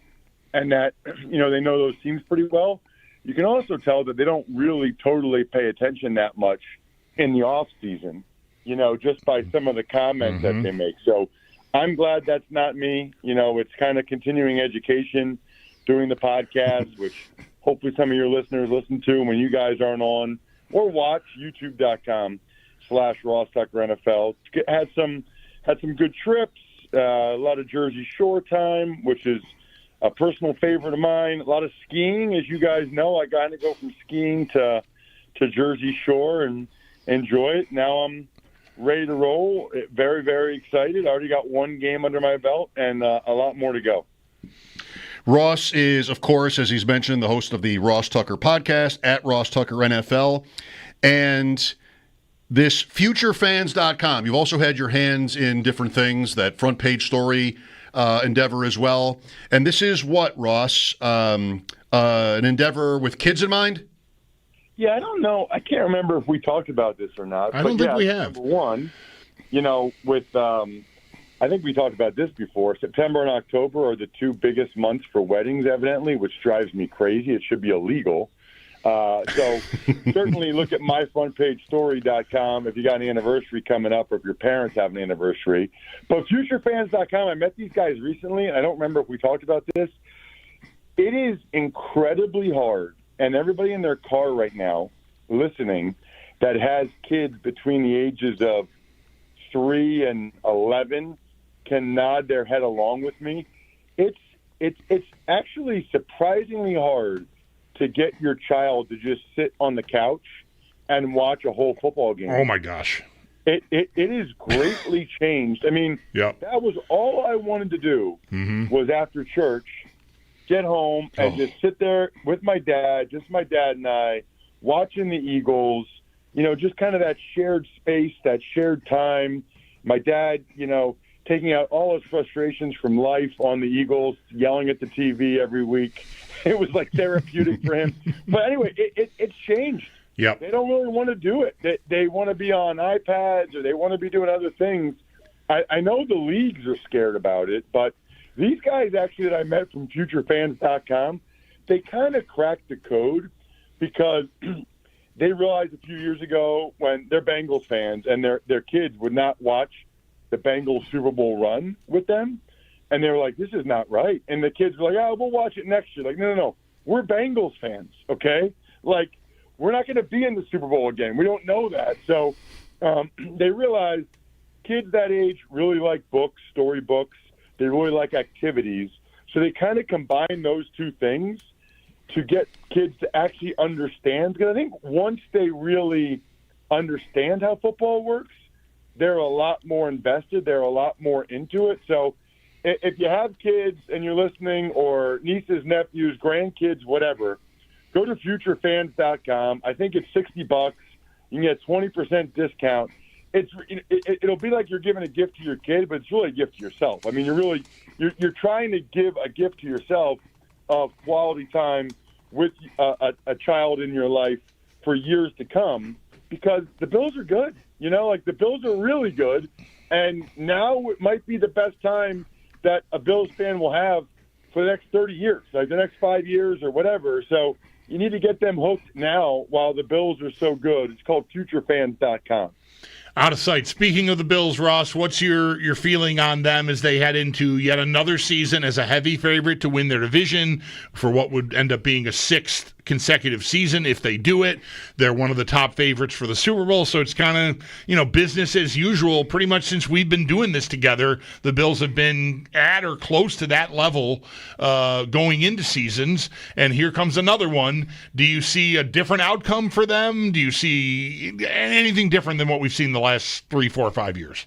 Speaker 15: and that, they know those teams pretty well. You can also tell that they don't really totally pay attention that much in the off season, just by some of the comments that they make. So I'm glad that's not me. It's kind of continuing education doing the podcast, which hopefully some of your listeners listen to when you guys aren't on, or watch youtube.com/Ross Tucker NFL. Had some good trips, a lot of Jersey Shore time, which is a personal favorite of mine. A lot of skiing, as you guys know. I got to go from skiing to Jersey Shore and enjoy it. Now I'm ready to roll. Very, very excited. I already got one game under my belt and a lot more to go.
Speaker 5: Ross is, of course, as he's mentioned, the host of the Ross Tucker podcast at Ross Tucker NFL. And this futurefans.com, you've also had your hands in different things, that front page story endeavor as well. And this is what, Ross? An endeavor with kids in mind?
Speaker 15: Yeah, I don't know. I can't remember if we talked about this or not.
Speaker 6: I don't think we have.
Speaker 15: Number one, with I think we talked about this before. September and October are the two biggest months for weddings, evidently, which drives me crazy. It should be illegal. So certainly look at myfrontpagestory.com if you got an anniversary coming up or if your parents have an anniversary. But futurefans.com, I met these guys recently, and I don't remember if we talked about this. It is incredibly hard, and everybody in their car right now listening that has kids between the ages of 3 and 11 can nod their head along with me. It's actually surprisingly hard to get your child to just sit on the couch and watch a whole football game.
Speaker 6: Oh my gosh.
Speaker 15: It is greatly changed. I mean, that was all I wanted to do was after church, get home and just sit there with my dad, just my dad and I, watching the Eagles, just kind of that shared space, that shared time. My dad, taking out all his frustrations from life on the Eagles, yelling at the TV every week. It was like therapeutic for him. But anyway, it's changed.
Speaker 6: Yep.
Speaker 15: They don't really want to do it. They want to be on iPads or they want to be doing other things. I know the leagues are scared about it, but these guys actually that I met from futurefans.com, they kind of cracked the code because they realized a few years ago when they're Bengals fans and their kids would not watch the Bengals Super Bowl run with them, and they were like, this is not right. And the kids were like, oh, we'll watch it next year. Like, no. We're Bengals fans, okay? Like, we're not going to be in the Super Bowl again. We don't know that. So they realized kids that age really like books, storybooks. They really like activities. So they kind of combine those two things to get kids to actually understand. Because I think once they really understand how football works, they're a lot more invested. They're a lot more into it. So if you have kids and you're listening, or nieces, nephews, grandkids, whatever, go to futurefans.com. I think it's $60. You can get 20% discount. It'll be like you're giving a gift to your kid, but it's really a gift to yourself. I mean, you're trying to give a gift to yourself of quality time with a child in your life for years to come, because the Bills are good. Like, the Bills are really good, and now it might be the best time that a Bills fan will have for the next 30 years, like the next 5 years or whatever. So you need to get them hooked now while the Bills are so good. It's called futurefans.com.
Speaker 6: Out of sight. Speaking of the Bills, Ross, what's your feeling on them as they head into yet another season as a heavy favorite to win their division for what would end up being a 6th consecutive season if they do it? They're one of the top favorites for the Super Bowl, so it's kind of, business as usual. Pretty much since we've been doing this together, the Bills have been at or close to that level going into seasons, and here comes another one. Do you see a different outcome for them? Do you see anything different than what we've seen the last 3, 4, 5 years?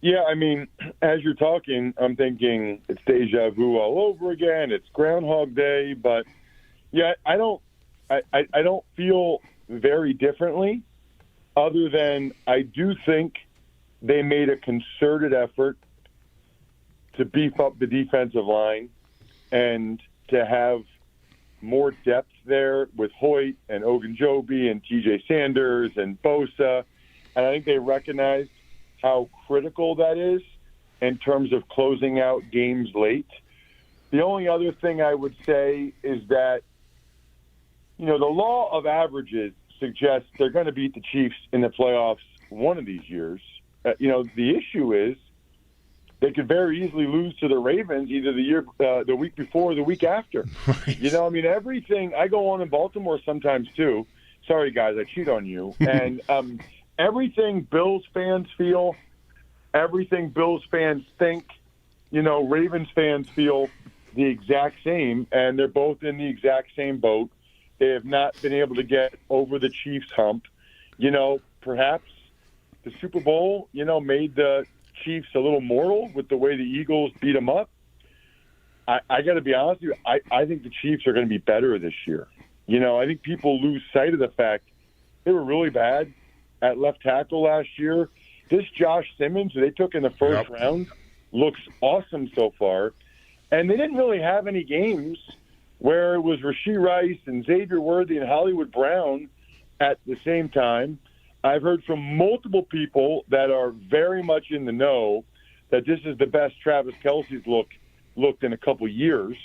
Speaker 15: Yeah, I mean, as you're talking, I'm thinking it's deja vu all over again. It's Groundhog Day, but yeah, I don't feel very differently, other than I do think they made a concerted effort to beef up the defensive line and to have more depth there with Hoyt and Ogunjobi and TJ Sanders and Bosa. And I think they recognized how critical that is in terms of closing out games late. The only other thing I would say is that, the law of averages suggests they're going to beat the Chiefs in the playoffs one of these years. The issue is they could very easily lose to the Ravens either the week before or the week after. Right. Everything. I go on in Baltimore sometimes too. Sorry, guys, I cheat on you. And everything Bills fans feel, everything Bills fans think, Ravens fans feel the exact same, and they're both in the exact same boat. They have not been able to get over the Chiefs hump. Perhaps the Super Bowl, made the Chiefs a little mortal with the way the Eagles beat them up. I got to be honest with you, I think the Chiefs are going to be better this year. I think people lose sight of the fact they were really bad at left tackle last year. This Josh Simmons, who they took in the first round, looks awesome so far. And they didn't really have any games where it was Rashee Rice and Xavier Worthy and Hollywood Brown at the same time. I've heard from multiple people that are very much in the know that this is the best Travis Kelce's looked in a couple years.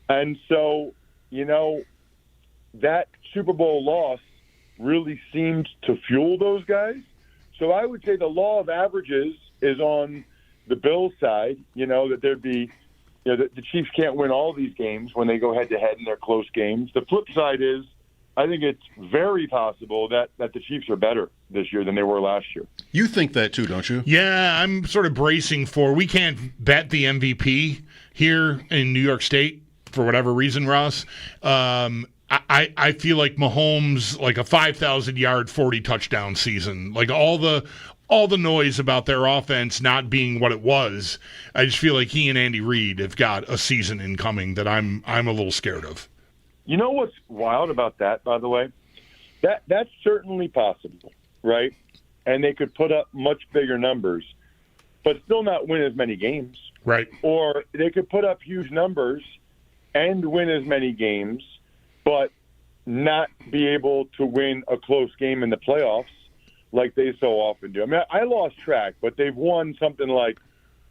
Speaker 15: And so, that Super Bowl loss really seemed to fuel those guys. So I would say the law of averages is on the Bills side, that there'd be, the Chiefs can't win all these games when they go head-to-head in their close games. The flip side is I think it's very possible that the Chiefs are better this year than they were last year. You think that too, don't you?
Speaker 6: Yeah, I'm sort of bracing for, we can't bet the MVP here in New York State for whatever reason, Ross. I feel like Mahomes, like a 5,000-yard, 40-touchdown season, like all the noise about their offense not being what it was. I just feel like he and Andy Reid have got a season incoming that I'm a little scared of.
Speaker 15: You know what's wild about that, by the way? That's certainly possible, right? And they could put up much bigger numbers, but still not win as many games.
Speaker 6: Right.
Speaker 15: Or they could put up huge numbers and win as many games, but not be able to win a close game in the playoffs like they so often do. I mean, I lost track, but they've won something like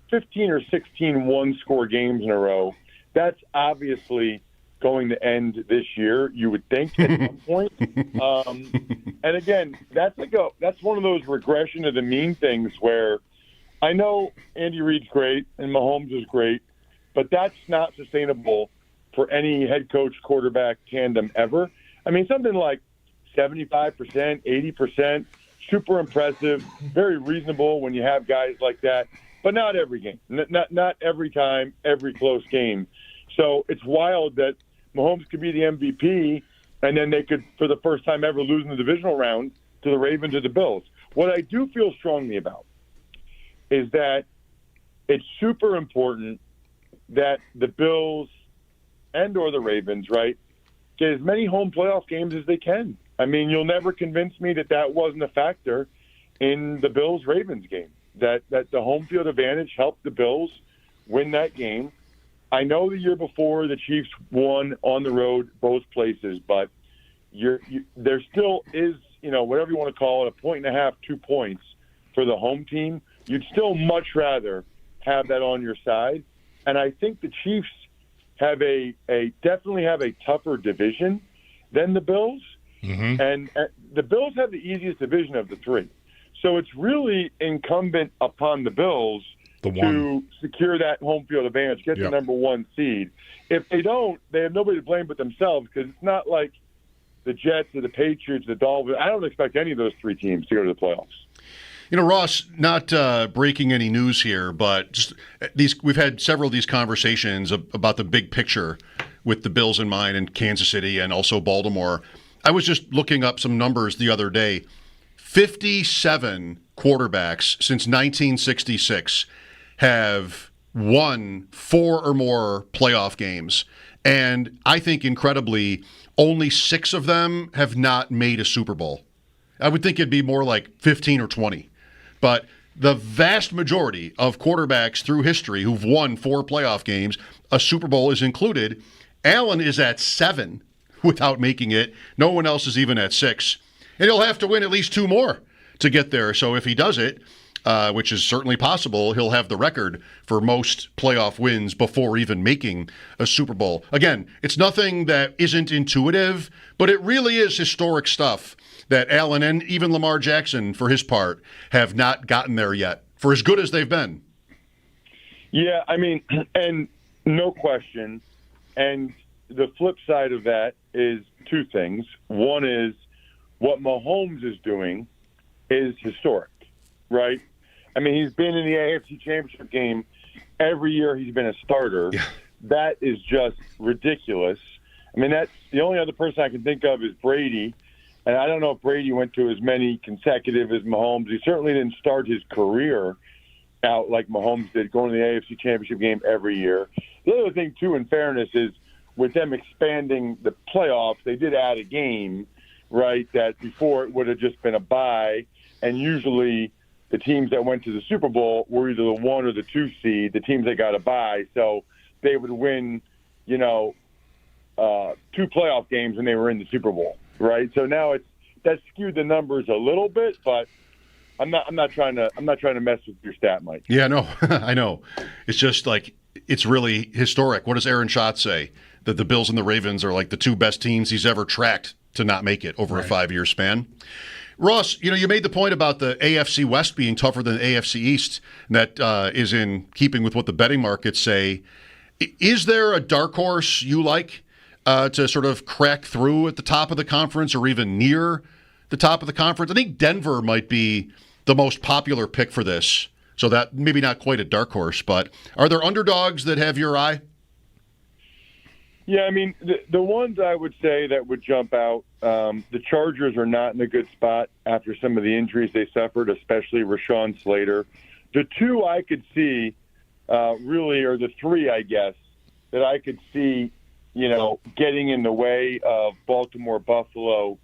Speaker 15: 15 or 16 one-score games in a row. That's obviously going to end this year, you would think, at some point. And again, that's one of those regression of the mean things where I know Andy Reid's great and Mahomes is great, but that's not sustainable for any head coach quarterback tandem ever. I mean, something like 75%, 80%, super impressive, very reasonable when you have guys like that, but not every game, not every time, every close game. So it's wild that Mahomes could be the MVP, and then they could, for the first time ever, lose in the divisional round to the Ravens or the Bills. What I do feel strongly about is that it's super important that the Bills and or the Ravens, right, get as many home playoff games as they can. I mean, you'll never convince me that wasn't a factor in the Bills-Ravens game, that the home field advantage helped the Bills win that game. I know the year before the Chiefs won on the road both places, but there still is, whatever you want to call it, 1.5, 2 points for the home team. You'd still much rather have that on your side. And I think the Chiefs have definitely have a tougher division than the Bills. Mm-hmm. And the Bills have the easiest division of the three. So it's really incumbent upon the Bills to secure that home field advantage, get the number one seed. If they don't, they have nobody to blame but themselves, because it's not like the Jets or the Patriots, the Dolphins. I don't expect any of those three teams to go to the playoffs.
Speaker 5: Ross, not breaking any news here, but just we've had several of these conversations about the big picture with the Bills in mind and Kansas City and also Baltimore. I was just looking up some numbers the other day. 57 quarterbacks since 1966 have won 4 or more playoff games. And I think, incredibly, only 6 of them have not made a Super Bowl. I would think it'd be more like 15 or 20. But the vast majority of quarterbacks through history who've won 4 playoff games, a Super Bowl is included. Allen is at 7 without making it. No one else is even at 6. And he'll have to win at least 2 more to get there. So if he does it, which is certainly possible, he'll have the record for most playoff wins before even making a Super Bowl. Again, it's nothing that isn't intuitive, but it really is historic stuff that Allen and even Lamar Jackson, for his part, have not gotten there yet, for as good as they've been.
Speaker 15: Yeah, I mean, and no question. And the flip side of that is 2 things. One is what Mahomes is doing is historic, right? I mean, he's been in the AFC Championship game every year he's been a starter. Yeah. That is just ridiculous. I mean, that's the only other person I can think of is Brady. And I don't know if Brady went to as many consecutive as Mahomes. He certainly didn't start his career out like Mahomes did, going to the AFC Championship game every year. The other thing, too, in fairness, is with them expanding the playoffs, they did add a game, right, that before it would have just been a bye. And usually the teams that went to the Super Bowl were either the 1 or the 2 seed, the teams that got a bye. So they would win, 2 playoff games when they were in the Super Bowl. Right, so now that skewed the numbers a little bit, but I'm not trying to mess with your stat, Mike.
Speaker 5: Yeah, no, I know. It's just like it's really historic. What does Aaron Schatz say? That the Bills and the Ravens are like the 2 best teams he's ever tracked to not make it over a 5-year span. Ross, you made the point about the AFC West being tougher than the AFC East. And that is in keeping with what the betting markets say. Is there a dark horse you like to sort of crack through at the top of the conference or even near the top of the conference? I think Denver might be the most popular pick for this, so that maybe not quite a dark horse, but are there underdogs that have your eye?
Speaker 15: Yeah, I mean, the ones I would say that would jump out, the Chargers are not in a good spot after some of the injuries they suffered, especially Rashawn Slater. The 2 I could see really are the 3, I guess, that I could see getting in the way of Baltimore, Buffalo,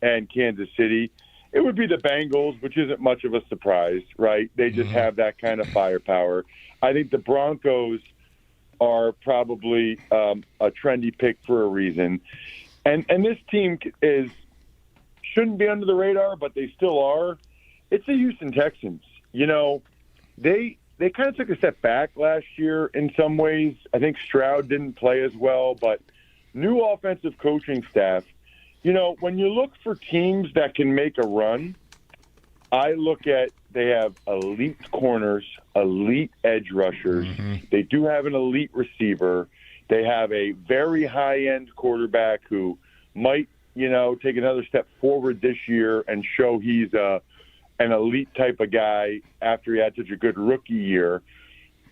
Speaker 15: and Kansas City. It would be the Bengals, which isn't much of a surprise, right? They just have that kind of firepower. I think the Broncos are probably a trendy pick for a reason. And this team shouldn't be under the radar, but they still are. It's the Houston Texans. They kind of took a step back last year in some ways. I think Stroud didn't play as well, but new offensive coaching staff. When you look for teams that can make a run, I look at They have elite corners, elite edge rushers. They do have an elite receiver. They have a very high-end quarterback who might, take another step forward this year and show he's an elite type of guy after he had such a good rookie year.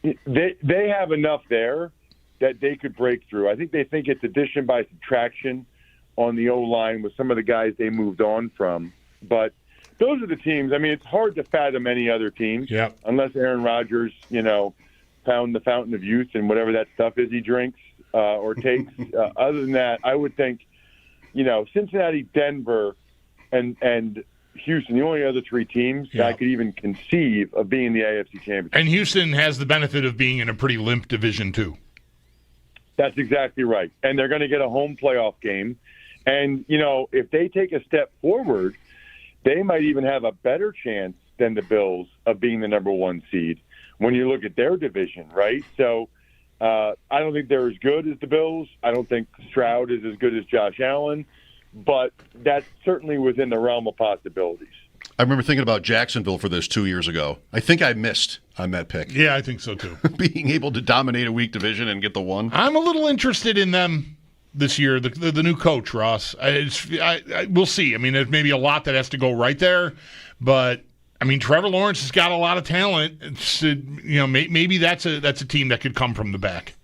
Speaker 15: They have enough there that they could break through. I think they think it's addition by subtraction on the O-line with some of the guys they moved on from. But those are the teams. I mean, it's hard to fathom any other teams unless Aaron Rodgers, found the fountain of youth and whatever that stuff is he drinks or takes. Other than that, I would think, Cincinnati, Denver, and Houston, the only other three teams that I could even conceive of being the AFC championship.
Speaker 6: And Houston has the benefit of being in a pretty limp division, too.
Speaker 15: That's exactly right. And they're going to get a home playoff game. And, if they take a step forward, they might even have a better chance than the Bills of being the number one seed when you look at their division, right? So I don't think they're as good as the Bills. I don't think Stroud is as good as Josh Allen. But that's certainly within the realm of possibilities.
Speaker 5: I remember thinking about Jacksonville for this 2 years ago. I think I missed on that pick.
Speaker 6: Yeah, I think so too.
Speaker 5: Being able to dominate a weak division and get the one.
Speaker 6: I'm a little interested in them this year. The new coach, Ross. We'll see. I mean, there's maybe a lot that has to go right there, but I mean, Trevor Lawrence has got a lot of talent. It's, maybe that's a team that could come from the back.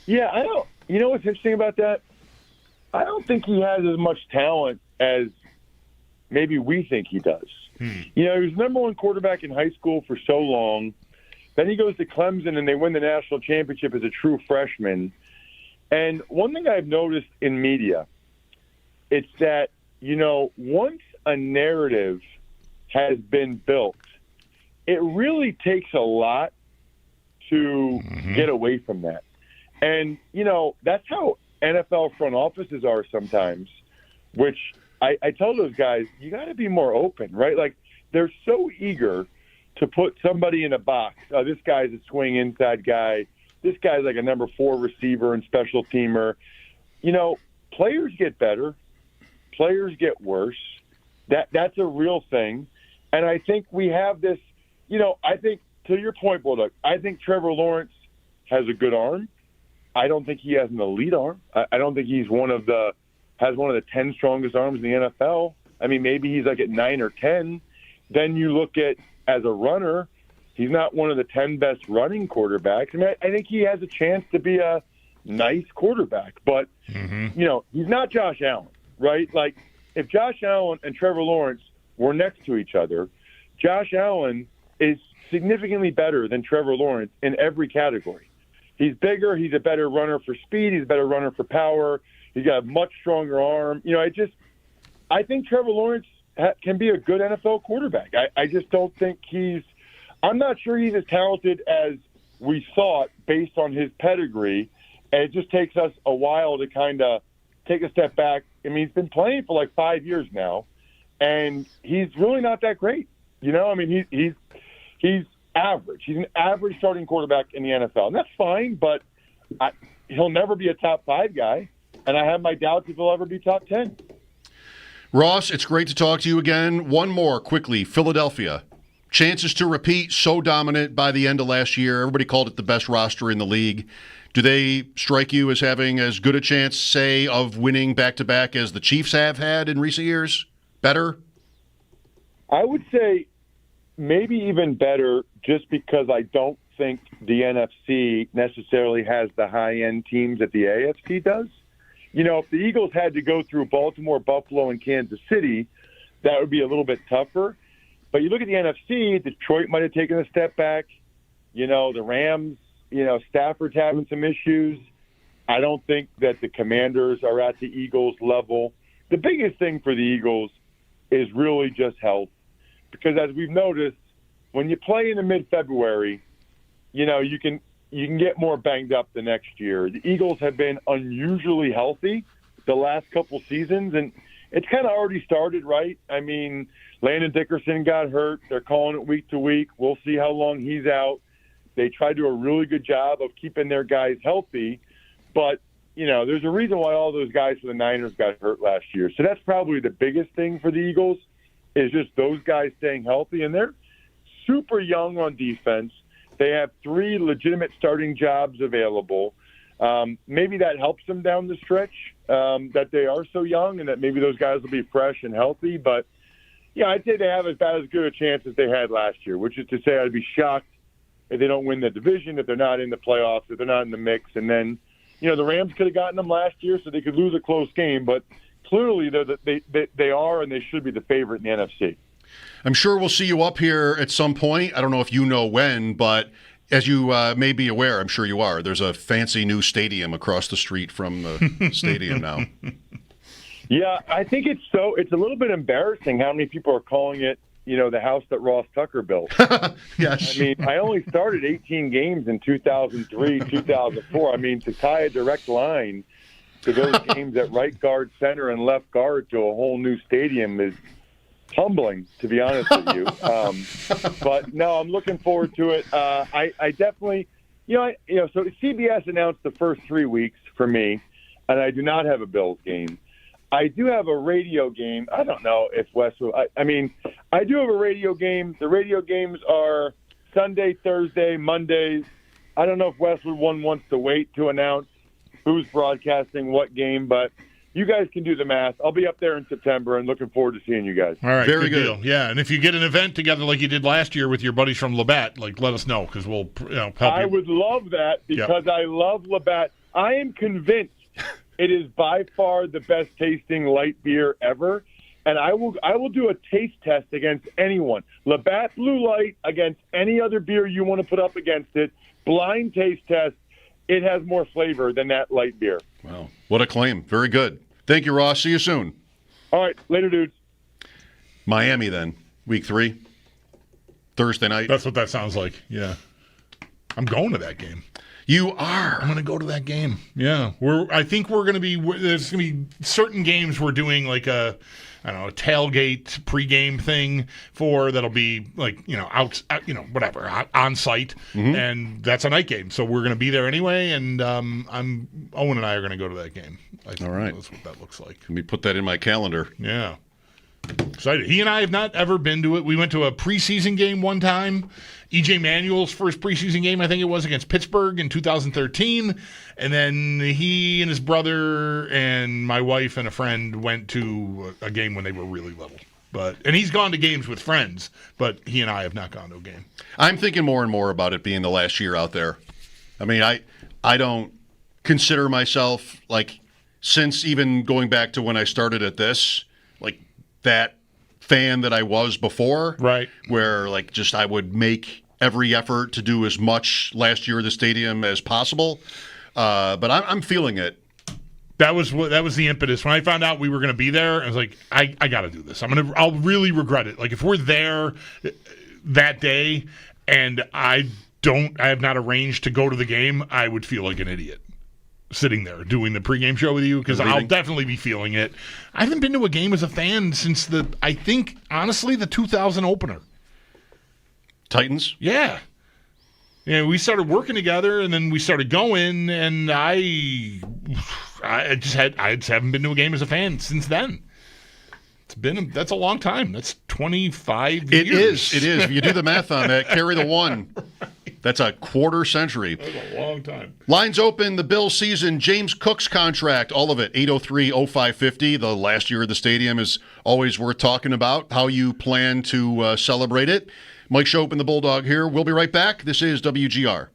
Speaker 15: Yeah, I don't. You know what's interesting about that? I don't think he has as much talent as maybe we think he does. He was number one quarterback in high school for so long. Then he goes to Clemson and they win the national championship as a true freshman. And one thing I've noticed in media, it's that, once a narrative has been built, it really takes a lot to get away from that. And, that's how NFL front offices are sometimes, which I tell those guys, you got to be more open, right? Like, they're so eager to put somebody in a box. Oh, this guy's a swing inside guy. This guy's like a number 4 receiver and special teamer. Players get better. Players get worse. That's a real thing. And I think we have this, I think, to your point, Bulldog, I think Trevor Lawrence has a good arm. I don't think he has an elite arm. I don't think he's has one of the 10 strongest arms in the NFL. I mean, maybe he's like at 9 or 10. Then you look at, as a runner, he's not one of the 10 best running quarterbacks. I mean, I think he has a chance to be a nice quarterback. But, he's not Josh Allen, right? Like, if Josh Allen and Trevor Lawrence were next to each other, Josh Allen is significantly better than Trevor Lawrence in every category. He's bigger. He's a better runner for speed. He's a better runner for power. He's got a much stronger arm. I think Trevor Lawrence can be a good NFL quarterback. I just don't think I'm not sure he's as talented as we thought based on his pedigree. And it just takes us a while to kind of take a step back. I mean, he's been playing for like 5 years now, and he's really not that great. He's average. He's an average starting quarterback in the NFL, and that's fine, but he'll never be a top 5 guy, and I have my doubts if he'll ever be top 10.
Speaker 5: Ross, it's great to talk to you again. One more, quickly. Philadelphia. Chances to repeat, so dominant by the end of last year. Everybody called it the best roster in the league. Do they strike you as having as good a chance, say, of winning back-to-back as the Chiefs have had in recent years? Better?
Speaker 15: I would say maybe even better, just because I don't think the NFC necessarily has the high-end teams that the AFC does. If the Eagles had to go through Baltimore, Buffalo, and Kansas City, that would be a little bit tougher. But you look at the NFC, Detroit might have taken a step back. The Rams, Stafford's having some issues. I don't think that the Commanders are at the Eagles level. The biggest thing for the Eagles is really just health. Because as we've noticed, when you play in the mid-February, you can get more banged up the next year. The Eagles have been unusually healthy the last couple seasons, and it's kind of already started, right? I mean, Landon Dickerson got hurt. They're calling it week to week. We'll see how long he's out. They try to do a really good job of keeping their guys healthy, but, there's a reason why all those guys for the Niners got hurt last year. So that's probably the biggest thing for the Eagles is just those guys staying healthy, and they're super young on defense. They have 3 legitimate starting jobs available. Maybe that helps them down the stretch, that they are so young and that maybe those guys will be fresh and healthy. But, yeah, I'd say they have about as good a chance as they had last year, which is to say I'd be shocked if they don't win the division, if they're not in the playoffs, if they're not in the mix. And then, the Rams could have gotten them last year, so they could lose a close game. But clearly they are and they should be the favorite in the NFC.
Speaker 5: I'm sure we'll see you up here at some point. I don't know if you know when, but as you may be aware, I'm sure you are, there's a fancy new stadium across the street from the stadium now.
Speaker 15: Yeah, I think it's a little bit embarrassing how many people are calling it, the house that Ross Tucker built.
Speaker 5: Yes.
Speaker 15: I mean, I only started 18 games in 2003, 2004. I mean, to tie a direct line to those games at right guard, center, and left guard to a whole new stadium is humbling, to be honest with you. But no, I'm looking forward to it. I definitely, so CBS announced the first 3 weeks for me, and I do not have a Bills game. I do have a radio game. I don't know if Wes will. I do have a radio game. The radio games are Sunday, Thursday, Mondays. I don't know if Westwood One wants to wait to announce who's broadcasting what game, but you guys can do the math. I'll be up there in September and looking forward to seeing you guys.
Speaker 6: All right,
Speaker 5: very good
Speaker 6: deal. Yeah, and if you get an event together like you did last year with your buddies from Labatt, let us know because we'll help you.
Speaker 15: I would love that because I love Labatt. I am convinced it is by far the best tasting light beer ever, and I will do a taste test against anyone. Labatt Blue Light against any other beer you want to put up against it. Blind taste test. It has more flavor than that light beer.
Speaker 5: Wow, what a claim. Very good. Thank you, Ross. See you soon.
Speaker 15: All right, later, dudes.
Speaker 5: Miami then, week 3, Thursday night.
Speaker 6: That's what that sounds like, yeah. I'm going to that game.
Speaker 5: You are?
Speaker 6: I'm going to go to that game, yeah. I think we're going to be, there's going to be certain games we're doing like a tailgate pregame thing for that'll be whatever, on site, and that's a night game. So we're going to be there anyway, and Owen and I are going to go to that game.
Speaker 5: All right.
Speaker 6: That's what that looks like.
Speaker 5: Let me put that in my calendar.
Speaker 6: Yeah. Excited. He and I have not ever been to it. We went to a preseason game one time. E.J. Manuel's first preseason game, I think it was, against Pittsburgh in 2013. And then he and his brother and my wife and a friend went to a game when they were really little. And he's gone to games with friends, but he and I have not gone to a game.
Speaker 5: I'm thinking more and more about it being the last year out there. I mean, I don't consider myself, since even going back to when I started at this, that fan that I was before,
Speaker 6: right?
Speaker 5: Where I would make every effort to do as much last year at the stadium as possible. But I'm feeling it.
Speaker 6: That was the impetus when I found out we were going to be there. I was like, I got to do this. I'll really regret it. If we're there that day and I have not arranged to go to the game, I would feel like an idiot sitting there doing the pregame show with you because I'll definitely be feeling it. I haven't been to a game as a fan since the 2000 opener.
Speaker 5: Titans?
Speaker 6: Yeah. Yeah, we started working together and then we started going and I just haven't been to a game as a fan since then. That's a long time. That's 25 years.
Speaker 5: It is. If you do the math on that, carry the 1. That's a quarter century.
Speaker 6: That's a long time.
Speaker 5: Lines open, the Bills season, James Cook's contract, all of it, 803-0550. The last year of the stadium is always worth talking about, how you plan to celebrate it. Mike Schopp and the Bulldog here. We'll be right back. This is WGR.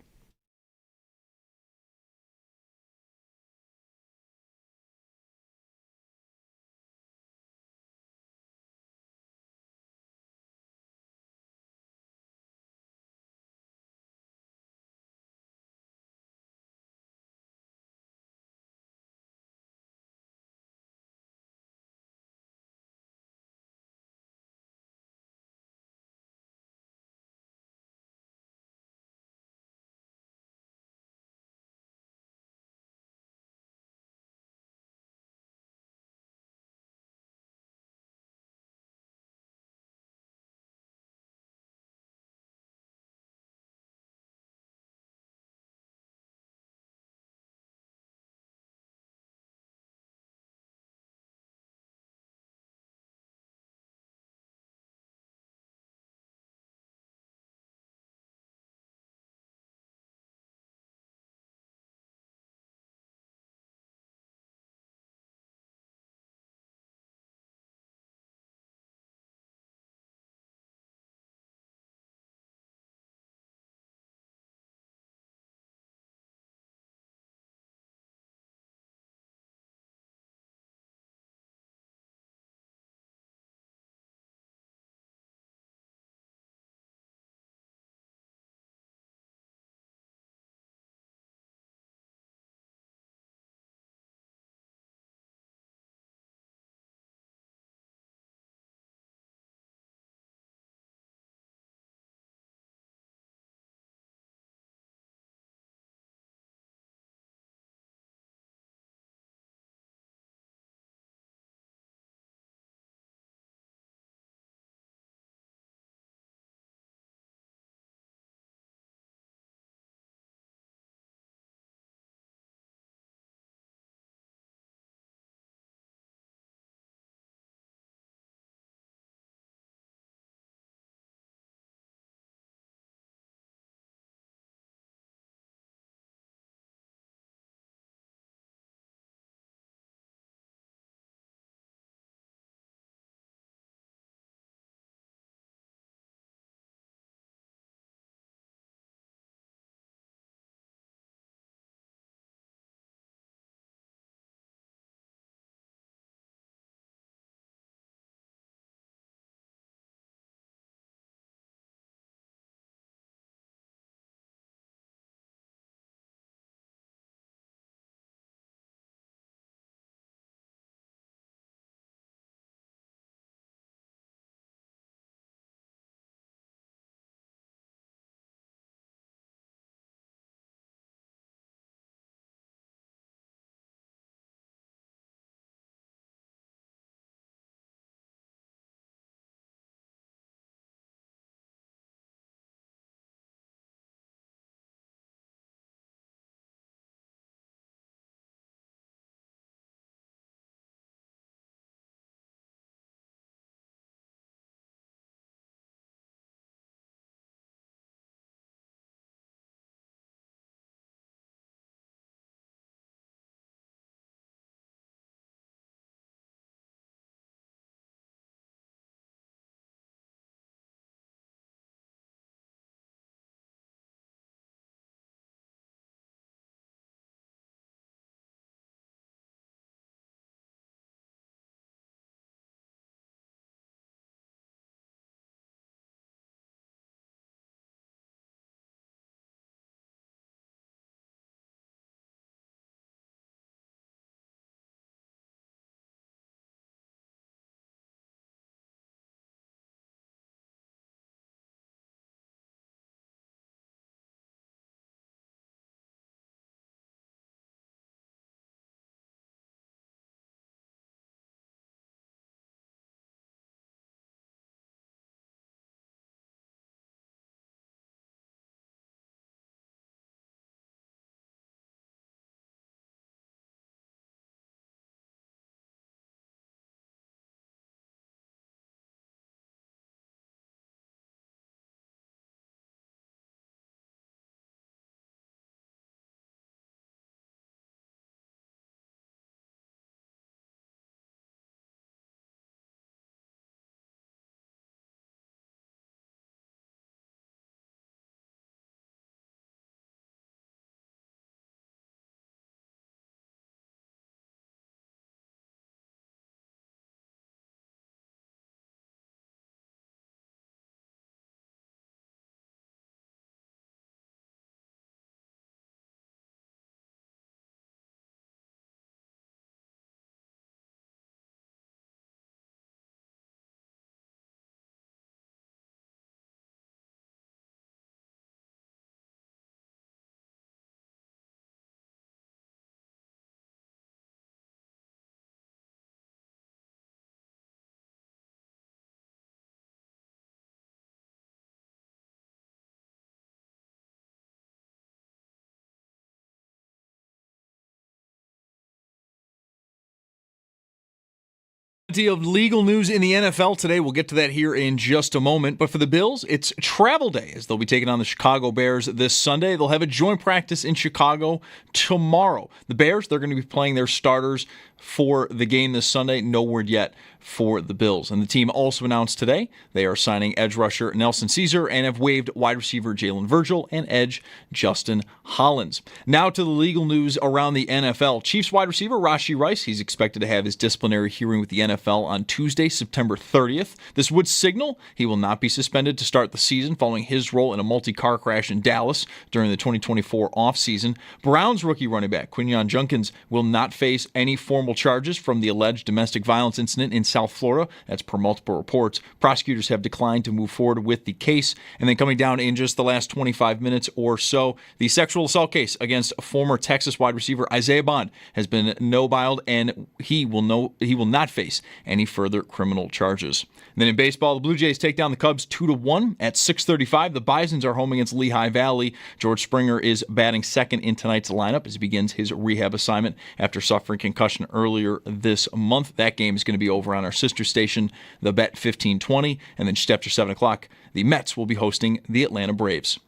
Speaker 2: Plenty of legal news in the NFL today. We'll get to that here in just a moment. But for the Bills, it's travel day as they'll be taking on the Chicago Bears this Sunday. They'll have a joint practice in Chicago tomorrow. The Bears, they're going to be playing their starters for the game this Sunday. No word yet for the Bills. And the team also announced today they are signing edge rusher Nelson Caesar and have waived wide receiver Jalen Virgil and edge Justin Hollins. Now to the legal news around the NFL. Chiefs wide receiver Rashee Rice, he's expected to have his disciplinary hearing with the NFL on Tuesday, September 30th. This would signal he will not be suspended to start the season following his role in a multi-car crash in Dallas during the 2024 offseason. Browns rookie running back Quinyon Judkins will not face any formal charges from the alleged domestic violence incident in South Florida. That's per multiple reports. Prosecutors have declined to move forward with the case. And then coming down in just the last 25 minutes or so, the sexual assault case against former Texas wide receiver Isaiah Bond has been no-biled, and he will not face any further criminal charges. And then in baseball, the Blue Jays take down the Cubs 2-1 at 6:35. The Bisons are home against Lehigh Valley. George Springer is batting second in tonight's lineup as he begins his rehab assignment after suffering concussion earlier this month. That game is going to be over on our sister station, the Bet 1520, and then just after 7 o'clock, the Mets will be hosting the Atlanta Braves.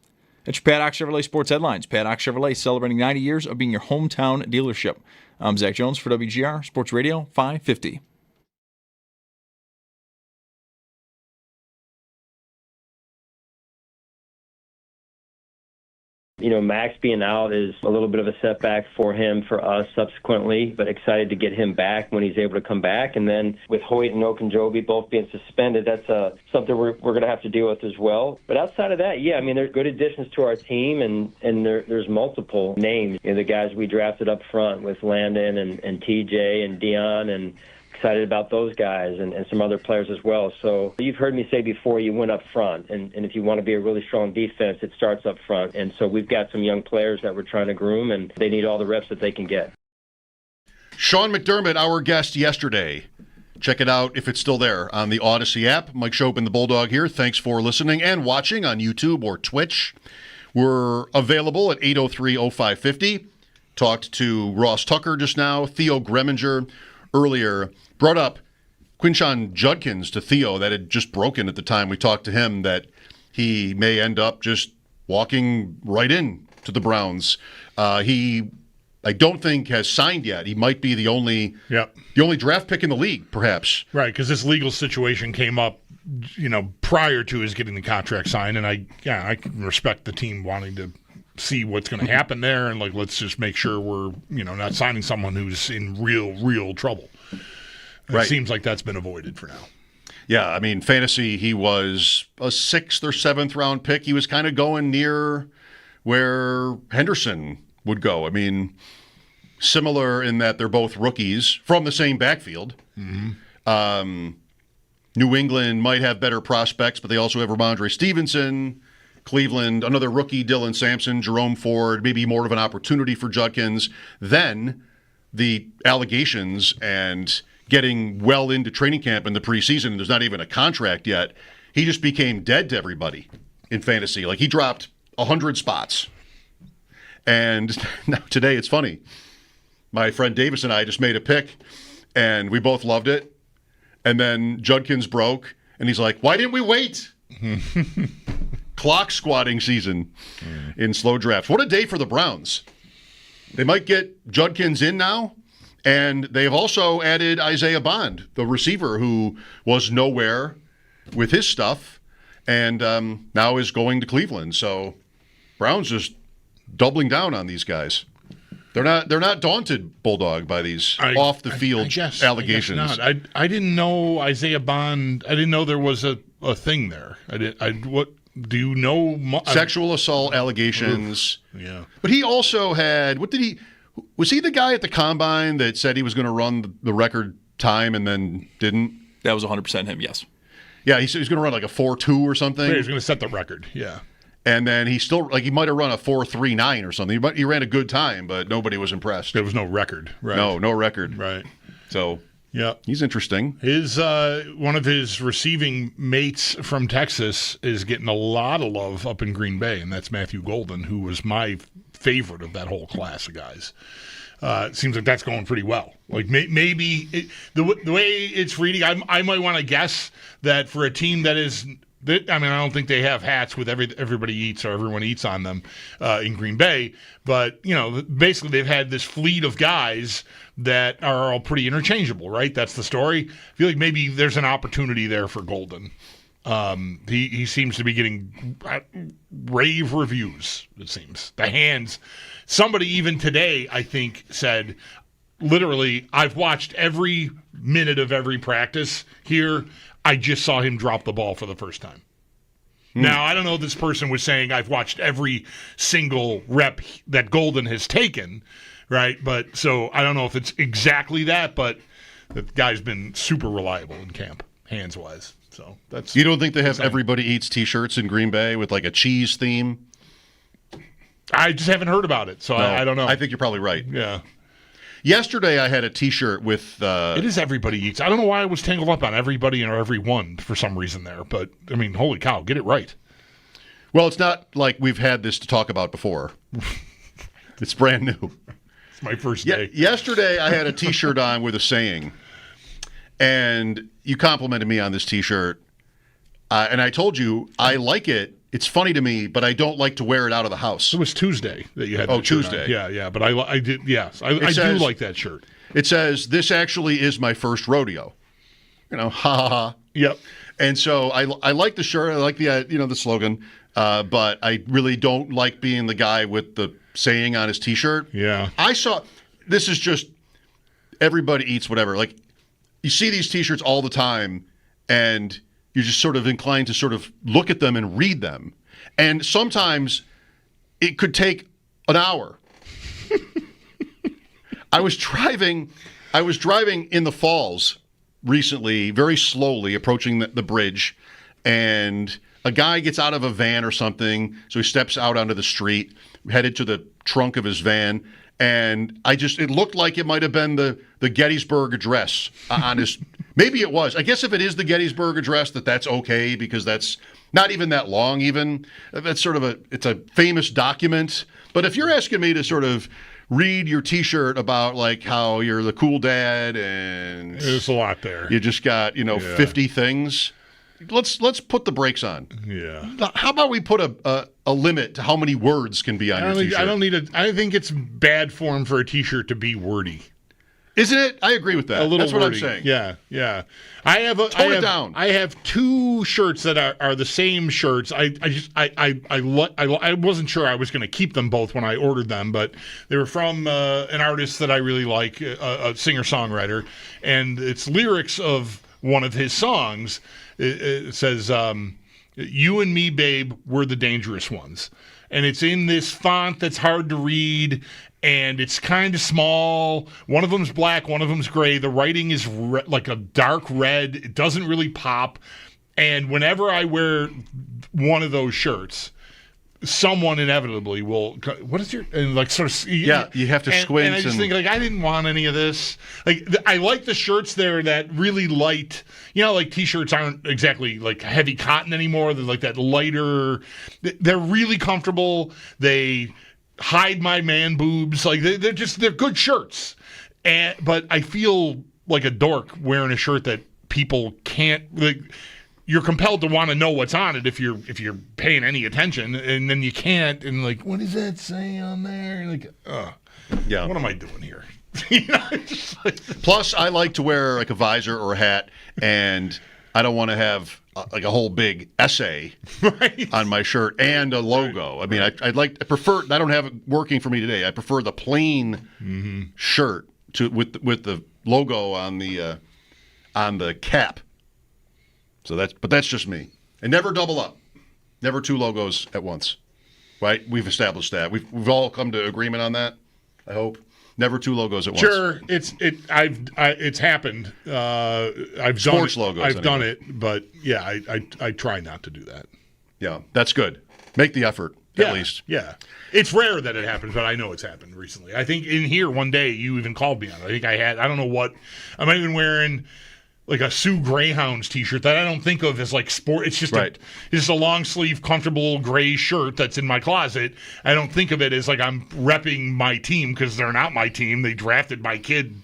Speaker 2: That's your Paddock Chevrolet Sports Headlines. Paddock Chevrolet celebrating 90 years of being your hometown dealership. I'm Zach Jones for WGR Sports Radio 550.
Speaker 16: Max being out is a little bit of a setback for him, for us subsequently, but excited to get him back when he's able to come back. And then with Hoyt and Okunjobi both being suspended, that's something we're going to have to deal with as well. But outside of that, there's good additions to our team, and there's multiple names. The guys we drafted up front with Landon and TJ and Dion, and excited about those guys and some other players as well. So you've heard me say before, you win up front, and if you want to be a really strong defense, it starts up front. And so we've got some young players that we're trying to groom, and they need all the reps that they can get.
Speaker 5: Sean McDermott, our guest yesterday. Check it out if it's still there on the Odyssey app. Mike Schopp and the Bulldog here. Thanks for listening and watching on YouTube or Twitch. We're available at 803-0550. Talked to Ross Tucker just now. Theo Gremminger earlier brought up Quinyon Judkins to Theo. That had just broken at the time we talked to him, that he may end up just walking right in to the Browns. He, I don't think, has signed yet. He might be the only draft pick in the league, perhaps.
Speaker 6: Right, because this legal situation came up, prior to his getting the contract signed, and I can respect the team wanting to see what's going to happen there, and let's just make sure we're not signing someone who's in real trouble. It seems like that's been avoided for now.
Speaker 5: Yeah, I mean, fantasy, he was a 6th or 7th round pick. He was kind of going near where Henderson would go. I mean, similar in that they're both rookies from the same backfield. Mm-hmm. New England might have better prospects, but they also have Ramondre Stevenson. Cleveland, another rookie, Dylan Sampson, Jerome Ford, maybe more of an opportunity for Judkins. Then the allegations and getting well into training camp in the preseason, and there's not even a contract yet, he just became dead to everybody in fantasy. He dropped 100 spots. And now today it's funny. My friend Davis and I just made a pick, and we both loved it. And then Judkins broke, and he's like, why didn't we wait? Clock squatting season in slow drafts. What a day for the Browns. They might get Judkins in now, and they've also added Isaiah Bond, the receiver who was nowhere with his stuff, and now is going to Cleveland. So Browns just doubling down on these guys. They're not daunted, Bulldog, by these off the field allegations.
Speaker 6: I guess not. I didn't know Isaiah Bond. I didn't know there was a thing there. What do you know?
Speaker 5: Sexual assault allegations.
Speaker 6: Yeah.
Speaker 5: But he also had, was he the guy at the combine that said he was going to run the record time and then didn't?
Speaker 2: That was 100% him, yes.
Speaker 5: Yeah, he said he was going to run like a 4.2 or something.
Speaker 6: Yeah, he was going to set the record, yeah.
Speaker 5: And then he still, he might have run a 4.39 or something. He ran a good time, but nobody was impressed.
Speaker 6: There was no record, right?
Speaker 5: No record.
Speaker 6: Right.
Speaker 5: So,
Speaker 6: yeah,
Speaker 5: he's interesting.
Speaker 6: His one of his receiving mates from Texas is getting a lot of love up in Green Bay, and that's Matthew Golden, who was my favorite of that whole class of guys. It seems like that's going pretty well. Like maybe the way it's reading, I might want to guess that for a team that is. I don't think they have hats with everybody eats or everyone eats on them in Green Bay. But, basically they've had this fleet of guys that are all pretty interchangeable, right? That's the story. I feel like maybe there's an opportunity there for Golden. He seems to be getting rave reviews, it seems. The hands. Somebody even today, I think, said, literally, I've watched every minute of every practice here. I just saw him drop the ball for the first time. Now, I don't know if this person was saying I've watched every single rep that Golden has taken, right? But so I don't know if it's exactly that, but the guy's been super reliable in camp, hands-wise. So that's.
Speaker 5: You don't think they have everybody eats T-shirts in Green Bay with like a cheese theme?
Speaker 6: I just haven't heard about it, so no, I don't know.
Speaker 5: I think you're probably right.
Speaker 6: Yeah.
Speaker 5: Yesterday, I had a T-shirt with.
Speaker 6: It is everybody eats. I don't know why I was tangled up on everybody or everyone for some reason there, but I mean, holy cow, get it right.
Speaker 5: Well, it's not like we've had this to talk about before. It's brand new.
Speaker 6: It's my first day.
Speaker 5: Yesterday, I had a T-shirt on with a saying, and you complimented me on this T-shirt, and I told you I like it. It's funny to me, but I don't like to wear it out of the house.
Speaker 6: It was Tuesday that you had.
Speaker 5: Oh, Tuesday.
Speaker 6: Yeah. But I did. Yes, I do like that shirt.
Speaker 5: It says, "This actually is my first rodeo." Ha ha ha.
Speaker 6: Yep.
Speaker 5: And so I like the shirt. I like the slogan, but I really don't like being the guy with the saying on his T-shirt.
Speaker 6: Yeah.
Speaker 5: This is just everybody eats whatever. Like you see these T-shirts all the time, and you're just sort of inclined to sort of look at them and read them. And sometimes it could take an hour. I was driving in the Falls recently, very slowly, approaching the bridge, and a guy gets out of a van or something, so he steps out onto the street, headed to the trunk of his van, and it looked like it might have been the Gettysburg Address on his. Maybe it was. I guess if it is the Gettysburg Address, that's okay because that's not even that long. Even that's sort of it's a famous document. But if you're asking me to sort of read your T-shirt about like how you're the cool dad and
Speaker 6: there's a lot there,
Speaker 5: you just got 50 things. Let's put the brakes on.
Speaker 6: Yeah.
Speaker 5: How about we put a limit to how many words can be on your T-shirt?
Speaker 6: I think it's bad form for a T-shirt to be wordy.
Speaker 5: Isn't it? I agree with that.
Speaker 6: A little
Speaker 5: That's what
Speaker 6: wordy.
Speaker 5: I'm saying.
Speaker 6: Yeah. Tone it down. I have two shirts that are the same shirts. I wasn't sure I was going to keep them both when I ordered them, but they were from an artist that I really like, a singer-songwriter, and it's lyrics of one of his songs. It says, "You and me, babe, we're the dangerous ones." And it's in this font that's hard to read, and it's kind of small. One of them's black, one of them's gray. The writing is like a dark red. It doesn't really pop. And whenever I wear one of those shirts, someone inevitably will. What is your and like sort of?
Speaker 5: Yeah, you have to squint.
Speaker 6: And I just think like I didn't want any of this. Like I like the shirts there that really light. Like T-shirts aren't exactly like heavy cotton anymore. They're like that lighter. They're really comfortable. They hide my man boobs. Like they're good shirts. But I feel like a dork wearing a shirt that people can't like. You're compelled to want to know what's on it if you're paying any attention, and then you can't. And like, what does that say on there? Like,
Speaker 5: yeah,
Speaker 6: what am I doing here?
Speaker 5: Plus, I like to wear like a visor or a hat, and I don't want to have like a whole big essay on my shirt and a logo. I mean, I prefer. I don't have it working for me today. I prefer the plain shirt with the logo on the cap. So that's just me. And never double up. Never two logos at once. Right? We've established that. We've all come to agreement on that, I hope. Never two logos at once.
Speaker 6: Sure, it's happened. I've
Speaker 5: Sports
Speaker 6: done it.
Speaker 5: logos.
Speaker 6: I've done it, but yeah, I try not to do that.
Speaker 5: Yeah, that's good. Make the effort, at least.
Speaker 6: Yeah. It's rare that it happens, but I know it's happened recently. I think in here one day you even called me on it. I think I don't know what. I might have been wearing a Sioux Greyhounds T-shirt that I don't think of as like sport. It's just it's just a long sleeve, comfortable gray shirt that's in my closet. I don't think of it as like I'm repping my team because they're not my team. They drafted my kid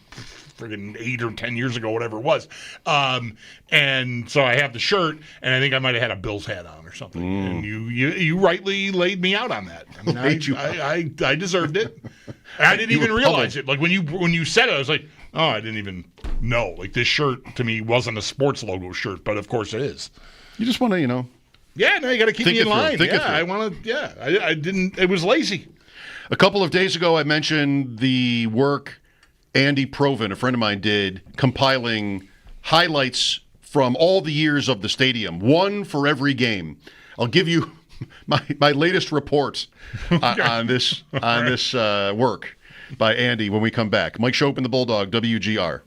Speaker 6: friggin' 8 or 10 years ago, whatever it was. And so I have the shirt, and I think I might have had a Bills hat on or something. And you rightly laid me out on that. I mean, I deserved it. I didn't even realize it. Like when you said it, I was like, oh, I didn't even know. Like this shirt to me wasn't a sports logo shirt, but of course it is.
Speaker 5: You just want to,
Speaker 6: Yeah, no, you got to keep me in line.
Speaker 5: I
Speaker 6: want to. Yeah, I didn't. It was lazy.
Speaker 5: A couple of days ago, I mentioned the work Andy Provin, a friend of mine, did compiling highlights from all the years of the stadium, one for every game. I'll give you my latest reports on this work by Andy when we come back. Mike Schopp and the Bulldog, WGR.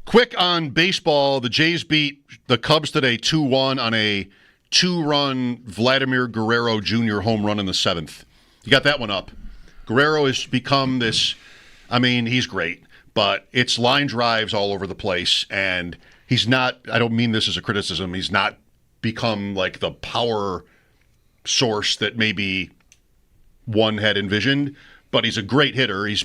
Speaker 5: Quick on baseball, the Jays beat the Cubs today 2-1 on a 2-run Vladimir Guerrero Jr. home run in the 7th. You got that one up. Guerrero has become this, I mean, he's great, but it's line drives all over the place, and he's not, I don't mean this as a criticism, he's not become like the power source that maybe one had envisioned, but he's a great hitter. He's,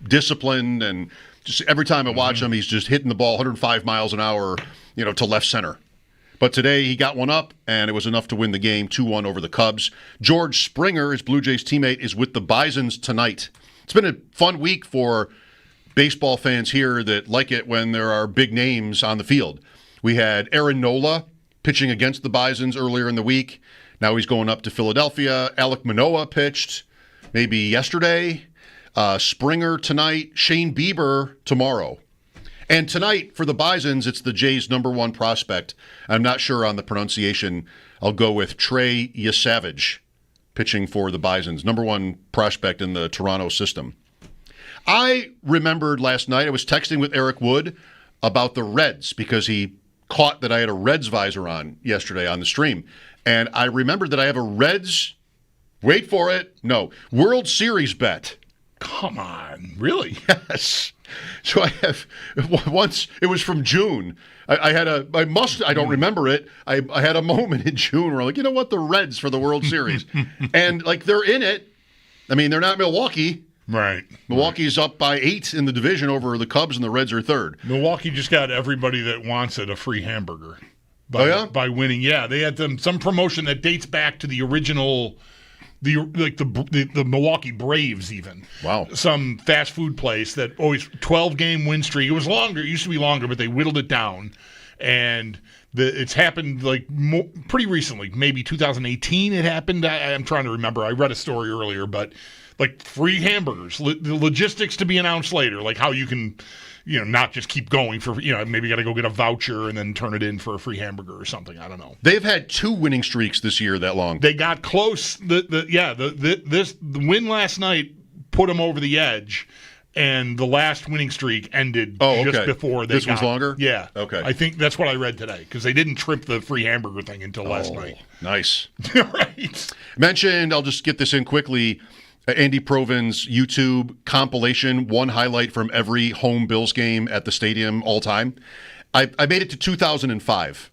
Speaker 5: disciplined, and just every time I watch him, he's just hitting the ball 105 miles an hour, to left center. But today he got one up, and it was enough to win the game 2-1 over the Cubs. George Springer, his Blue Jays teammate, is with the Bisons tonight. It's been a fun week for baseball fans here that like it when there are big names on the field. We had Aaron Nola pitching against the Bisons earlier in the week. Now he's going up to Philadelphia. Alek Manoah pitched maybe yesterday. Springer tonight. Shane Bieber tomorrow. And tonight, for the Bisons, it's the Jays' number one prospect. I'm not sure on the pronunciation. I'll go with Trey Yesavage, pitching for the Bisons. Number one prospect in the Toronto system. I remembered last night, I was texting with Eric Wood about the Reds because he caught that I had a Reds visor on yesterday on the stream. And I remembered that I have a Reds, wait for it, World Series bet.
Speaker 6: Come on, really?
Speaker 5: Yes. So I have, once, it was from June. I don't remember it. I had a moment in June where I'm like, you know what, the Reds for the World Series. And they're in it. I mean, they're not Milwaukee.
Speaker 6: Right.
Speaker 5: Milwaukee's up by 8 in the division over the Cubs, and the Reds are third.
Speaker 6: Milwaukee just got everybody that wants it a free hamburger. By winning. Yeah, they had some promotion that dates back to the original... The Milwaukee Braves even.
Speaker 5: Wow.
Speaker 6: Some fast food place that always 12-game win streak. It was longer. It used to be longer, but they whittled it down. And it's happened pretty recently. Maybe 2018 it happened. I'm trying to remember. I read a story earlier, but free hamburgers. The logistics to be announced later, like how you can... not just keep going for, maybe you got to go get a voucher and then turn it in for a free hamburger or something. I don't know.
Speaker 5: They've had 2 winning streaks this year that long.
Speaker 6: They got close. The win last night put them over the edge, and the last winning streak ended just before they
Speaker 5: This was longer?
Speaker 6: Yeah.
Speaker 5: Okay.
Speaker 6: I think that's what I read today, because they didn't trip the free hamburger thing until last night.
Speaker 5: Nice.
Speaker 6: Right.
Speaker 5: Mentioned, I'll just get this in quickly, Andy Proven's YouTube compilation, one highlight from every home Bills game at the stadium all time. I made it to 2005.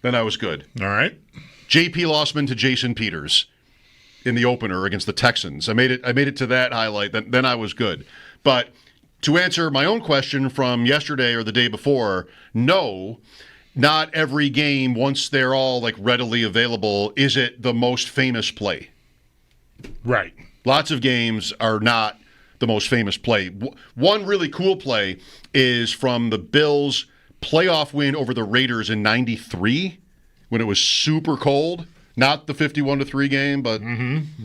Speaker 5: Then I was good.
Speaker 6: All right.
Speaker 5: J.P. Lossman to Jason Peters in the opener against the Texans. I made it to that highlight. Then I was good. But to answer my own question from yesterday or the day before, no, not every game, once they're all readily available, is it the most famous play.
Speaker 6: Right.
Speaker 5: Lots of games are not the most famous play. One really cool play is from the Bills' playoff win over the Raiders in '93 when it was super cold. Not the 51-3 game, but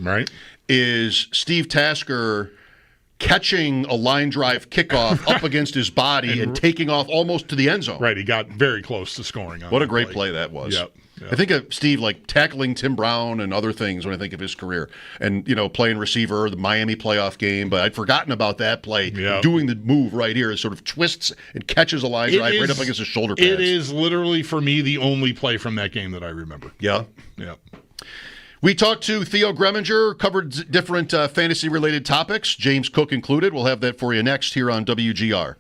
Speaker 6: right.
Speaker 5: Is Steve Tasker catching a line drive kickoff up against his body and taking off almost to the end zone.
Speaker 6: Right. He got very close to scoring on
Speaker 5: What a great play that was.
Speaker 6: Yep.
Speaker 5: I think of Steve tackling Tim Brown and other things when I think of his career. And, playing receiver, the Miami playoff game. But I'd forgotten about that play.
Speaker 6: Yep.
Speaker 5: Doing the move right here. It sort of twists and catches a line drive right up against his shoulder pads.
Speaker 6: It is literally, for me, the only play from that game that I remember.
Speaker 5: Yeah?
Speaker 6: Yeah.
Speaker 5: We talked to Theo Gremminger, covered different fantasy-related topics, James Cook included. We'll have that for you next here on WGR.